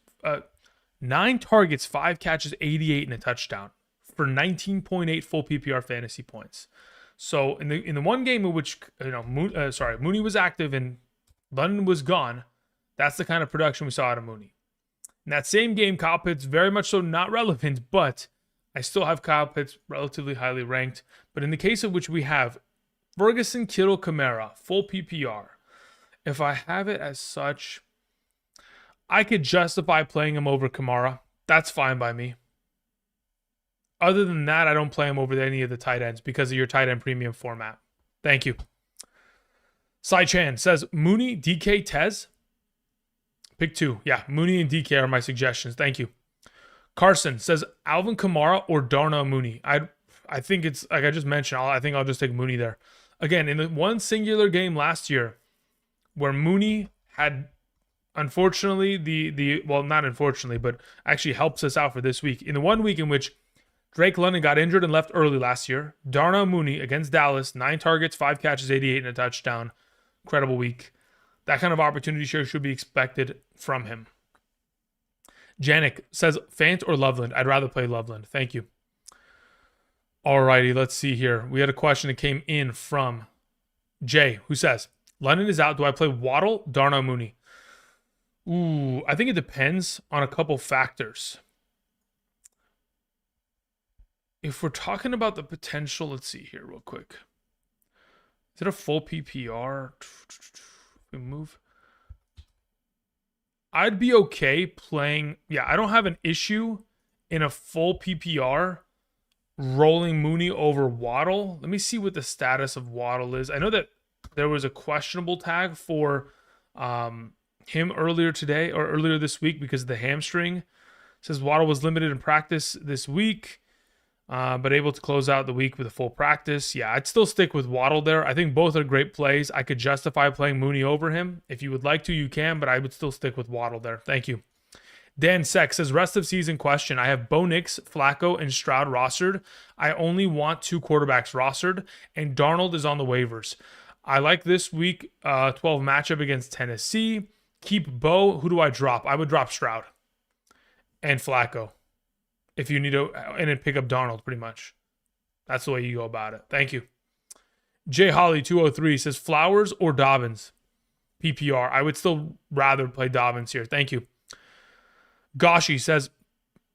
5 catches, 88 and a touchdown for 19.8 full PPR fantasy points. So in the one game in which Mooney was active and London was gone, that's the kind of production we saw out of Mooney. In that same game, Kyle Pitts very much so not relevant, but I still have Kyle Pitts relatively highly ranked. But in the case of which we have Ferguson, Kittle, Kamara, full PPR, if I have it as such, I could justify playing him over Kamara. That's fine by me. Other than that, I don't play him over any of the tight ends because of your tight end premium format. Thank you. Sai Chan says, Mooney, DK, Tez. Pick 2. Yeah, Mooney and DK are my suggestions. Thank you. Carson says, Alvin Kamara or Darnell Mooney. I think it's, like I just mentioned, I think I'll just take Mooney there. Again, in the one singular game last year where Mooney had, unfortunately, well, not unfortunately, but actually helps us out for this week. In the one week in which Drake London got injured and left early last year, Darnell Mooney against Dallas, 9 targets, 5 catches, 88 and a touchdown. Incredible week. That kind of opportunity share should be expected from him. Janik says, Fant or Loveland? I'd rather play Loveland. Thank you. Alrighty, let's see here. We had a question that came in from Jay, who says, London is out. Do I play Waddle, Darnell Mooney? Ooh, I think it depends on a couple factors. If we're talking about the potential, let's see here real quick. Is it a full PPR? We move. I'd be okay playing. Yeah, I don't have an issue in a full PPR rolling Mooney over Waddle. Let me see what the status of Waddle is. I know that there was a questionable tag for him earlier today or earlier this week because of the hamstring. It says Waddle was limited in practice this week, but able to close out the week with a full practice. Yeah, I'd still stick with Waddle there. I think both are great plays. I could justify playing Mooney over him. If you would like to, you can, but I would still stick with Waddle there. Thank you. Dan Seck says, rest of season question. I have Bo Nix, Flacco, and Stroud rostered. I only want 2 quarterbacks rostered, and Darnold is on the waivers. I like this week 12 matchup against Tennessee. Keep Bo. Who do I drop? I would drop Stroud and Flacco if you need to, and then pick up Darnold pretty much. That's the way you go about it. Thank you. Jay Holly 203 says, Flowers or Dobbins? PPR. I would still rather play Dobbins here. Thank you. Goshi says,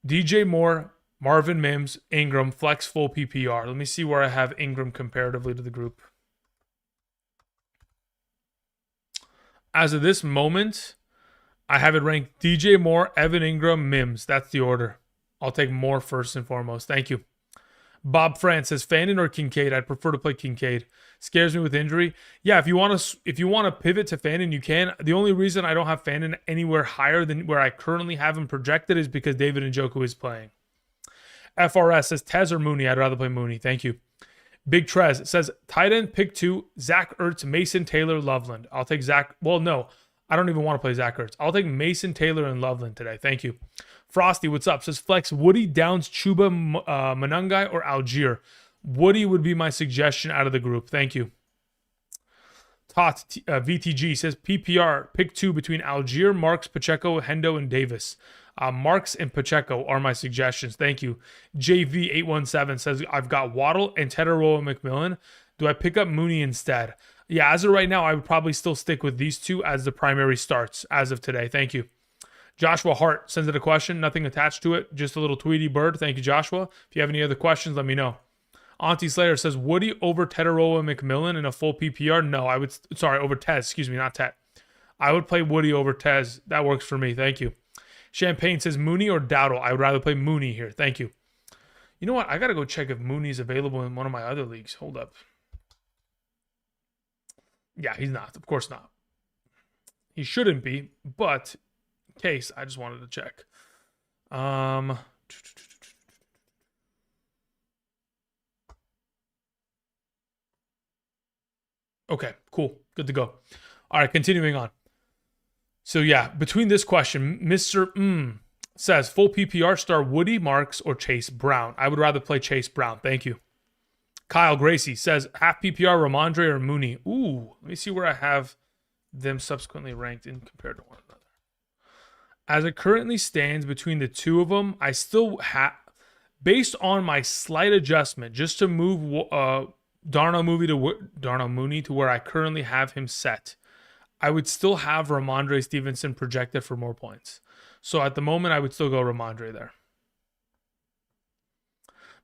DJ Moore, Marvin Mims, Ingram, flex full PPR. Let me see where I have Ingram comparatively to the group. As of this moment, I have it ranked DJ Moore, Evan Ingram, Mims. That's the order. I'll take Moore first and foremost. Thank you. Bob France says, Fannin or Kincaid? I'd prefer to play Kincaid. Scares me with injury. Yeah, if you want to pivot to Fannin, you can. The only reason I don't have Fannin anywhere higher than where I currently have him projected is because David Njoku is playing. FRS says, Tez or Mooney? I'd rather play Mooney. Thank you. Big Trez says, tight end pick 2, Zach Ertz, Mason Taylor, Loveland. I'll take Zach. Well, no, I don't even want to play Zach Ertz. I'll take Mason Taylor and Loveland today. Thank you. Frosty, what's up? Says, flex Woody, Downs, Chuba, Manungai, or Algier. Woody would be my suggestion out of the group. Thank you. Tot VTG says, PPR, pick 2 between Algier, Marks, Pacheco, Hendo, and Davis. Marks and Pacheco are my suggestions. Thank you. JV817 says, I've got Waddle and Tetaroa McMillan. Do I pick up Mooney instead? Yeah, as of right now, I would probably still stick with these 2 as the primary starts as of today. Thank you. Joshua Hart sends it a question. Nothing attached to it. Just a little Tweety bird. Thank you, Joshua. If you have any other questions, let me know. Auntie Slayer says, Woody over Tetaroa McMillan in a full PPR? No, I would. Sorry, over Tez. Excuse me, not Tet. I would play Woody over Tez. That works for me. Thank you. Champagne says, Mooney or Dowdle? I would rather play Mooney here. Thank you. You know what? I got to go check if Mooney's available in one of my other leagues. Hold up. Yeah, he's not. Of course not. He shouldn't be, but in case, I just wanted to check. Okay, cool. Good to go. All right, continuing on. So yeah, between this question, Mr. Says, full PPR, start Woody, Marks, or Chase Brown. I would rather play Chase Brown. Thank you. Kyle Gracie says, half PPR, Ramondre or Mooney. Ooh, let me see where I have them subsequently ranked in compared to one another. As it currently stands between the two of them, I still have, based on my slight adjustment, just to move Darnell Mooney to where I currently have him set, I would still have Ramondre Stevenson projected for more points. So at the moment, I would still go Ramondre there.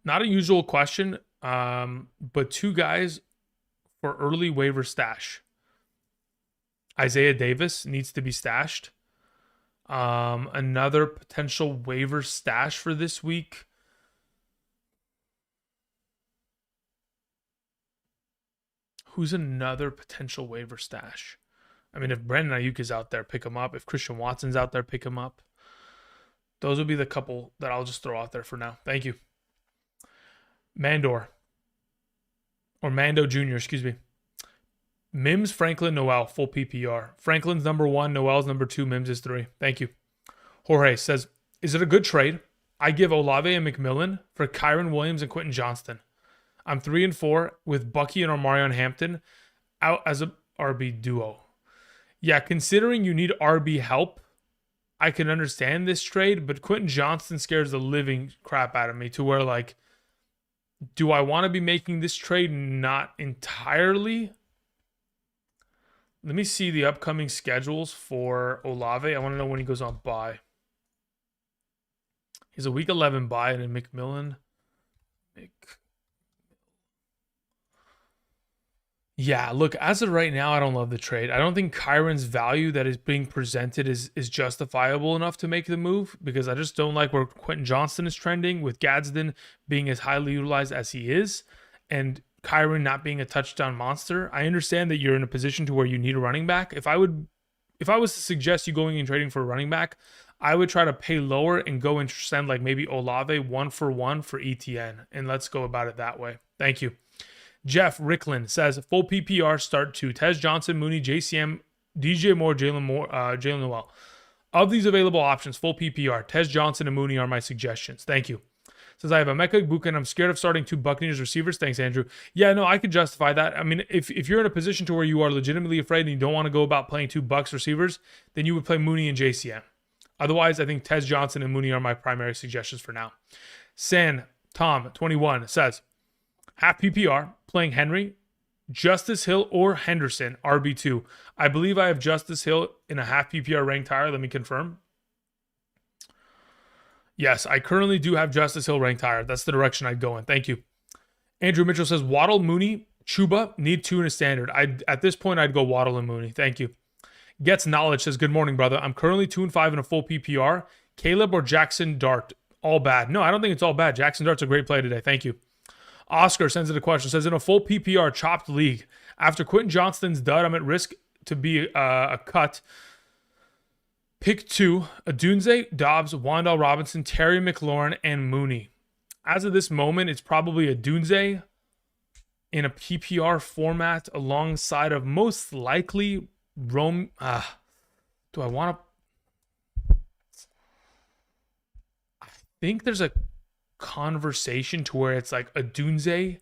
Not a usual question, but two guys for early waiver stash. Isaiah Davis needs to be stashed. Another potential waiver stash for this week. Who's another potential waiver stash? I mean, if Brandon Ayuk is out there, pick him up. If Christian Watson's out there, pick him up. Those would be the couple that I'll just throw out there for now. Thank you. Mando Jr., excuse me. Mims, Franklin, Noel, full PPR. Franklin's number 1, Noel's number 2, Mims is 3. Thank you. Jorge says, is it a good trade? I give Olave and McMillan for Kyron Williams and Quentin Johnston. I'm 3 and 4 with Bucky and Omarion Hampton out as a RB duo. Yeah, considering you need RB help, I can understand this trade, but Quentin Johnston scares the living crap out of me to where, like, do I want to be making this trade? Not entirely. Let me see the upcoming schedules for Olave. I want to know when he goes on bye. He's a week 11 bye, and then McMillan. Yeah, look, as of right now, I don't love the trade. I don't think Kyron's value that is being presented is justifiable enough to make the move, because I just don't like where Quentin Johnston is trending, with Gadsden being as highly utilized as he is, and Kyron not being a touchdown monster. I understand that you're in a position to where you need a running back. If I was to suggest you going and trading for a running back, I would try to pay lower and go and send like maybe Olave 1-for-1 for ETN, and let's go about it that way. Thank you. Jeff Ricklin says, full PPR start to Tez Johnson, Mooney, JCM, DJ Moore, Jalen Noel. Of these available options, full PPR, Tez Johnson and Mooney are my suggestions. Thank you. Says, I have Emeka Egbuka and I'm scared of starting 2 Buccaneers receivers. Thanks, Andrew. Yeah, no, I could justify that. I mean, if you're in a position to where you are legitimately afraid and you don't want to go about playing 2 Bucs receivers, then you would play Mooney and JCM. Otherwise, I think Tez Johnson and Mooney are my primary suggestions for now. Tom 21 says, half PPR, playing Henry, Justice Hill, or Henderson, RB2. I believe I have Justice Hill in a half PPR ranked higher. Let me confirm. Yes, I currently do have Justice Hill ranked higher. That's the direction I'd go in. Thank you. Andrew Mitchell says, Waddle, Mooney, Chuba, need 2 in a standard. At this point, I'd go Waddle and Mooney. Thank you. Gets Knowledge says, good morning, brother. I'm currently 2 and 5 in a full PPR. Caleb or Jackson Dart, all bad. No, I don't think it's all bad. Jackson Dart's a great play today. Thank you. Oscar sends it a question. Says, in a full PPR chopped league, after Quentin Johnston's dud, I'm at risk to be a cut. Pick 2, Adunze, Dobbs, Wan'Dale Robinson, Terry McLaurin, and Mooney. As of this moment, it's probably Adunze in a PPR format alongside of most likely Rome. Do I want to? I think there's a conversation to where it's like Adunze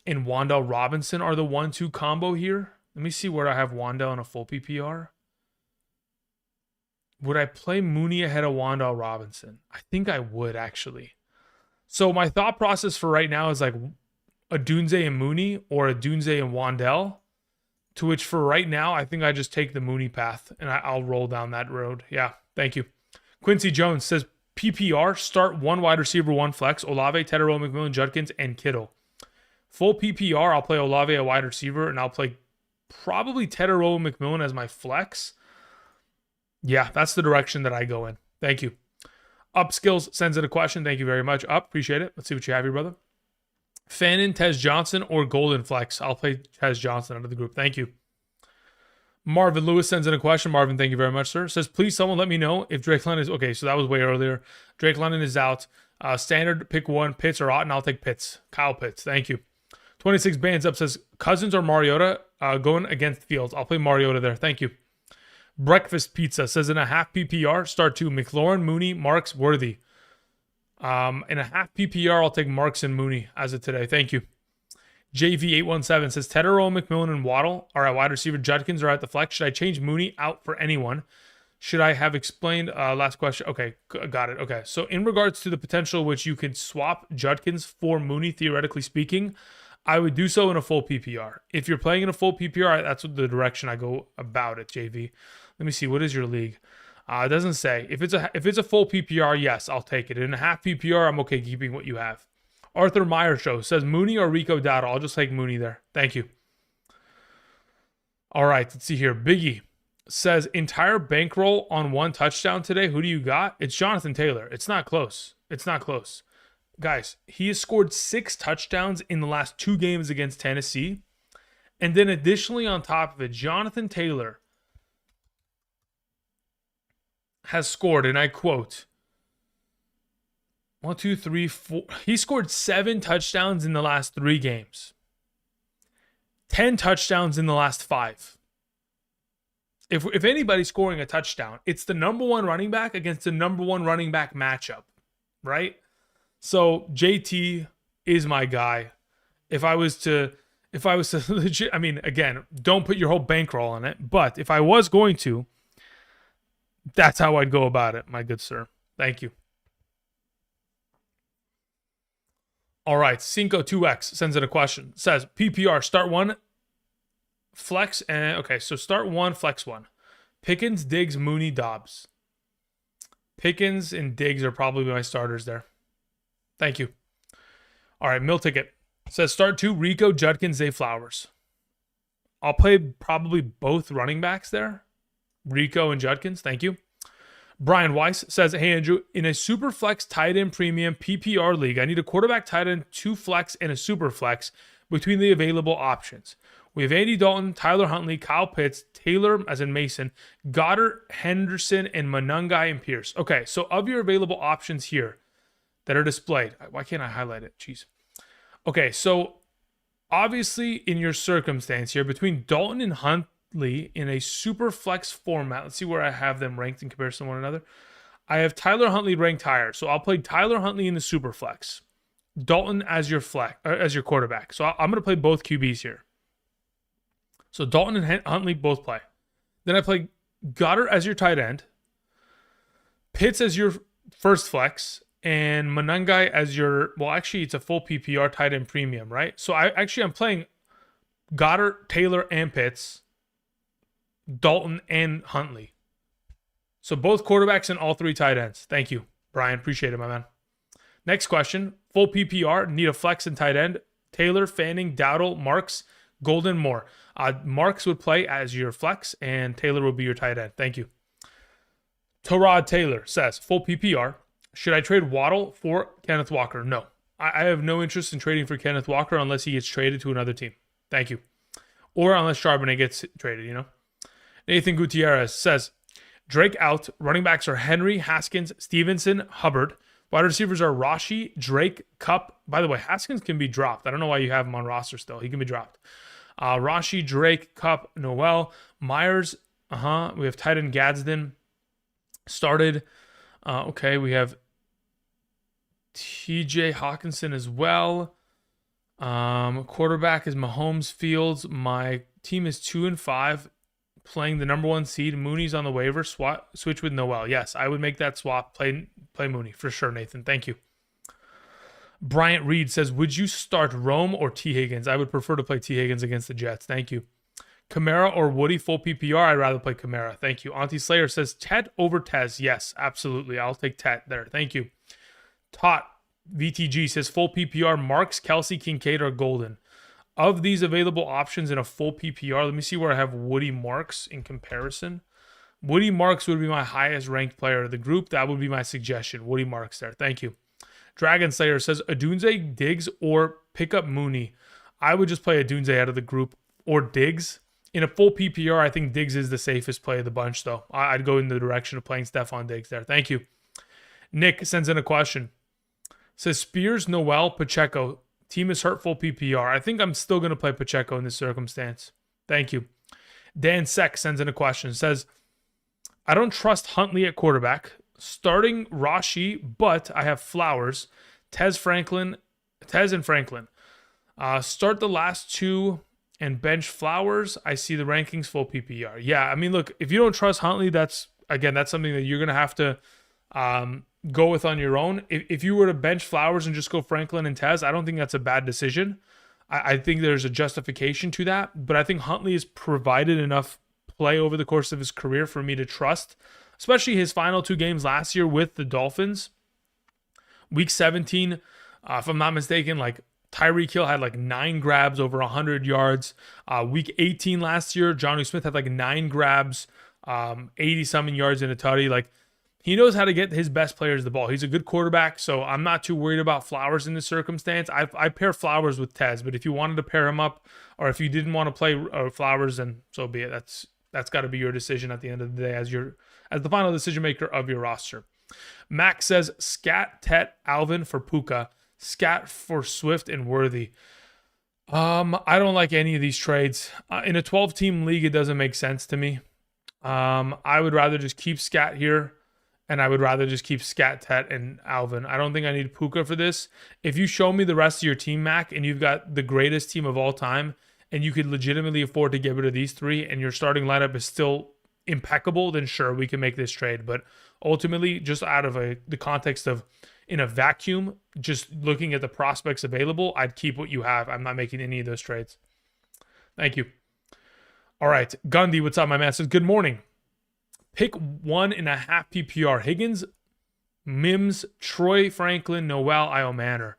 and Wan'Dale Robinson are the 1-2 combo here. Let me see where I have Wan'Dale in a full PPR. Would I play Mooney ahead of Wan'Dale Robinson? I think I would, actually. So my thought process for right now is like Adunze and Mooney or Adunze and Wan'Dale, to which for right now, I think I just take the Mooney path and I'll roll down that road. Yeah, thank you. Quincy Jones says, PPR, start 1 wide receiver, 1 flex, Olave, Tedero, McMillan, Judkins, and Kittle. Full PPR, I'll play Olave a wide receiver, and I'll play probably Tedero, McMillan as my flex. Yeah, that's the direction that I go in. Thank you. Upskills sends in a question. Thank you very much. Appreciate it. Let's see what you have here, brother. Fannin, Tez Johnson, or Golden Flex? I'll play Tez Johnson out of the group. Thank you. Marvin Lewis sends in a question. Marvin, thank you very much, sir. Says, please someone let me know if Drake London is... Okay, so that was way earlier. Drake London is out. Standard, pick 1. Pitts or Otten. I'll take Pitts. Kyle Pitts. Thank you. 26 bands up says Cousins or Mariota going against Fields. I'll play Mariota there. Thank you. Breakfast Pizza says in a half PPR, start 2, McLaurin, Mooney, Marks, Worthy. In a half PPR, I'll take Marks and Mooney as of today. Thank you. JV817 says Tedero, McMillan, and Waddle are at wide receiver. Judkins are at the flex. Should I change Mooney out for anyone? Should I have explained last question? Okay, got it. Okay, so in regards to the potential which you could swap Judkins for Mooney, theoretically speaking, I would do so in a full PPR. If you're playing in a full PPR, that's the direction I go about it, JV. Let me see. What is your league? It doesn't say. If it's a full PPR, yes, I'll take it. In a half PPR, I'm okay keeping what you have. Arthur Meyer Show says Mooney or Rico Dowdle. I'll just take Mooney there. Thank you. All right, let's see here. Biggie says entire bankroll on 1 touchdown today. Who do you got? It's Jonathan Taylor. It's not close. It's not close. Guys, he has scored 6 touchdowns in the last 2 games against Tennessee. And then additionally on top of it, Jonathan Taylor has scored, and I quote, 1, 2, 3, 4. He scored 7 touchdowns in the last 3 games. 10 touchdowns in the last 5. If anybody's scoring a touchdown, it's the number 1 running back against the number 1 running back matchup, right? So JT is my guy. If I was to legit, I mean, again, don't put your whole bankroll on it, but if I was going to, that's how I'd go about it, my good sir. Thank you. All right, Cinco2X sends in a question. Says PPR, start 1, flex, and okay, so start 1, flex 1. Pickens, Diggs, Mooney, Dobbs. Pickens and Diggs are probably my starters there. Thank you. All right, Mill Ticket says start 2, Rico, Judkins, Zay Flowers. I'll play probably both running backs there. Rico and Judkins, thank you. Brian Weiss says, hey, Andrew, in a super flex tight end premium PPR league, I need a quarterback tight end, 2 flex, and a super flex between the available options. We have Andy Dalton, Tyler Huntley, Kyle Pitts, Taylor, as in Mason, Goddard, Henderson, and Monangai and Pierce. Okay, so of your available options here that are displayed, why can't I highlight it? Jeez. Okay, so obviously in your circumstance here, between Dalton and Huntley in a super flex format, let's see where I have them ranked in comparison to one another. I have Tyler Huntley ranked higher, so I'll play Tyler Huntley in the super flex, Dalton as your flex, as your quarterback. So I'm going to play both QBs here. So Dalton and Huntley both play. Then I play Goddard as your tight end, Pitts as your first flex, and Monangai as your, well, actually it's a full PPR tight end premium, right? So I'm playing Goddard, Taylor, and Pitts, Dalton, and Huntley. So both quarterbacks and all 3 tight ends. Thank you, Brian. Appreciate it, my man. Next question. Full PPR, need a flex and tight end. Taylor, Fanning, Dowdle, Marks, Golden, Moore. Marks would play as your flex, and Taylor would be your tight end. Thank you. Terod Taylor says, full PPR. Should I trade Waddle for Kenneth Walker? No. I have no interest in trading for Kenneth Walker unless he gets traded to another team. Thank you. Or unless Charbonnet gets traded, you know. Nathan Gutierrez says, Drake out. Running backs are Henry, Haskins, Stevenson, Hubbard. Wide receivers are Rashi, Drake, Cup. By the way, Haskins can be dropped. I don't know why you have him on roster still. He can be dropped. Rashi, Drake, Cup, Noel, Myers. We have tight end Gadsden. Started. Okay, we have TJ Hawkinson as well. Quarterback is Mahomes, Fields. My team is 2-5. Playing the number 1 seed. Mooney's on the waiver. Switch with Noel. Yes, I would make that swap. Play Mooney for sure, Nathan. Thank you. Bryant Reed says, would you start Rome or T. Higgins? I would prefer to play T. Higgins against the Jets. Thank you. Kamara or Woody, full PPR? I'd rather play Kamara. Thank you. Auntie Slayer says, Tet over Tez. Yes, absolutely. I'll take Tet there. Thank you. Tot VTG says, full PPR, Marks, Kelsey, Kincaid, or Golden. Of these available options in a full PPR, let me see where I have Woody Marks in comparison. Woody Marks would be my highest ranked player of the group. That would be my suggestion. Woody Marks there. Thank you. Dragon Slayer says, Adunze, Diggs, or pick up Mooney. I would just play Adunze out of the group or Diggs. In a full PPR, I think Diggs is the safest play of the bunch, though. I'd go in the direction of playing Stephon Diggs there. Thank you. Nick sends in a question. Says Spears, Noel, Pacheco, Team is hurtful PPR. I think I'm still going to play Pacheco in this circumstance. Thank you. Dan Seck sends in a question. Says, I don't trust Huntley at quarterback. Starting Rashi, but I have Flowers, Tez and Franklin. Start the last two and bench Flowers. I see the rankings full PPR. Yeah, I mean, look, if you don't trust Huntley, that's something that you're going to have to go with on your own. If you were to bench Flowers and just go Franklin and Tez, I don't think that's a bad decision. I think there's a justification to that, but I think Huntley has provided enough play over the course of his career for me to trust, especially his final 2 games last year with the Dolphins. Week 17, if I'm not mistaken, like Tyreek Hill had like 9 grabs over 100 yards. Week 18 last year, Jonnu Smith had like 9 grabs, 80-something yards in a tutty. Like, he knows how to get his best players the ball. He's a good quarterback, so I'm not too worried about Flowers in this circumstance. I pair Flowers with Tez, but if you wanted to pair him up, or if you didn't want to play Flowers, then so be it. That's got to be your decision at the end of the day as the final decision maker of your roster. Max says Scat, Tet, Alvin for Puka, Scat for Swift and Worthy. I don't like any of these trades. In a 12-team league, it doesn't make sense to me. I would rather just keep Scat here, and I would rather just keep Scat, Tet, and Alvin. I don't think I need Puka for this. If you show me the rest of your team, Mac, and you've got the greatest team of all time, and you could legitimately afford to get rid of these 3, and your starting lineup is still impeccable, then sure, we can make this trade. But ultimately, just out of the context of in a vacuum, just looking at the prospects available, I'd keep what you have. I'm not making any of those trades. Thank you. All right. Gundy, what's up, my man? Says, good morning. Pick 1.5 PPR. Higgins, Mims, Troy Franklin, Noel, Io Manor.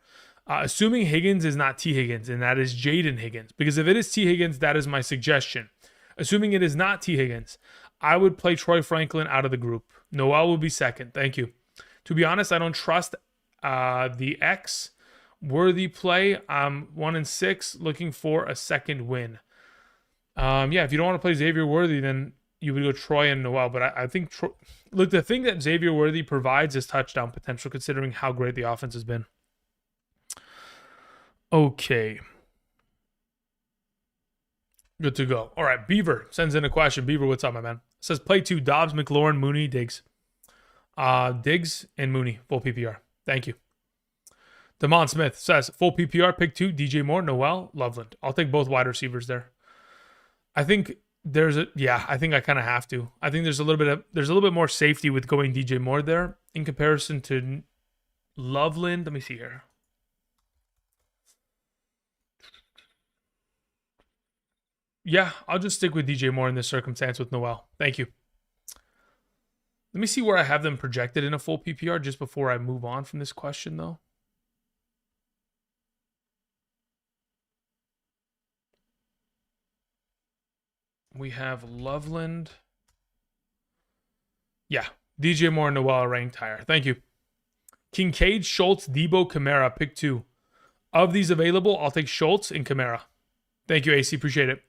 Assuming Higgins is not T. Higgins, and that is Jaden Higgins. Because if it is T. Higgins, that is my suggestion. Assuming it is not T. Higgins, I would play Troy Franklin out of the group. Noel will be second. Thank you. To be honest, I don't trust the X. Worthy play. I'm 1-6, looking for a second win. If you don't want to play Xavier Worthy, then you would go Troy and Noel. But I think, look, the thing that Xavier Worthy provides is touchdown potential, considering how great the offense has been. Okay. Good to go. All right, Beaver sends in a question. Beaver, what's up, my man? Says play 2, Dobbs, McLaurin, Mooney, Diggs. Diggs and Mooney, full PPR. Thank you. Damon Smith says full PPR, pick 2, DJ Moore, Noel, Loveland. I'll take both wide receivers there. I think I think I kind of have to. I think there's a little bit more safety with going DJ Moore there in comparison to Loveland. Let me see here. Yeah, I'll just stick with DJ Moore in this circumstance with Noel. Thank you. Let me see where I have them projected in a full PPR just before I move on from this question, though. We have Loveland. Yeah, DJ Moore and Noel are ranked higher. Thank you. Kincaid, Schultz, Debo, Kamara, pick 2. Of these available, I'll take Schultz and Kamara. Thank you, AC. Appreciate it.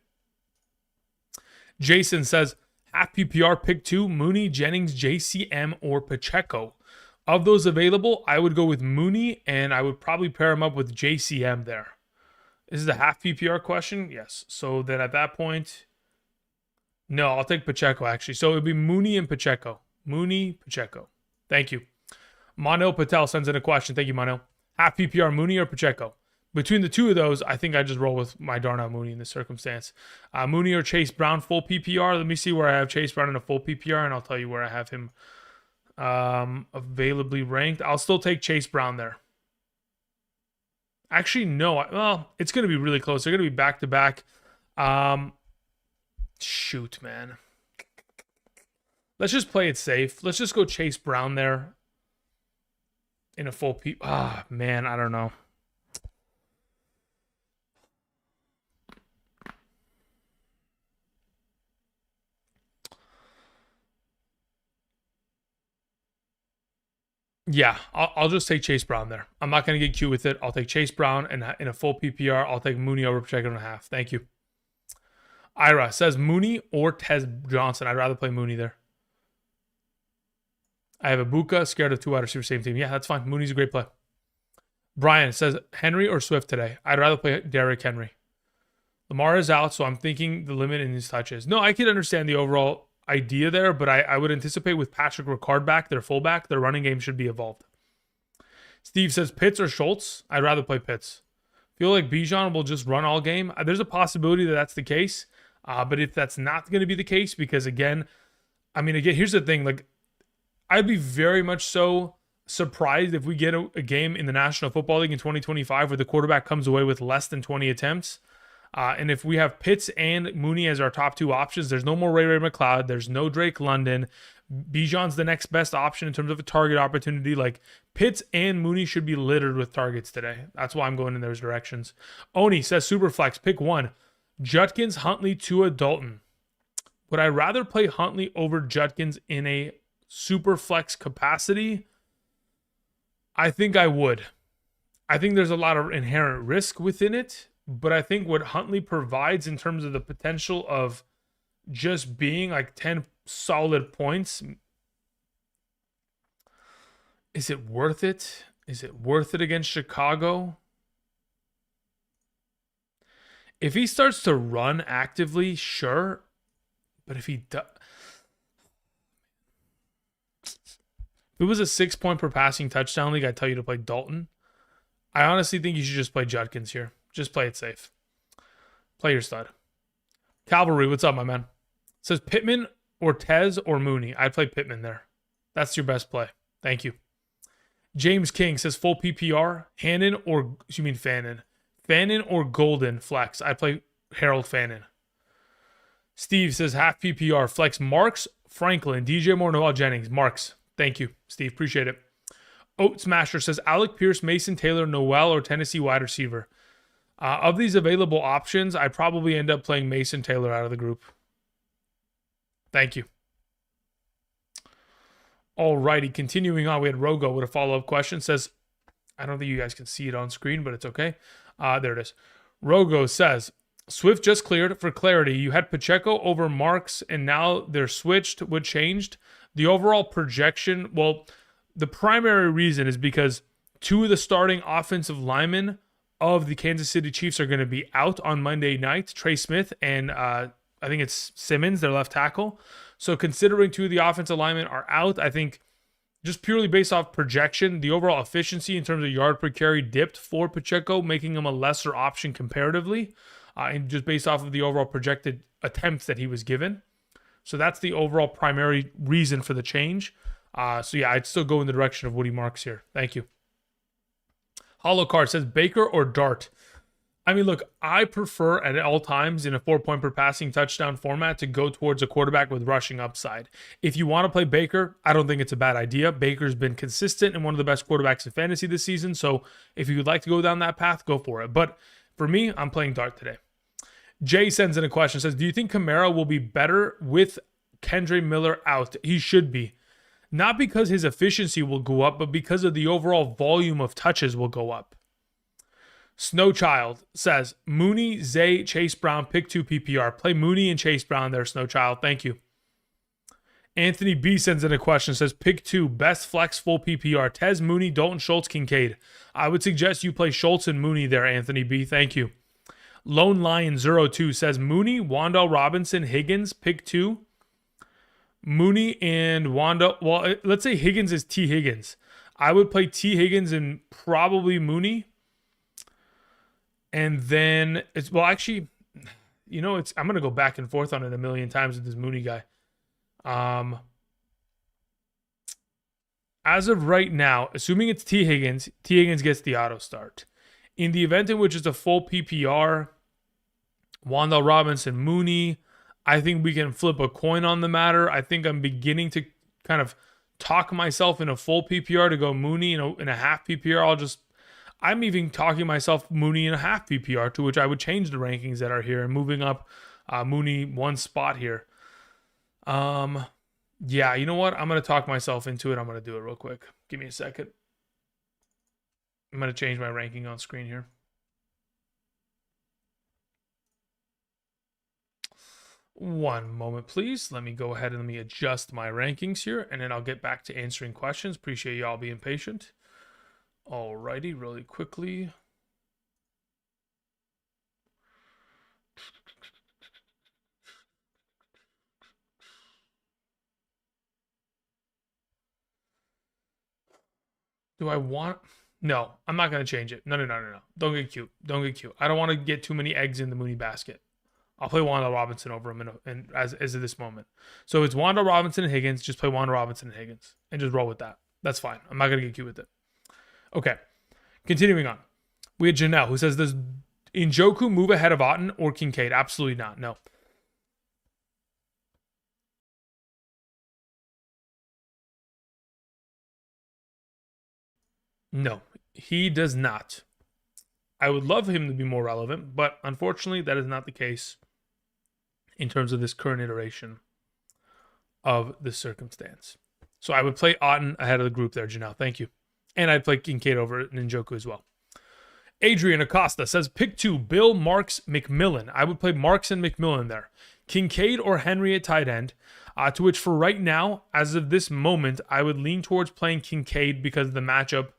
Jason says, half PPR, pick 2, Mooney, Jennings, JCM, or Pacheco. Of those available, I would go with Mooney, and I would probably pair him up with JCM there. This is a half PPR question? Yes. So then at that point, no, I'll take Pacheco, actually. So it would be Mooney and Pacheco. Mooney, Pacheco. Thank you. Manil Patel sends in a question. Thank you, Manil. Half PPR, Mooney or Pacheco? Between the two of those, I think I just roll with my Darnell Mooney in this circumstance. Mooney or Chase Brown, full PPR. Let me see where I have Chase Brown in a full PPR, and I'll tell you where I have him availably ranked. I'll still take Chase Brown there. Actually, no. Well, it's going to be really close. They're going to be back-to-back. Shoot, man. Let's just play it safe. Let's just go Chase Brown there in a full PPR. Man, I don't know. Yeah, I'll just take Chase Brown there. I'm not going to get cute with it. I'll take Chase Brown, and in a full PPR, I'll take Mooney over Pacheco and a half. Thank you. Ira says Mooney or Tez Johnson. I'd rather play Mooney there. I have a Buka, scared of 2 wide receivers, same team. Yeah, that's fine. Mooney's a great play. Brian says Henry or Swift today. I'd rather play Derrick Henry. Lamar is out, so I'm thinking the limit in his touches. No, I could understand the overall idea there, but I would anticipate with Patrick Ricard back, their fullback, their running game should be evolved. Steve says Pitts or Schultz. I'd rather play Pitts. Feel like Bijan will just run all game. There's a possibility that that's the case, but if that's not going to be the case, because again, here's the thing. Like, I'd be very much so surprised if we get a game in the National Football League in 2025 where the quarterback comes away with less than 20 attempts. And if we have Pitts and Mooney as our top two options, there's no more Ray McLeod. There's no Drake London. Bijan's the next best option in terms of a target opportunity. Like, Pitts and Mooney should be littered with targets today. That's why I'm going in those directions. Oni says Superflex, pick one. Judkins, Huntley, Tua, Dalton. Would I rather play Huntley over Judkins in a Superflex capacity? I think I would. I think there's a lot of inherent risk within it, but I think what Huntley provides in terms of the potential of just being like 10 solid points, is it worth it? Is it worth it against Chicago? If he starts to run actively, sure. But if he does, if it was a 6-point per passing touchdown league, I'd tell you to play Dalton. I honestly think you should just play Judkins here. Just play it safe. Play your stud. Cavalry, what's up, my man? It says Pittman or Tez or Mooney. I'd play Pittman there. That's your best play. Thank you. James King says full PPR. Fannin or Golden flex. I'd play Harold Fannin. Steve says half PPR. Flex Marks, Franklin, DJ Moore, Noel Jennings. Marks. Thank you, Steve. Appreciate it. Oat Smasher says Alec Pierce, Mason Taylor, Noel, or Tennessee wide receiver. Of these available options, I probably end up playing Mason Taylor out of the group. Thank you. Alrighty, continuing on, we had Rogo with a follow-up question. Says, I don't think you guys can see it on screen, but it's okay. There it is. Rogo says, Swift just cleared. For clarity, you had Pacheco over Marks, and now they're switched. What changed? The overall projection, well, the primary reason is because two of the starting offensive linemen of the Kansas City Chiefs are going to be out on Monday night, Trey Smith and I think it's Simmons, their left tackle. So considering two of the offensive linemen are out, I think just purely based off projection, the overall efficiency in terms of yard per carry dipped for Pacheco, making him a lesser option comparatively, and just based off of the overall projected attempts that he was given. So that's the overall primary reason for the change. So yeah, I'd still go in the direction of Woody Marks here. Thank you. Hollow Card says Baker or Dart. I mean, look, I prefer at all times in a 4-point per passing touchdown format to go towards a quarterback with rushing upside. If you want to play Baker, I don't think it's a bad idea. Baker's been consistent and one of the best quarterbacks in fantasy this season. So if you would like to go down that path, go for it. But for me, I'm playing Dart today. Jay sends in a question, says, do you think Kamara will be better with Kendre Miller out? He should be. Not because his efficiency will go up, but because of the overall volume of touches will go up. Snowchild says, Mooney, Zay, Chase Brown, pick 2 PPR. Play Mooney and Chase Brown there, Snowchild. Thank you. Anthony B sends in a question, says, pick 2, best flex full PPR. Tez, Mooney, Dalton, Schultz, Kincaid. I would suggest you play Schultz and Mooney there, Anthony B. Thank you. Lone Lion 02 says, Mooney, Wandale Robinson, Higgins, pick 2. Mooney and Wanda. Well, let's say Higgins is T. Higgins. I would play T. Higgins and probably Mooney. And then it's, well, actually, you know, I'm going to go back and forth on it a million times with this Mooney guy. As of right now, assuming it's T. Higgins gets the auto start. In the event in which it's a full PPR, Wandale Robinson, Mooney, I think we can flip a coin on the matter. I think I'm beginning to kind of talk myself in a full PPR to go Mooney in a half PPR. I'm even talking myself Mooney in a half PPR, to which I would change the rankings that are here and moving up Mooney one spot here. Yeah, you know what? I'm going to talk myself into it. I'm going to do it real quick. Give me a second. I'm going to change my ranking on screen here. One moment, please. Let me go ahead and let me adjust my rankings here, and then I'll get back to answering questions. Appreciate you all being patient. Alrighty, really quickly. Do I want? No, I'm not gonna change it. No. Don't get cute. Don't get cute. I don't want to get too many eggs in the Mooney basket. I'll play Wanda Robinson over him in as of this moment. So it's Wanda Robinson and Higgins. Just play Wanda Robinson and Higgins and just roll with that. That's fine. I'm not gonna get cute with it. Okay. Continuing on. We had Janelle who says, does Njoku move ahead of Otten or Kincaid? Absolutely not. No. No, he does not. I would love him to be more relevant, but unfortunately, that is not the case in terms of this current iteration of the circumstance. So I would play Otten ahead of the group there, Janelle. Thank you. And I'd play Kincaid over Njoku as well. Adrian Acosta says, pick 2, Bill, Marks, McMillan. I would play Marks and McMillan there. Kincaid or Henry at tight end. To which for right now, as of this moment, I would lean towards playing Kincaid because of the matchup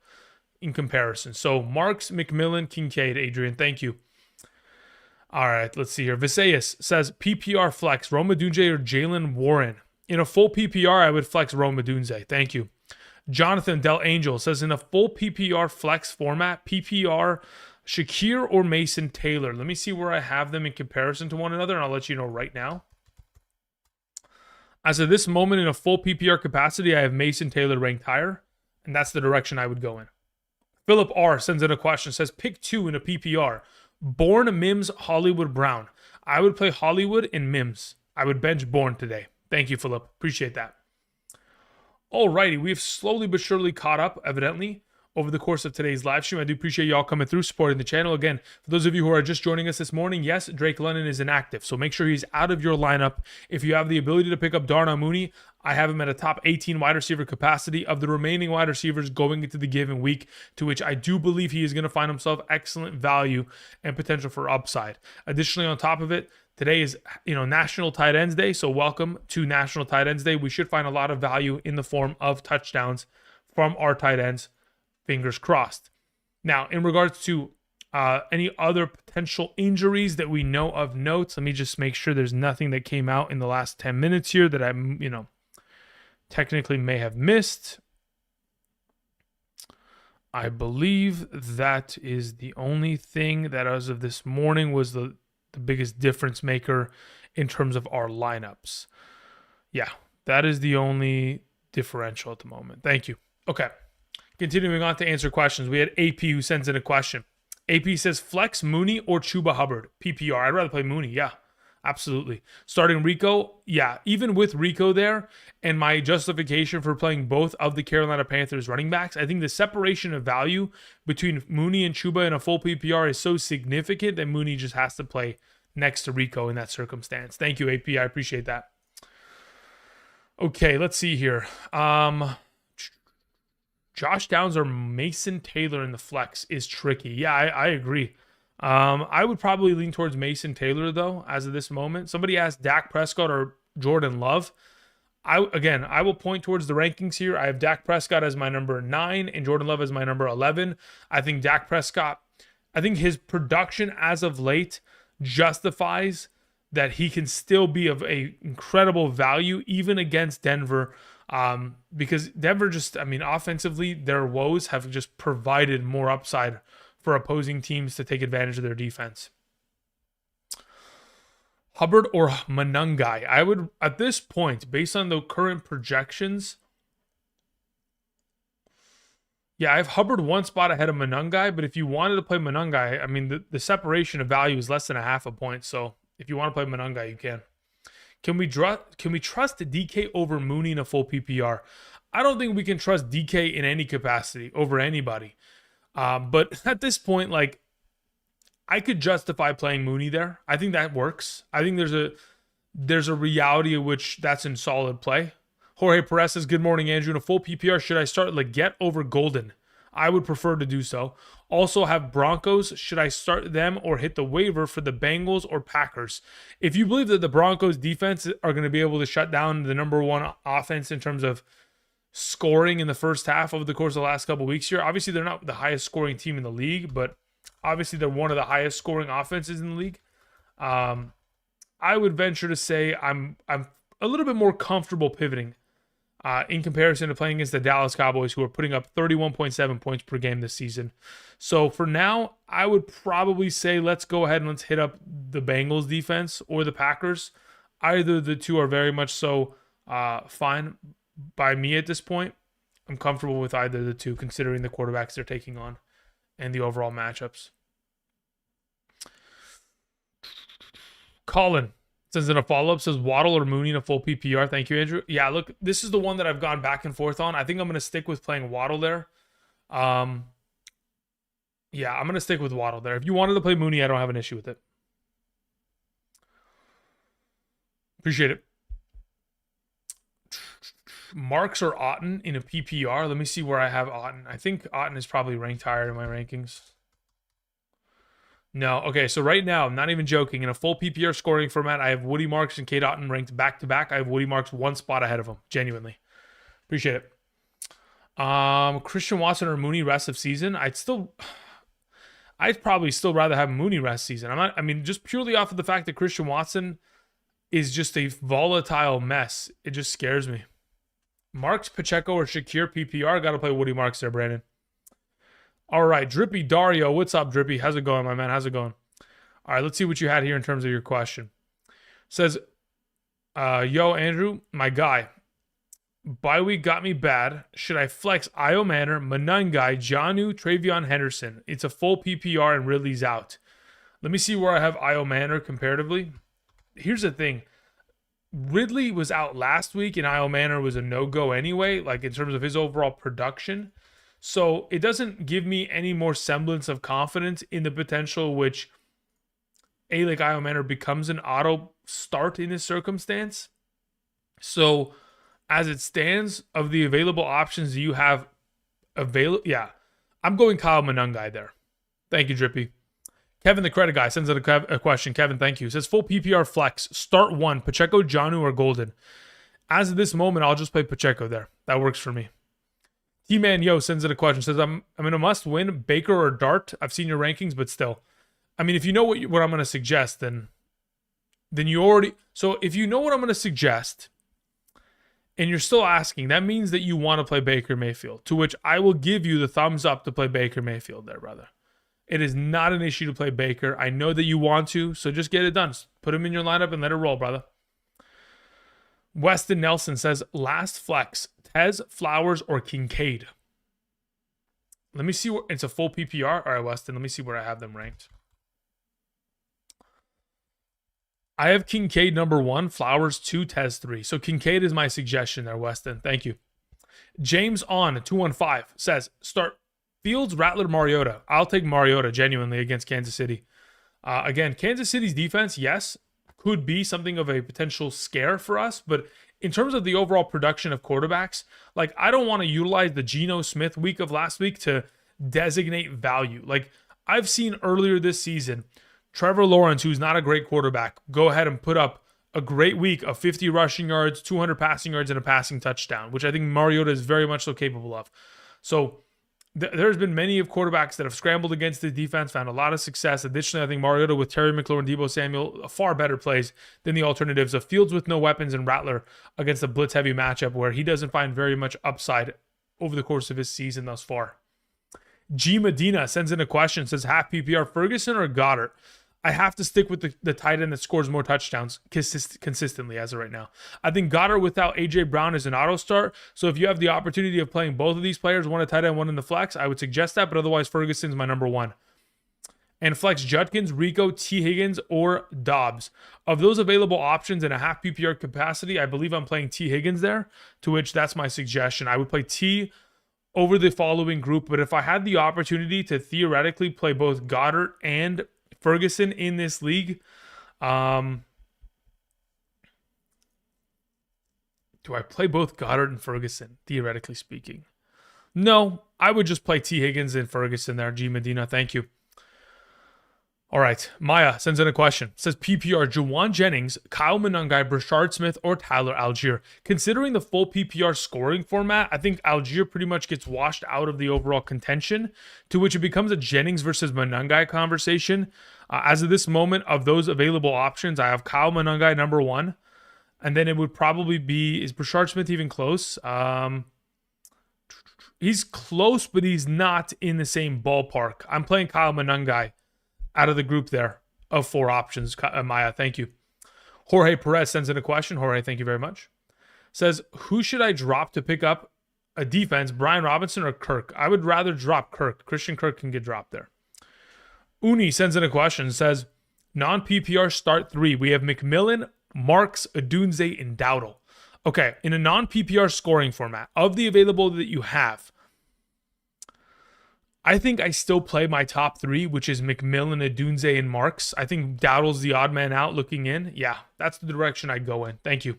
in comparison. So Marks, McMillan, Kincaid, Adrian, thank you. All right, let's see here. Visayas says, PPR flex, Rome Odunze or Jalen Warren. In a full PPR, I would flex Rome Odunze. Thank you. Jonathan Del Angel says, in a full PPR flex format, PPR Shakir or Mason Taylor. Let me see where I have them in comparison to one another, and I'll let you know right now. As of this moment, in a full PPR capacity, I have Mason Taylor ranked higher, and that's the direction I would go in. Philip R. sends in a question, says, pick 2 in a PPR. Bourne, Mims, Hollywood, Brown. I would play Hollywood and Mims. I would bench Bourne today. Thank you, Philip. Appreciate that. Alrighty, we've slowly but surely caught up, evidently, over the course of today's live stream. I do appreciate y'all coming through, supporting the channel. Again, for those of you who are just joining us this morning, yes, Drake London is inactive, so make sure he's out of your lineup. If you have the ability to pick up Darnell Mooney, I have him at a top 18 wide receiver capacity of the remaining wide receivers going into the given week, to which I do believe he is going to find himself excellent value and potential for upside. Additionally, on top of it, today is, National Tight Ends Day, so welcome to National Tight Ends Day. We should find a lot of value in the form of touchdowns from our tight ends. Fingers crossed. Now, in regards to any other potential injuries that we know of note, let me just make sure there's nothing that came out in the last 10 minutes here that I, technically may have missed. I believe that is the only thing that as of this morning was the biggest difference maker in terms of our lineups. Yeah, that is the only differential at the moment. Thank you. Okay. Continuing on to answer questions. We had AP who sends in a question. AP says, flex Mooney or Chuba Hubbard? PPR. I'd rather play Mooney. Yeah, absolutely. Starting Rico. Yeah, even with Rico there and my justification for playing both of the Carolina Panthers running backs, I think the separation of value between Mooney and Chuba in a full PPR is so significant that Mooney just has to play next to Rico in that circumstance. Thank you, AP. I appreciate that. Okay, let's see here. Josh Downs or Mason Taylor in the flex is tricky. Yeah, I agree. I would probably lean towards Mason Taylor, though, as of this moment. Somebody asked Dak Prescott or Jordan Love. I will point towards the rankings here. I have Dak Prescott as my number 9 and Jordan Love as my number 11. I think Dak Prescott, his production as of late justifies that he can still be of a incredible value even against Denver. Because Denver offensively, their woes have just provided more upside for opposing teams to take advantage of their defense. Hubbard or Manungai? I would, at this point, based on the current projections, yeah, I have Hubbard one spot ahead of Manungai, but if you wanted to play Manungai, the separation of value is less than a half a point, so if you want to play Manungai, you can. Can we trust DK over Mooney in a full PPR? I don't think we can trust DK in any capacity over anybody. But at this point, I could justify playing Mooney there. I think that works. I think there's a reality of which that's in solid play. Jorge Perez says, good morning, Andrew. In a full PPR, should I start Leggett over Golden? I would prefer to do so. Also have Broncos. Should I start them or hit the waiver for the Bengals or Packers? If you believe that the Broncos defense are going to be able to shut down the number 1 offense in terms of scoring in the first half over the course of the last couple of weeks here. Obviously, they're not the highest scoring team in the league, but obviously they're one of the highest scoring offenses in the league. I would venture to say I'm a little bit more comfortable pivoting in comparison to playing against the Dallas Cowboys, who are putting up 31.7 points per game this season. So for now, I would probably say let's go ahead and let's hit up the Bengals defense or the Packers. Either of the two are very much so fine by me at this point. I'm comfortable with either of the two, considering the quarterbacks they're taking on and the overall matchups. Colin sends in a follow-up, says Waddle or Mooney in a full PPR. Thank you, Andrew. Yeah, look, this is the one that I've gone back and forth on. I think I'm going to stick with playing Waddle there. Yeah, I'm going to stick with Waddle there. If you wanted to play Mooney, I don't have an issue with it. Appreciate it. Marks or Otten in a PPR? Let me see where I have Otten. I think Otten is probably ranked higher in my rankings. No. Okay, so right now, I'm not even joking. In a full PPR scoring format, I have Woody Marks and Cade Otton ranked back-to-back. I have Woody Marks one spot ahead of him. Genuinely. Appreciate it. Christian Watson or Mooney rest of season? I'd probably still rather have Mooney rest season. I mean, just purely off of the fact that Christian Watson is just a volatile mess. It just scares me. Marks, Pacheco, or Shakir PPR? Got to play Woody Marks there, Brandon. All right, Drippy Dario. What's up, Drippy? How's it going, my man? How's it going? All right, let's see what you had here in terms of your question. Says, yo, Andrew, my guy. Bye week got me bad. Should I flex Io Manor, Manungai, Jonnu, Travion Henderson? It's a full PPR and Ridley's out. Let me see where I have Io Manor comparatively. Here's the thing. Ridley was out last week and Io Manor was a no-go anyway, like in terms of his overall production. So it doesn't give me any more semblance of confidence in the potential which like Io Manor becomes an auto start in this circumstance. So as it stands, of the available options you have available, yeah, I'm going Kyle Manungai there. Thank you, Drippy. Kevin, the credit guy, sends out a question. Kevin, thank you. Says full PPR flex, start one, Pacheco, Jonnu, or Golden. As of this moment, I'll just play Pacheco there. That works for me. T-Man Yo sends in a question. Says, I'm in a must-win, Baker or Dart. I've seen your rankings, but still. I mean, if you know what I'm going to suggest, then you already... So if you know what I'm going to suggest, and you're still asking, that means that you want to play Baker Mayfield, to which I will give you the thumbs up to play Baker Mayfield there, brother. It is not an issue to play Baker. I know that you want to, so just get it done. Put him in your lineup and let it roll, brother. Weston Nelson says, last flex, Tez, Flowers, or Kincaid? Let me see where it's a full PPR. All right, Weston, let me see where I have them ranked. I have Kincaid number 1, Flowers 2, Tez 3. So Kincaid is my suggestion there, Weston. Thank you. James on 215 says, start Fields, Rattler, Mariota. I'll take Mariota genuinely against Kansas City. Again, Kansas City's defense, yes, could be something of a potential scare for us, but in terms of the overall production of quarterbacks, like I don't want to utilize the Geno Smith week of last week to designate value. Like I've seen earlier this season, Trevor Lawrence, who's not a great quarterback, go ahead and put up a great week of 50 rushing yards, 200 passing yards, and a passing touchdown, which I think Mariota is very much so capable of. So there's been many of quarterbacks that have scrambled against the defense, found a lot of success. Additionally, I think Mariota with Terry McLaurin, Deebo Samuel, far better plays than the alternatives of Fields with no weapons and Rattler against a blitz-heavy matchup where he doesn't find very much upside over the course of his season thus far. G. Medina sends in a question, says half PPR, Ferguson or Goddard? I have to stick with the tight end that scores more touchdowns consistently as of right now. I think Goddard without A.J. Brown is an auto start. So if you have the opportunity of playing both of these players, one at tight end, one in the flex, I would suggest that. But otherwise, Ferguson's my number 1. And flex Judkins, Rico, T. Higgins, or Dobbs. Of those available options in a half PPR capacity, I believe I'm playing T. Higgins there, to which that's my suggestion. I would play T over the following group. But if I had the opportunity to theoretically play both Goddard and Ferguson in this league, do I play both Goddard and Ferguson, theoretically speaking? No, I would just play T. Higgins and Ferguson there, G. Medina. Thank you. All right. Maya sends in a question. Says PPR, Juwan Jennings, Kyle Monangai, Brashard Smith, or Tyler Algier. Considering the full PPR scoring format, I think Algier pretty much gets washed out of the overall contention, to which it becomes a Jennings versus Monangai conversation. As of this moment, of those available options, I have Kyle Monangai number one. And then it would probably be, is Brashard Smith even close? He's close, but he's not in the same ballpark. I'm playing Kyle Monangai out of the group there of four options. Maya, thank you. Jorge Perez sends in a question. Jorge, thank you very much. Says, who should I drop to pick up a defense, Brian Robinson or Kirk? I would rather drop Kirk. Christian Kirk can get dropped there. Uni sends in a question. Says, non-PPR start three. We have McMillan, Marks, Adunze, and Dowdle. Okay, in a non-PPR scoring format, of the available that you have, I think I still play my top three, which is McMillan, Adunze, and Marks. I think Dowdle's the odd man out looking in. Yeah, that's the direction I'd go in. Thank you.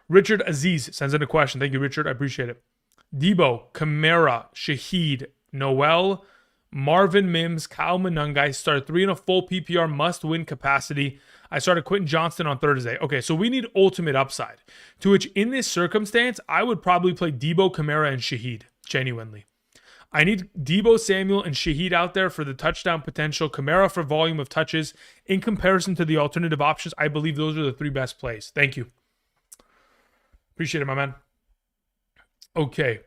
Richard Aziz sends in a question. Thank you, Richard. I appreciate it. Debo, Kamara, Shaheed, Noel, Marvin Mims, Kyle Monangai start three in a full PPR must-win capacity. I started Quentin Johnston on Thursday. Okay, so we need ultimate upside, to which in this circumstance, I would probably play Debo, Kamara, and Shaheed, genuinely. I need Debo Samuel and Shaheed out there for the touchdown potential, Kamara for volume of touches. In comparison to the alternative options, I believe those are the three best plays. Thank you. Appreciate it, my man. Okay.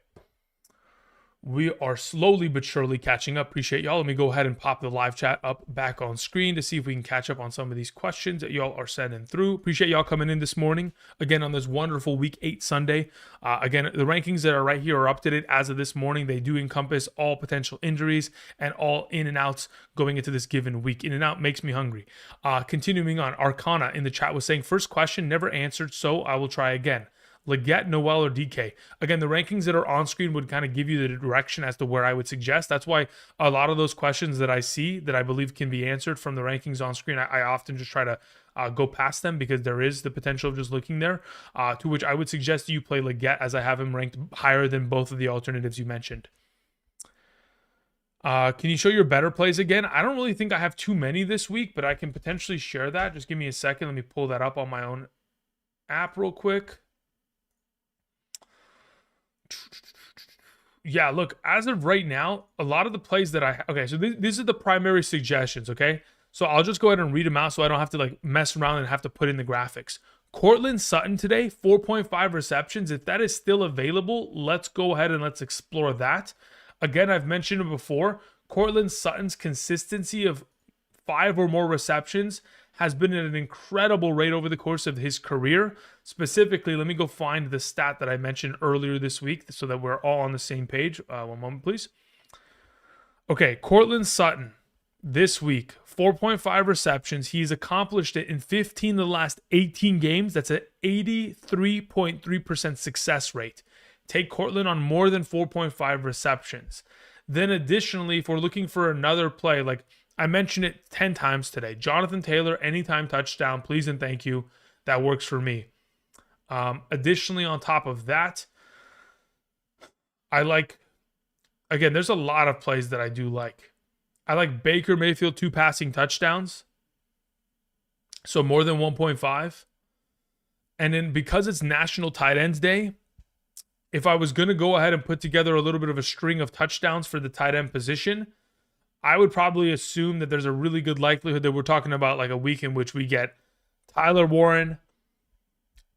We are slowly but surely catching up. Appreciate y'all. Let me go ahead and pop the live chat up back on screen to see if we can catch up on some of these questions that y'all are sending through. Appreciate y'all coming in this morning. Again, on this wonderful Week 8 Sunday. Again, the rankings that are right here are up to date as of this morning. They do encompass all potential injuries and all in and outs going into this given week. In and out makes me hungry. Continuing on, Arcana in the chat was saying, first question never answered, so I will try again. Leggett, Noel, or DK. Again, the rankings that are on screen would kind of give you the direction as to where I would suggest. That's why a lot of those questions that I see that I believe can be answered from the rankings on screen, I often just try to go past them because there is the potential of just looking there, to which I would suggest you play Leggett as I have him ranked higher than both of the alternatives you mentioned. Can you show your better plays again? I don't really think I have too many this week, but I can potentially share that. Just give me a second. Let me pull that up on my own app real quick. Yeah, look, as of right now, a lot of the plays that okay, so these are the primary suggestions, okay? So I'll just go ahead and read them out so I don't have to like mess around and have to put in the graphics. Cortland Sutton today, 4.5 receptions. If that is still available, let's go ahead and let's explore that. Again, I've mentioned it before. Cortland Sutton's consistency of 5 or more receptions has been at an incredible rate over the course of his career. Specifically, let me go find the stat that I mentioned earlier this week so that we're all on the same page. One moment, please. Okay, Cortland Sutton this week, 4.5 receptions. He's accomplished it in 15 of the last 18 games. That's an 83.3% success rate. Take Cortland on more than 4.5 receptions. Then additionally, if we're looking for another play, like I mentioned it 10 times today. Jonathan Taylor, anytime touchdown, please and thank you. That works for me. Additionally, on top of that, I like, again, there's a lot of plays that I do like. I like Baker Mayfield 2 passing touchdowns. So more than 1.5. And then because it's National Tight Ends Day, if I was going to go ahead and put together a little bit of a string of touchdowns for the tight end position, I would probably assume that there's a really good likelihood that we're talking about like a week in which we get Tyler Warren,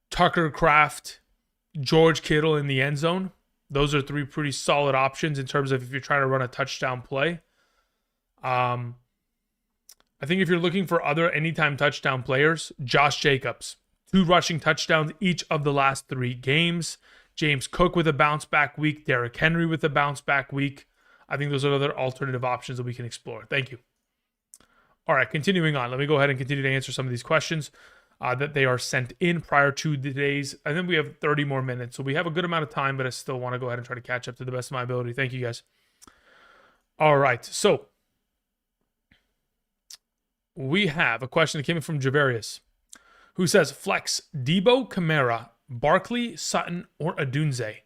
Tucker Kraft, George Kittle in the end zone. Those are 3 pretty solid options in terms of if you're trying to run a touchdown play. I think if you're looking for other anytime touchdown players, Josh Jacobs, 2 rushing touchdowns each of the last 3 games. James Cook with a bounce back week. Derrick Henry with a bounce back week. I think those are other alternative options that we can explore. Thank you. All right, continuing on. Let me go ahead and continue to answer some of these questions that they are sent in prior to today's. I think we have 30 more minutes, so we have a good amount of time, but I still want to go ahead and try to catch up to the best of my ability. Thank you, guys. All right, so we have a question that came in from Javarius, who says, flex Debo, Kamara, Barkley, Sutton, or Adunze.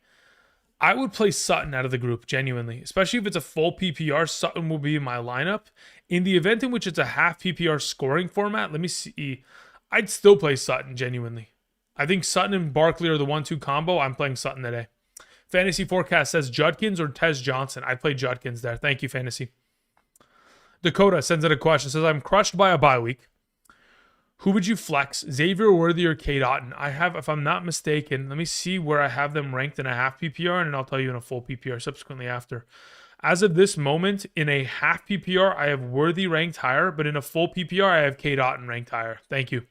I would play Sutton out of the group, genuinely. Especially if it's a full PPR, Sutton will be in my lineup. In the event in which it's a half PPR scoring format, let me see. I'd still play Sutton, genuinely. I think Sutton and Barkley are the 1-2 combo. I'm playing Sutton today. Fantasy Forecast says Judkins or Tez Johnson. I play Judkins there. Thank you, Fantasy. Dakota sends in a question. Says, I'm crushed by a bye week. Who would you flex, Xavier Worthy or Cade Otton? I have, if I'm not mistaken, let me see where I have them ranked in a half PPR, and I'll tell you in a full PPR subsequently after. As of this moment, in a half PPR, I have Worthy ranked higher, but in a full PPR, I have Cade Otton ranked higher. Thank you.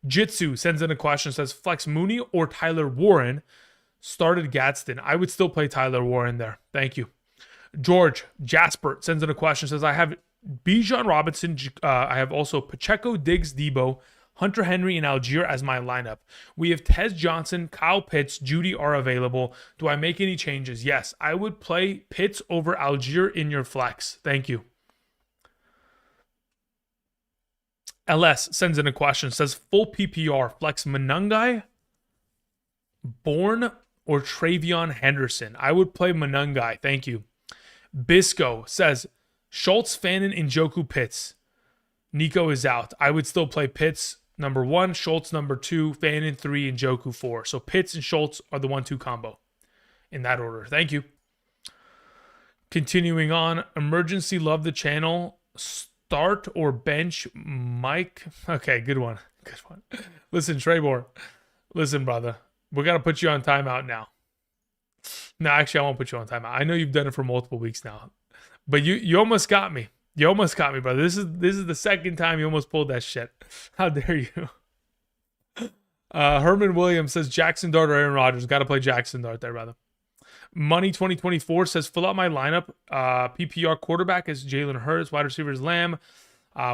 Jitsu sends in a question. Says, flex Mooney or Tyler Warren? Started Gadsden. I would still play Tyler Warren there. Thank you. George Jasper sends in a question. Says, I have Bijan Robinson. I have also Pacheco, Diggs, Debo, Hunter Henry, and Algier as my lineup. We have Tez Johnson, Kyle Pitts, Judy are available. Do I make any changes? Yes, I would play Pitts over Algier in your flex. Thank you. LS sends in a question. Says, full PPR, flex Manungai, Bourne, or Travion Henderson. I would play Manungai. Thank you. Bisco says, Schultz, Fannin, Njoku, Pitts. Nico is out. I would still play Pitts number 1, Schultz number 2, Fannin 3, Njoku 4. So Pitts and Schultz are the 1-2 combo in that order. Thank you. Continuing on, Emergency love the channel. Start or bench Mike. Okay, good one. Good one. Listen, Trebor. Listen, brother. We got to put you on timeout now. No, actually, I won't put you on timeout. I know you've done it for multiple weeks now. But you almost got me. You almost got me, brother. This is the second time you almost pulled that shit. How dare you? Herman Williams says Jackson Dart or Aaron Rodgers. Got to play Jackson Dart there, brother. Money 2024 says fill out my lineup. PPR quarterback is Jalen Hurts. Wide receiver is Lamb.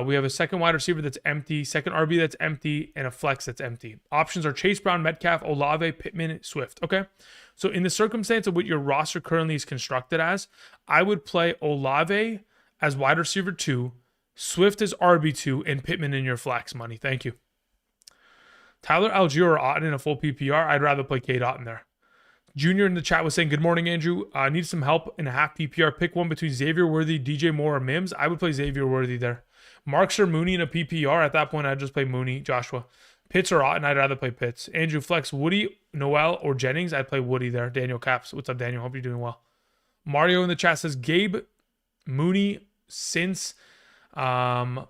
We have a second wide receiver that's empty, second RB that's empty, and a flex that's empty. Options are Chase Brown, Metcalf, Olave, Pittman, Swift. Okay? So in the circumstance of what your roster currently is constructed as, I would play Olave as wide receiver 2, Swift as RB2, and Pittman in your flex money. Thank you. Tyler Algier or Otton in a full PPR. I'd rather play Cade Otton there. Junior in the chat was saying, good morning, Andrew. I need some help in a half PPR. Pick one between Xavier Worthy, DJ Moore, or Mims. I would play Xavier Worthy there. Marks or Mooney in a PPR. At that point, I'd just play Mooney, Joshua. Pitts or Otton, I'd rather play Pitts. Andrew flex Woody, Noel, or Jennings. I'd play Woody there. Daniel Caps. What's up, Daniel? Hope you're doing well. Mario in the chat says, Gabe, Mooney, since London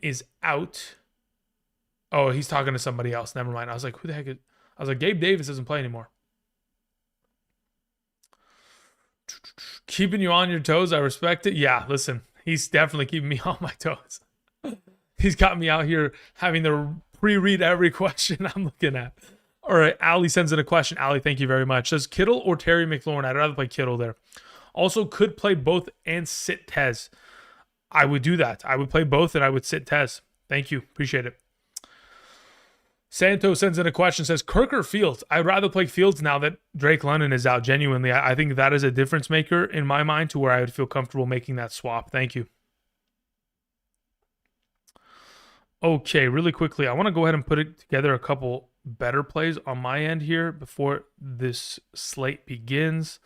is out. Oh, he's talking to somebody else. Never mind. I was like, who the heck is... I was like, Gabe Davis doesn't play anymore. Keeping you on your toes. I respect it. Yeah, listen. He's definitely keeping me on my toes. He's got me out here having to pre-read every question I'm looking at. All right, Ali sends in a question. Ali, thank you very much. Says Kittle or Terry McLaurin? I'd rather play Kittle there. Also, could play both and sit Tez. I would do that. I would play both and I would sit Tez. Thank you. Appreciate it. Santos sends in a question. Says Kirk or Fields? I'd rather play Fields now that Drake London is out. Genuinely, I think that is a difference maker in my mind to where I would feel comfortable making that swap. Thank you. Okay, really quickly, I want to go ahead and put it together a couple better plays on my end here before this slate begins.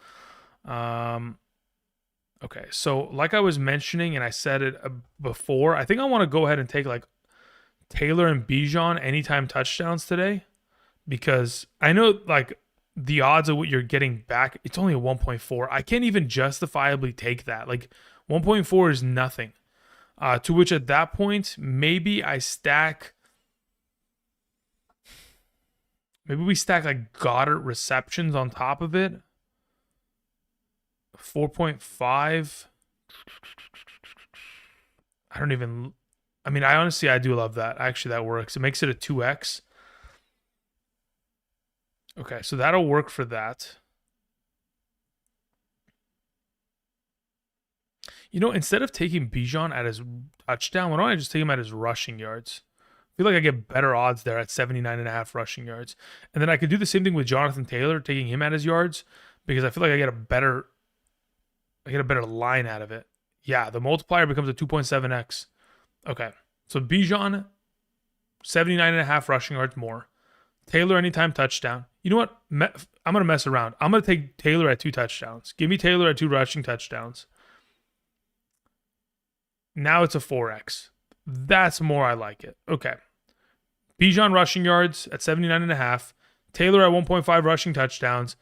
Okay, so like I was mentioning, and I said it before, I think I want to go ahead and take like Taylor and Bijan anytime touchdowns today, because I know like the odds of what you're getting back, it's only a 1.4. I can't even justifiably take that. Like 1.4 is nothing. To which at that point, maybe we stack like Goddard receptions on top of it. 4.5. I honestly, I do love that. Actually, that works. It makes it a 2x. Okay, so that'll work for that. You know, instead of taking Bijan at his touchdown, why don't I just take him at his rushing yards? I feel like I get better odds there at 79.5 rushing yards. And then I could do the same thing with Jonathan Taylor, taking him at his yards, because I feel like I get a better line out of it. Yeah, the multiplier becomes a 2.7x. Okay, so Bijan, 79.5 rushing yards more. Taylor anytime touchdown. You know what? I'm going to mess around. I'm going to take Taylor at 2 touchdowns. Give me Taylor at 2 rushing touchdowns. Now it's a 4X. That's more I like it. Okay. Bijan rushing yards at 79.5. Taylor at 1.5 rushing touchdowns.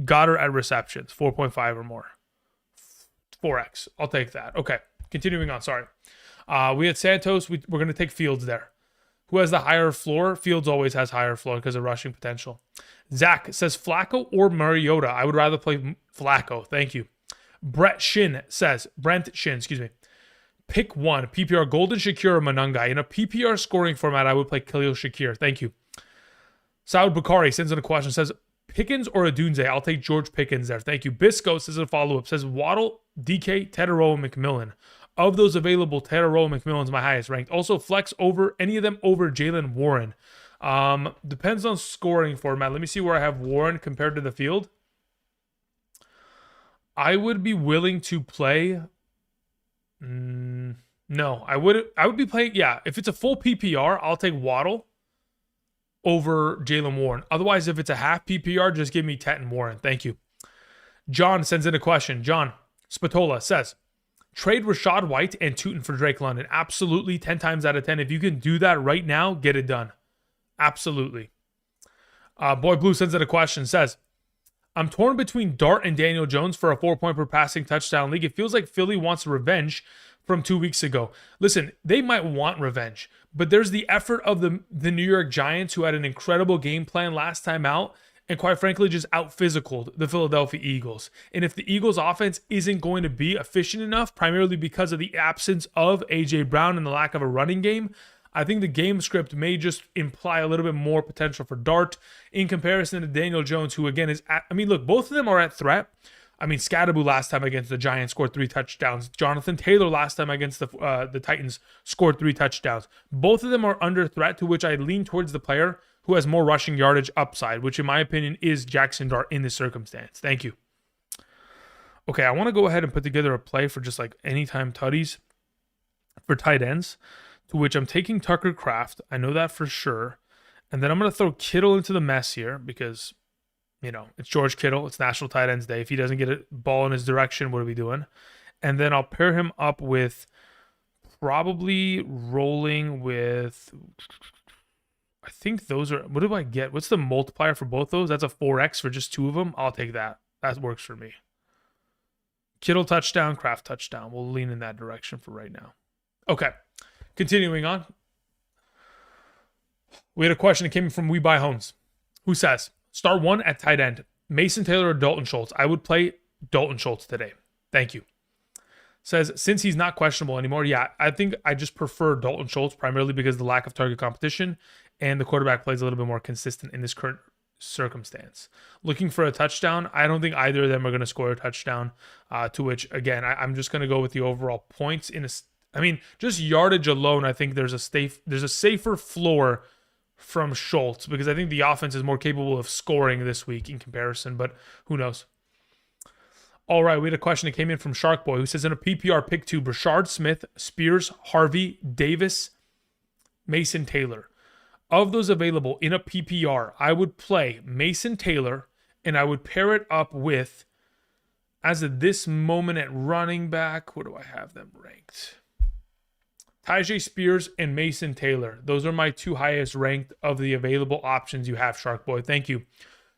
Goddard at receptions, 4.5 or more. 4X. I'll take that. Okay. Continuing on. Sorry. We had Santos. We're going to take Fields there. Who has the higher floor? Fields always has higher floor because of rushing potential. Zach says Flacco or Mariota. I would rather play Flacco. Thank you. Brent Shin, excuse me. Pick one. PPR Golden Shakir or Manungai. In a PPR scoring format, I would play Khalil Shakir. Thank you. Saud Bukhari sends in a question. Says Pickens or Adunze. I'll take George Pickens there. Thank you. Bisco says a follow-up. Says Waddle, DK, Tedero, McMillan. Of those available, Tedero, McMillan's my highest ranked. Also, flex over any of them over Jalen Warren. Depends on scoring format. Let me see where I have Warren compared to the field. I would be willing to play. No, I would be playing. Yeah, if it's a full PPR, I'll take Waddle over Jalen Warren. Otherwise, if it's a half PPR, just give me Tet and Warren. Thank you. John sends in a question. John Spatola says, trade Rashad White and Tootin for Drake London. Absolutely, 10 times out of 10. If you can do that right now, get it done. Absolutely. Boy Blue sends in a question. Says, I'm torn between Dart and Daniel Jones for a 4-point per passing touchdown league. It feels like Philly wants revenge from 2 weeks ago. Listen, they might want revenge, but there's the effort of the New York Giants, who had an incredible game plan last time out, and quite frankly, just out-physicaled the Philadelphia Eagles. And if the Eagles' offense isn't going to be efficient enough, primarily because of the absence of A.J. Brown and the lack of a running game, I think the game script may just imply a little bit more potential for Dart in comparison to Daniel Jones, who again is at, look, both of them are at threat. Scadaboo last time against the Giants scored 3 touchdowns. Jonathan Taylor last time against the Titans scored 3 touchdowns. Both of them are under threat, to which I lean towards the player who has more rushing yardage upside, which in my opinion is Jackson Dart in this circumstance. Thank you. Okay, I want to go ahead and put together a play for just like anytime tutties for tight ends, to which I'm taking Tucker Kraft. I know that for sure. And then I'm going to throw Kittle into the mess here because, it's George Kittle. It's National Tight Ends Day. If he doesn't get a ball in his direction, what are we doing? And then I'll pair him up with probably rolling with, I think those are, what do I get? What's the multiplier for both those? That's a 4X for just 2 of them. I'll take that. That works for me. Kittle touchdown, Kraft touchdown. We'll lean in that direction for right now. Okay. Continuing on. We had a question that came in from We Buy Homes, who says, start 1 at tight end, Mason Taylor or Dalton Schultz. I would play Dalton Schultz today. Thank you. Says, since he's not questionable anymore, yeah, I think I just prefer Dalton Schultz primarily because of the lack of target competition and the quarterback plays a little bit more consistent in this current circumstance. Looking for a touchdown, I don't think either of them are going to score a touchdown, to which, again, I'm just going to go with the overall points. Just yardage alone, I think there's a safer floor from Schultz because I think the offense is more capable of scoring this week in comparison, but who knows? All right, we had a question that came in from Shark Boy, who says, in a PPR pick 2, Brashard Smith, Spears, Harvey, Davis, Mason Taylor. Of those available in a PPR, I would play Mason Taylor, and I would pair it up with, as of this moment at running back, where do I have them ranked? Tyjae Spears and Mason Taylor. Those are my 2 highest ranked of the available options you have, Shark Boy. Thank you.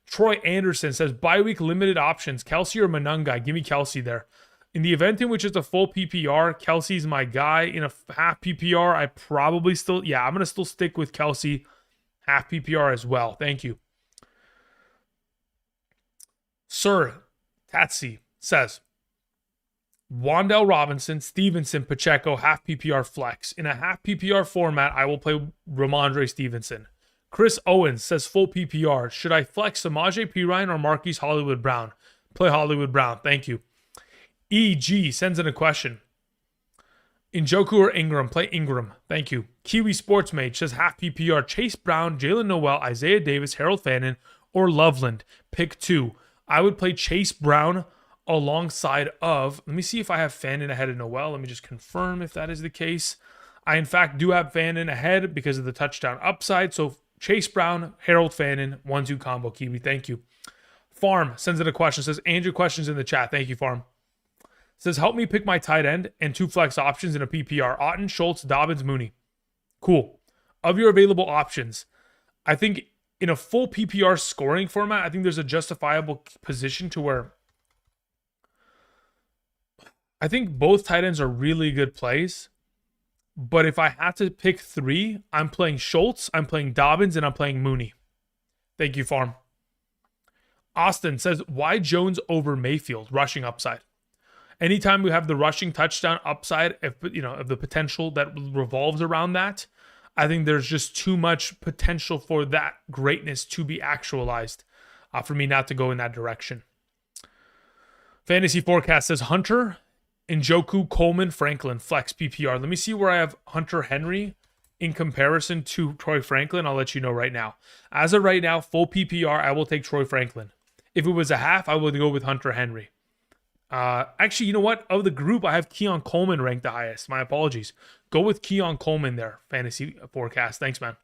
Troy Anderson says, bye week limited options, Kelsey or Manungai. Give me Kelsey there. In the event in which it's a full PPR, Kelsey's my guy. In a half PPR, I probably still, I'm going to still stick with Kelsey half PPR as well. Thank you. Sir Tatsy says, Wandell Robinson, Stevenson, Pacheco, half PPR flex. In a half PPR format, I will play Ramondre Stevenson. Chris Owens says full PPR. Should I flex Samaje Perine or Marquise Hollywood Brown? Play Hollywood Brown. Thank you. EG sends in a question. Njoku or Ingram? Play Ingram. Thank you. Kiwi Sports Mage says half PPR. Chase Brown, Jalen Noel, Isaiah Davis, Harold Fannin, or Loveland. Pick 2. I would play Chase Brown alongside of, let me see if I have Fannin ahead of Noel. Let me just confirm if that is the case. I, in fact, do have Fannin ahead because of the touchdown upside. So Chase Brown, Harold Fannin, 1-2 combo, Kiwi. Thank you. Farm sends in a question. Says, Andrew, questions in the chat. Thank you, Farm. Says, help me pick my tight end and 2 flex options in a PPR. Otten, Schultz, Dobbins, Mooney. Cool. Of your available options, I think in a full PPR scoring format, I think there's a justifiable position to where I think both tight ends are really good plays. But if I had to pick 3, I'm playing Schultz, I'm playing Dobbins, and I'm playing Mooney. Thank you, Farm. Austin says, why Jones over Mayfield? Rushing upside. Anytime we have the rushing touchdown upside, if the potential that revolves around that, I think there's just too much potential for that greatness to be actualized for me not to go in that direction. Fantasy Forecast says Hunter, Njoku, Coleman, Franklin, flex PPR. Let me see where I have Hunter Henry in comparison to Troy Franklin. I'll let you know right now. As of right now, full PPR, I will take Troy Franklin. If it was a half, I would go with Hunter Henry. Actually, you know what? Of the group, I have Keon Coleman ranked the highest. My apologies. Go with Keon Coleman there, Fantasy Forecast. Thanks, man.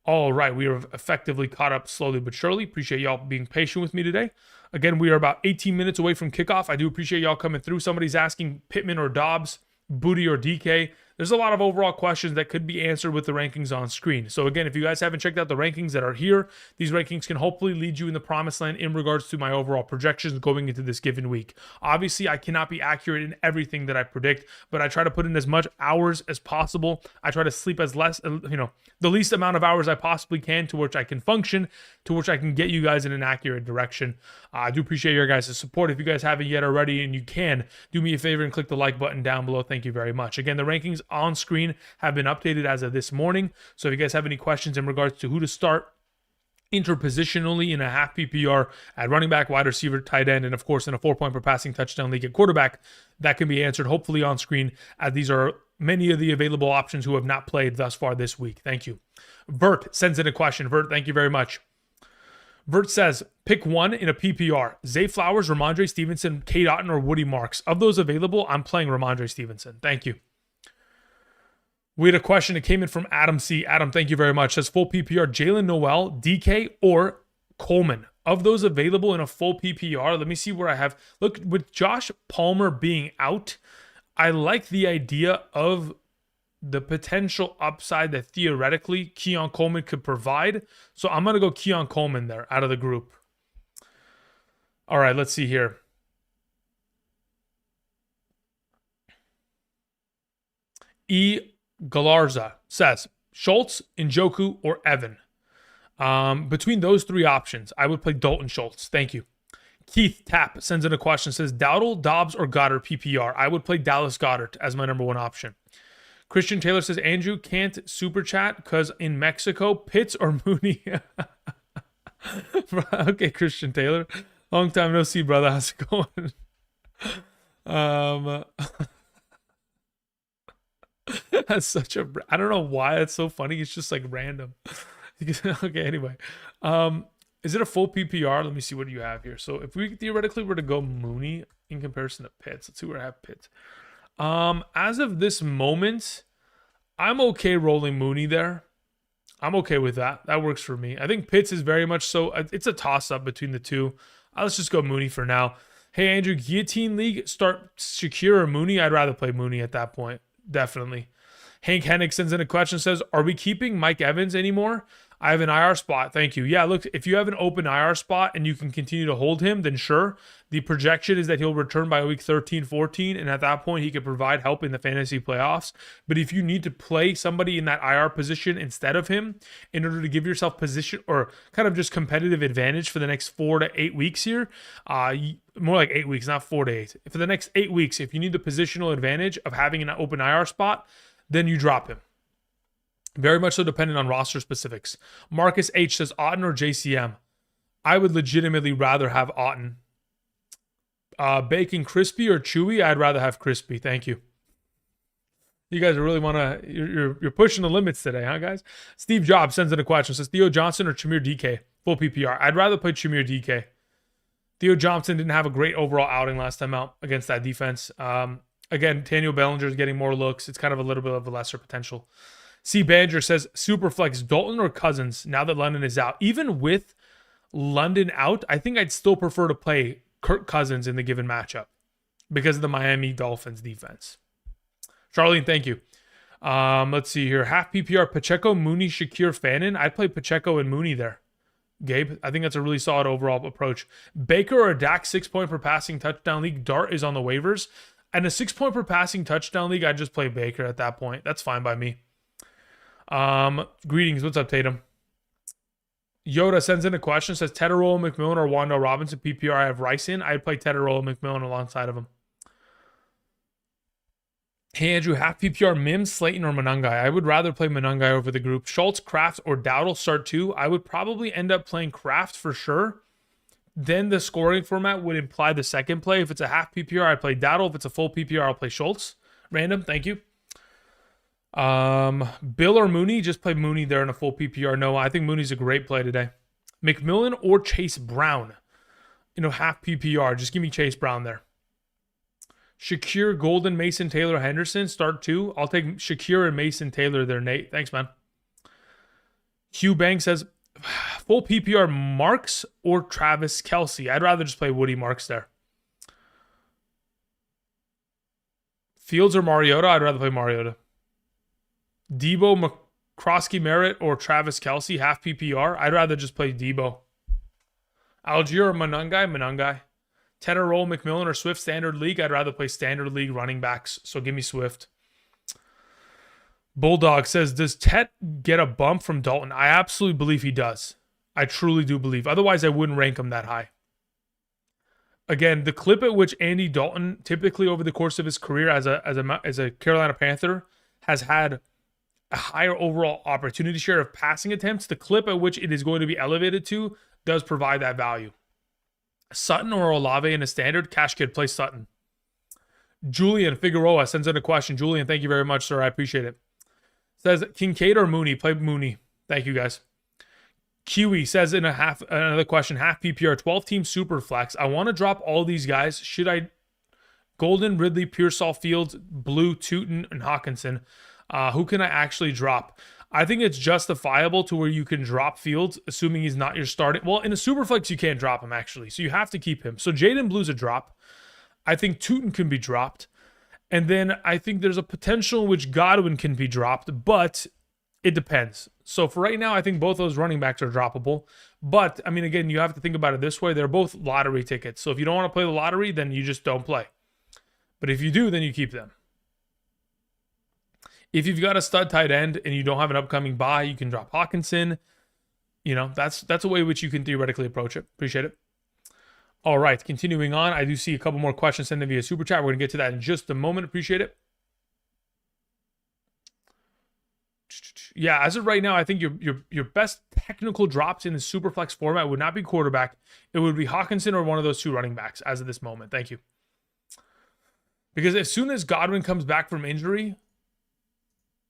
All right, we are effectively caught up slowly but surely. Appreciate y'all being patient with me today. Again, we are about 18 minutes away from kickoff. I do appreciate y'all coming through. Somebody's asking Pittman or Dobbs, Booty or DK. There's a lot of overall questions that could be answered with the rankings on screen. So again, if you guys haven't checked out the rankings that are here, these rankings can hopefully lead you in the promised land in regards to my overall projections going into this given week. Obviously, I cannot be accurate in everything that I predict, but I try to put in as much hours as possible. I try to sleep as the least amount of hours I possibly can to which I can function, to which I can get you guys in an accurate direction. I do appreciate your guys' support. If you guys haven't yet already and you can, do me a favor and click the like button down below. Thank you very much. Again, the rankings on screen have been updated as of this morning. So if you guys have any questions in regards to who to start interpositionally in a half PPR at running back, wide receiver, tight end, and of course in a 4-point per passing touchdown league at quarterback, that can be answered hopefully on screen, as these are many of the available options who have not played thus far this week. Thank you. Vert sends in a question. Vert, thank you very much. Vert says, pick one in a PPR. Zay Flowers, Ramondre Stevenson, Cade Otton, or Woody Marks. Of those available, I'm playing Ramondre Stevenson. Thank you. We had a question that came in from Adam C. Adam, thank you very much. Says full PPR, Jalen Noel, DK, or Coleman. Of those available in a full PPR, let me see where I have. Look, with Josh Palmer being out, I like the idea of the potential upside that theoretically Keon Coleman could provide. So I'm going to go Keon Coleman there out of the group. All right, let's see here. Galarza says Schultz, Njoku, or Evan. Between those 3 options, I would play Dalton Schultz. Thank you. Keith Tapp sends in a question, says Dowdle, Dobbs, or Goddard PPR. I would play Dallas Goddard as my number 1 option. Christian Taylor says Andrew can't super chat because in Mexico, Pitts or Mooney. Okay, Christian Taylor. Long time no see, brother. How's it going? That's such a, I don't know why it's so funny. It's just like random. Okay, anyway. Is it a full PPR? Let me see what you have here. So if we theoretically were to go Mooney in comparison to Pitts, let's see where I have Pitts. As of this moment, I'm okay rolling Mooney there. I'm okay with that. That works for me. I think Pitts is very much so. It's a toss-up between the two. Let's just go Mooney for now. Hey, Andrew, Guillotine League, start Shakir or Mooney? I'd rather play Mooney at that point. Definitely. Hank Hennig sends in a question, says, are we keeping Mike Evans anymore? I have an IR spot. Thank you. Yeah, look, if you have an open IR spot and you can continue to hold him, then sure. The projection is that he'll return by week 13, 14, and at that point, he could provide help in the fantasy playoffs. But if you need to play somebody in that IR position instead of him in order to give yourself position or kind of just competitive advantage for the next 4 to 8 weeks here, more like 8 weeks, not 4 to 8. For the next 8 weeks, if you need the positional advantage of having an open IR spot, then you drop him. Very much so dependent on roster specifics. Marcus H says Otton or JCM. I would legitimately rather have Otton. Bacon crispy or chewy? I'd rather have crispy. Thank you. You guys really want to, you're pushing the limits today, huh, guys? Steve Jobs sends in a question. Says Theo Johnson or Chimere DK? Full PPR. I'd rather play Chimere DK. Theo Johnson didn't have a great overall outing last time out against that defense. Again, Daniel Bellinger is getting more looks. It's kind of a little bit of a lesser potential. C. Banger says, Superflex, Dalton or Cousins now that London is out. Even with London out, I think I'd still prefer to play Kirk Cousins in the given matchup because of the Miami Dolphins defense. Charlene, thank you. Let's see here. Half PPR, Pacheco, Mooney, Shakir, Fannin. I'd play Pacheco and Mooney there. Gabe, I think that's a really solid overall approach. Baker or Dak, 6 point per passing touchdown league. Dart is on the waivers. And a 6 point per passing touchdown league, I'd just play Baker at that point. That's fine by me. Greetings. What's up, Tatum? Yoda sends in a question. Says Tedderolo, McMillan, or Wando Robinson PPR. I have Rice in. I'd play Tedderolo, McMillan alongside of him. Hey, Andrew, half PPR, Mims, Slayton, or Monangai. I would rather play Monangai over the group. Schultz, Kraft, or Dowdle start two. I would probably end up playing Kraft for sure. Then the scoring format would imply the second play. If it's a half PPR, I'd play Dowdle. If it's a full PPR, I'll play Schultz. Random, thank you. Bill or Mooney? Just play Mooney there in a full PPR. No, I think Mooney's a great play today. McMillan or Chase Brown? Half PPR. Just give me Chase Brown there. Shakir, Golden, Mason, Taylor, Henderson. Start two. I'll take Shakir and Mason Taylor there, Nate. Thanks, man. Hugh Banks says, full PPR, Marks or Travis Kelce? I'd rather just play Woody Marks there. Fields or Mariota? I'd rather play Mariota. Debo, McCroskey, Merritt, or Travis Kelce, half PPR. I'd rather just play Debo. Algier or Monangai. Tedderolo, McMillan, or Swift standard league. I'd rather play standard league running backs, so give me Swift. Bulldog says, does Tet get a bump from Dalton? I absolutely believe he does. I truly do believe. Otherwise, I wouldn't rank him that high. Again, the clip at which Andy Dalton, typically over the course of his career as a Carolina Panther, has had a higher overall opportunity share of passing attempts, the clip at which it is going to be elevated to does provide that value. Sutton or Olave in a standard? Cash Kid, play Sutton. Julian Figueroa sends in a question. Julian, thank you very much, sir. I appreciate it. Says Kincaid or Mooney? Play Mooney. Thank you, guys. Kiwi says in another question, half PPR, 12-team super flex. I want to drop all these guys. Should I? Golden, Ridley, Pearsall, Fields, Blue, Tootin, and Hawkinson. Who can I actually drop? I think it's justifiable to where you can drop Fields, assuming he's not your starting. Well, in a super flex, you can't drop him, actually. So you have to keep him. So Jaden Blue's a drop. I think Tootin can be dropped. And then I think there's a potential in which Godwin can be dropped, but it depends. So for right now, I think both those running backs are droppable. But, I mean, again, you have to think about it this way. They're both lottery tickets. So if you don't want to play the lottery, then you just don't play. But if you do, then you keep them. If you've got a stud tight end and you don't have an upcoming bye, you can drop Hawkinson. That's a way which you can theoretically approach it. Appreciate it. All right, continuing on. I do see a couple more questions sent in via Super Chat. We're going to get to that in just a moment. Appreciate it. Yeah, as of right now, I think your best technical drops in the Superflex format would not be quarterback. It would be Hawkinson or one of those two running backs as of this moment. Thank you. Because as soon as Godwin comes back from injury,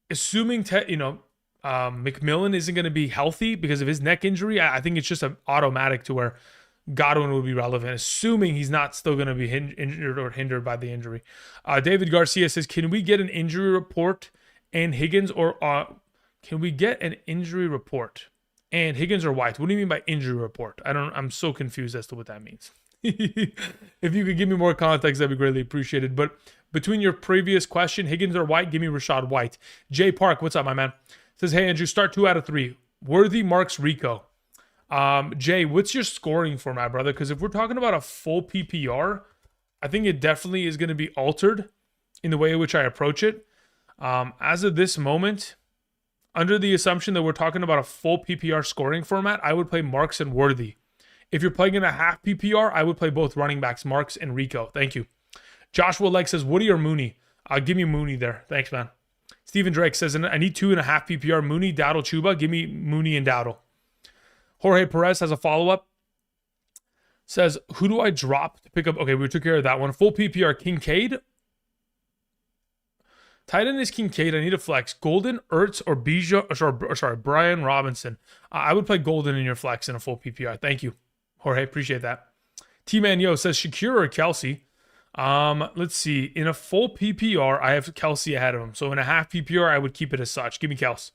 assuming McMillan isn't going to be healthy because of his neck injury, I think it's just an automatic to where Godwin would be relevant, assuming he's not still going to be injured or hindered by the injury. David Garcia says, can we get an injury report and Higgins or can we get an injury report and Higgins or White? What do you mean by injury report? I'm so confused as to what that means. If you could give me more context, that'd be greatly appreciated. But between your previous question, Higgins or White, give me Rashad White. Jay Park, what's up, my man? Says, hey, Andrew, start 2 out of 3. Worthy, Marks, Rico. Jay, what's your scoring format, brother? Because if we're talking about a full PPR, I think it definitely is going to be altered in the way in which I approach it. As of this moment, under the assumption that we're talking about a full PPR scoring format, I would play Marks and Worthy. If you're playing in a half PPR, I would play both running backs, Marks and Rico. Thank you. Joshua Legg says, Woody or Mooney? Give me Mooney there. Thanks, man. Stephen Drake says, I need 2.5 PPR. Mooney, Dowdle, Chuba. Give me Mooney and Dowdle. Jorge Perez has a follow-up. Says, who do I drop to pick up? Okay, we took care of that one. Full PPR, Kincaid. Tight end is Kincaid. I need a flex. Golden, Ertz, or Bijan, Brian Robinson. I would play Golden in your flex in a full PPR. Thank you, Jorge. Appreciate that. T-Man Yo says, Shakir or Kelce? Let's see. In a full PPR, I have Kelsey ahead of him. So in a half PPR, I would keep it as such. Give me Kels.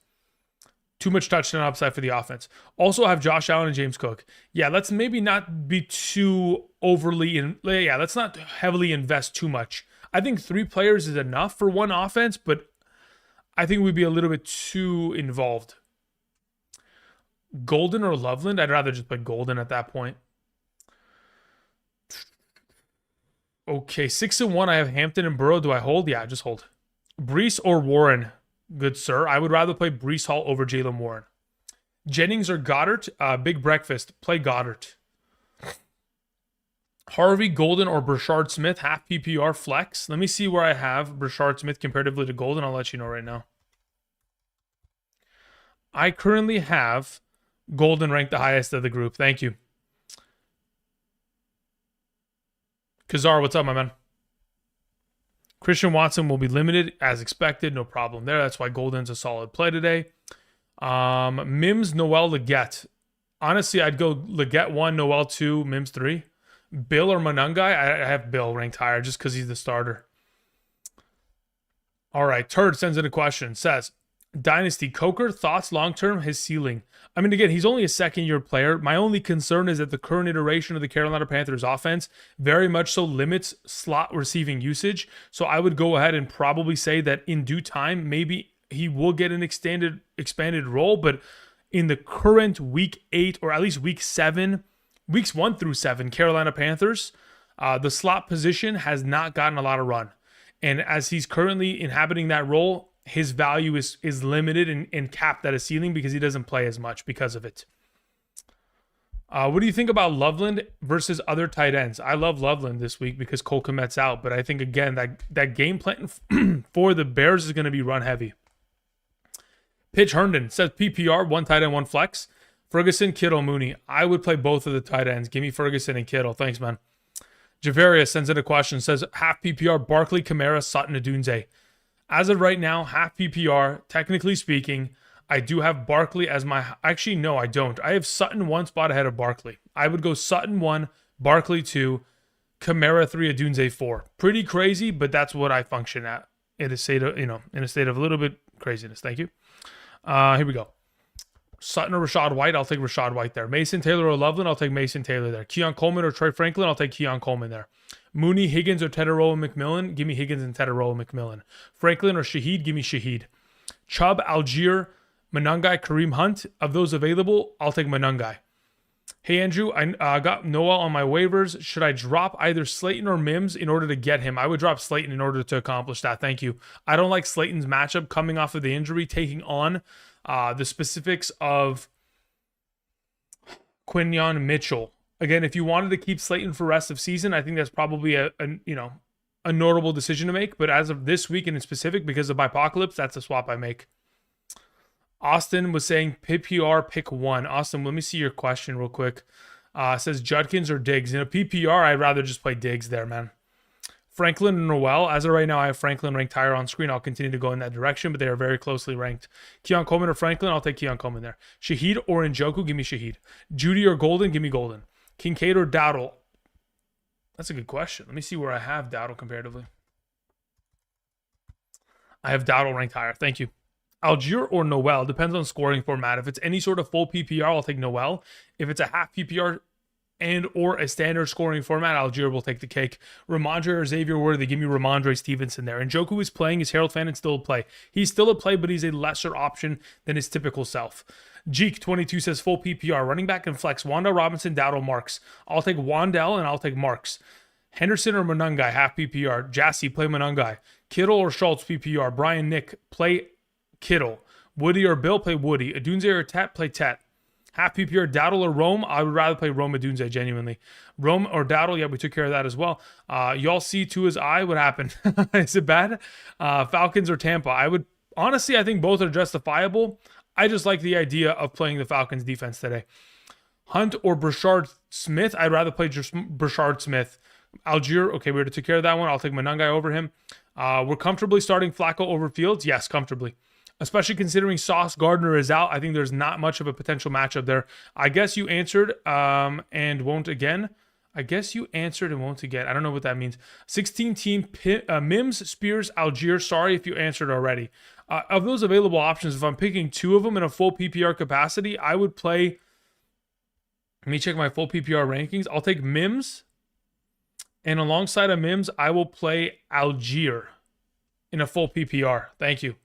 Too much touchdown upside for the offense. Also, I have Josh Allen and James Cook. Yeah, let's maybe not be too overly let's not heavily invest too much. I think 3 players is enough for one offense, but I think we'd be a little bit too involved. Golden or Loveland? I'd rather just play Golden at that point. Okay, 6-1. I have Hampton and Burrow. Do I hold? Yeah, just hold. Brees or Warren? Good sir. I would rather play Brees Hall over Jalen Warren. Jennings or Goddard? Big breakfast. Play Goddard. Harvey, Golden, or Brashard Smith? Half PPR flex. Let me see where I have Brashard Smith comparatively to Golden. I'll let you know right now. I currently have Golden ranked the highest of the group. Thank you. Kazar, what's up, my man? Christian Watson will be limited as expected. No problem there. That's why Golden's a solid play today. Mims, Noel, Leggett. Honestly, I'd go Leggett 1, Noel 2, Mims 3. Bill or Monungai? I have Bill ranked higher just because he's the starter. All right. Turd sends in a question. Says, Dynasty, Coker, thoughts long-term, his ceiling. I mean, again, he's only a second-year player. My only concern is that the current iteration of the Carolina Panthers offense very much so limits slot receiving usage. So I would go ahead and probably say that in due time, maybe he will get an expanded role. But in the current week 8 or at least week 7, weeks 1 through 7, Carolina Panthers, the slot position has not gotten a lot of run. And as he's currently inhabiting that role, his value is limited and capped at a ceiling because he doesn't play as much because of it. What do you think about Loveland versus other tight ends? I love Loveland this week because Cole Kmet's out, but I think, again, that game plan for the Bears is going to be run heavy. Pitch Herndon says PPR, 1 tight end, 1 flex. Ferguson, Kittle, Mooney. I would play both of the tight ends. Give me Ferguson and Kittle. Thanks, man. Javarius sends in a question. Says half PPR, Barkley, Kamara, Sutton, Adunze. As of right now, half PPR, technically speaking, I do have Barkley as my... Actually, no, I don't. I have Sutton 1 spot ahead of Barkley. I would go Sutton 1, Barkley 2, Kamara 3, Adunze 4. Pretty crazy, but that's what I function at in a state of, in a state of a little bit craziness. Thank you. Here we go. Sutton or Rashad White, I'll take Rashad White there. Mason Taylor or Loveland, I'll take Mason Taylor there. Keon Coleman or Troy Franklin, I'll take Keon Coleman there. Mooney, Higgins, or Tedero and McMillan, give me Higgins and Tedero and McMillan. Franklin or Shaheed, give me Shaheed. Chubb, Algier, Monungai, Kareem Hunt. Of those available, I'll take Monungai. Hey, Andrew, I got Noah on my waivers. Should I drop either Slayton or Mims in order to get him? I would drop Slayton in order to accomplish that. Thank you. I don't like Slayton's matchup coming off of the injury, taking on the specifics of Quinyon Mitchell. Again, if you wanted to keep Slayton for rest of season, I think that's probably a notable decision to make. But as of this week and in specific, because of Bipocalypse, that's a swap I make. Austin was saying PPR pick 1. Austin, let me see your question real quick. Says Judkins or Diggs. In a PPR, I'd rather just play Diggs there, man. Franklin and Noel. As of right now, I have Franklin ranked higher on screen. I'll continue to go in that direction, but they are very closely ranked. Keon Coleman or Franklin, I'll take Keon Coleman there. Shaheed or Njoku, give me Shaheed. Judy or Golden, give me Golden. Kincaid or Dowdle? That's a good question. Let me see where I have Dowdle comparatively. I have Dowdle ranked higher. Thank you. Algier or Noel? Depends on scoring format. If it's any sort of full PPR, I'll take Noel. If it's a half PPR and or a standard scoring format, Algier will take the cake. Ramondre or Xavier Worthy? Give me Ramondre Stevenson there. And Njoku is playing. Is Harold Fannin still a play? He's still a play, but he's a lesser option than his typical self. Jeek22 says full PPR. Running back and flex. Wandell Robinson, Dowdle, Marks. I'll take Wandell and I'll take Marks. Henderson or Monungai, half PPR. Jassy, play Monungai. Kittle or Schultz, PPR. Brian Nick, play Kittle. Woody or Bill, play Woody. Adunze or Tet, play Tet. Half PPR, Dowdle or Rome. I would rather play Rome Adunze, genuinely. Rome or Dowdle, yeah, we took care of that as well. Y'all see to his eye what happened. Is it bad? Falcons or Tampa. I think both are justifiable. I just like the idea of playing the Falcons defense today. Hunt or Brashard Smith. I'd rather play just Brashard Smith. Algier, okay, we already took care of that one. I'll take Monungai over him. We're comfortably starting Flacco over Fields. Yes, comfortably. Especially considering Sauce Gardner is out. I think there's not much of a potential matchup there. I guess you answered and won't again. I guess you answered and won't get. I don't know what that means. 16 team Mims, Spears, Algier. Sorry if you answered already. Of those available options, if I'm picking 2 of them in a full PPR capacity, I would play. Let me check my full PPR rankings. I'll take Mims. And alongside of Mims, I will play Algier in a full PPR. Thank you.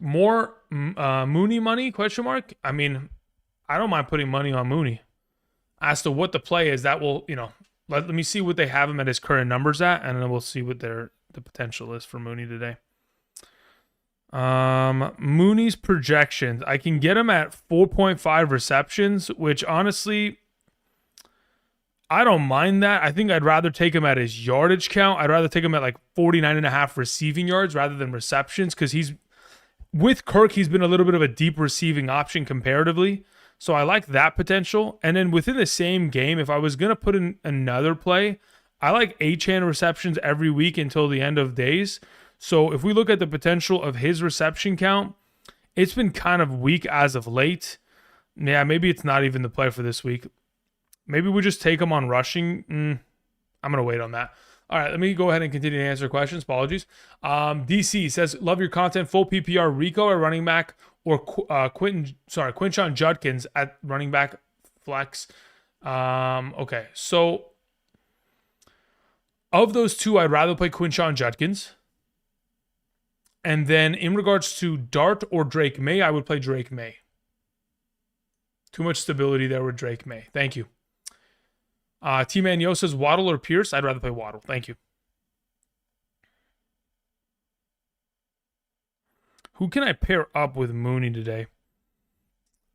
More Mooney money, question mark? I mean, I don't mind putting money on Mooney. As to what the play is, that will, let me see what they have him at his current numbers at, and then we'll see what the potential is for Mooney today. Mooney's projections. I can get him at 4.5 receptions, which honestly, I don't mind that. I think I'd rather take him at his yardage count. I'd rather take him at like 49.5 receiving yards rather than receptions, because with Kirk, he's been a little bit of a deep receiving option comparatively. So I like that potential. And then within the same game, if I was going to put in another play, I like Achane receptions every week until the end of days. So if we look at the potential of his reception count, it's been kind of weak as of late. Yeah, maybe it's not even the play for this week. Maybe we just take him on rushing. I'm going to wait on that. All right, let me go ahead and continue to answer questions. Apologies. DC says, love your content. Full PPR, Rico at running back, or Quinshon Judkins at running back flex. Okay, so of those 2, I'd rather play Quinshon Judkins. And then in regards to Dart or Drake May, I would play Drake May. Too much stability there with Drake May. Thank you. T-Man Yo says, Waddle or Pierce? I'd rather play Waddle. Thank you. Who can I pair up with Mooney today?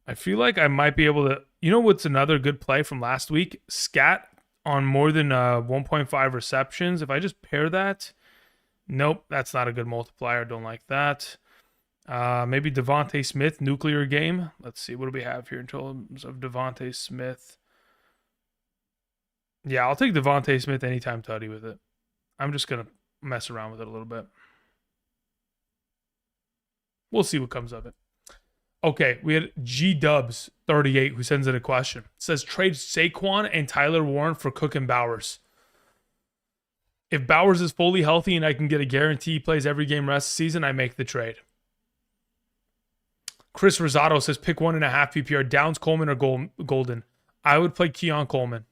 I feel like I might be able to... You know what's another good play from last week? Scat on more than 1.5 receptions. If I just pair that... Nope, that's not a good multiplier. Don't like that. Maybe Devontae Smith, nuclear game. Let's see. What do we have here in terms of Devontae Smith? Yeah, I'll take Devontae Smith anytime tutty with it. I'm just going to mess around with it a little bit. We'll see what comes of it. Okay, we had G-Dubs38 who sends in a question. It says, trade Saquon and Tyler Warren for Cook and Bowers. If Bowers is fully healthy and I can get a guarantee he plays every game rest of the season, I make the trade. Chris Rosado says, pick 1.5 PPR. Downs, Coleman, or Golden. I would play Keon Coleman.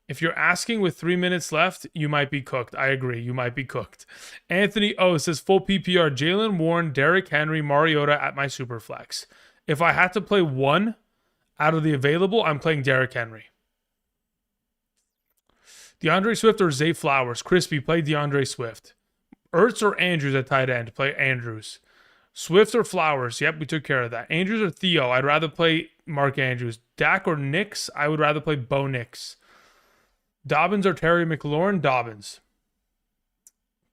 If you're asking with 3 minutes left, you might be cooked. I agree. You might be cooked. Anthony O says, full PPR. Jalen Warren, Derrick Henry, Mariota at my super flex. If I had to play one out of the available, I'm playing Derrick Henry. DeAndre Swift or Zay Flowers? Crispy, play DeAndre Swift. Ertz or Andrews at tight end? Play Andrews. Swift or Flowers? Yep, we took care of that. Andrews or Theo? I'd rather play Mark Andrews. Dak or Nix? I would rather play Bo Nix. Dobbins or Terry McLaurin? Dobbins.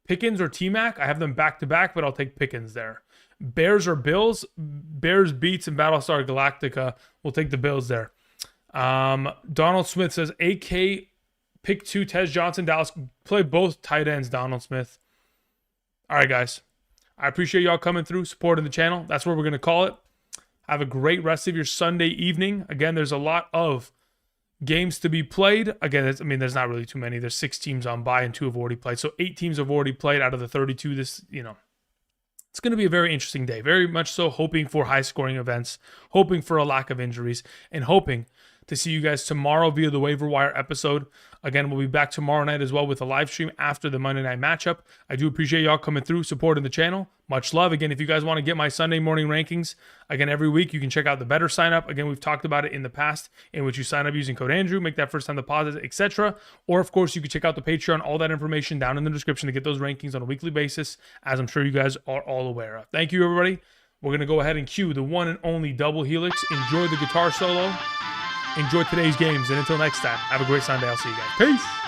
Pickens or T-Mac? I have them back-to-back, but I'll take Pickens there. Bears or Bills? Bears beats in Battlestar Galactica. We'll take the Bills there. Donald Smith says, AK, pick 2, Tez Johnson, Dallas. Play both tight ends, Donald Smith. All right, guys. I appreciate y'all coming through, supporting the channel. That's what we're going to call it. Have a great rest of your Sunday evening. Again, there's a lot of games to be played. Again, there's not really too many. There's 6 teams on bye and 2 have already played. So 8 teams have already played out of the 32. It's going to be a very interesting day. Very much so hoping for high-scoring events, hoping for a lack of injuries, and hoping to see you guys tomorrow via the Waiver Wire episode. Again, we'll be back tomorrow night as well with a live stream after the Monday night matchup. I do appreciate y'all coming through, supporting the channel. Much love. Again, if you guys want to get my Sunday morning rankings, again, every week you can check out the Betr sign up. Again, we've talked about it in the past, in which you sign up using code Andrew, make that first time deposit, etc. Or, of course, you can check out the Patreon, all that information down in the description to get those rankings on a weekly basis, as I'm sure you guys are all aware of. Thank you, everybody. We're going to go ahead and cue the one and only double helix. Enjoy the guitar solo. Enjoy today's games. And until next time, have a great Sunday. I'll see you guys. Peace.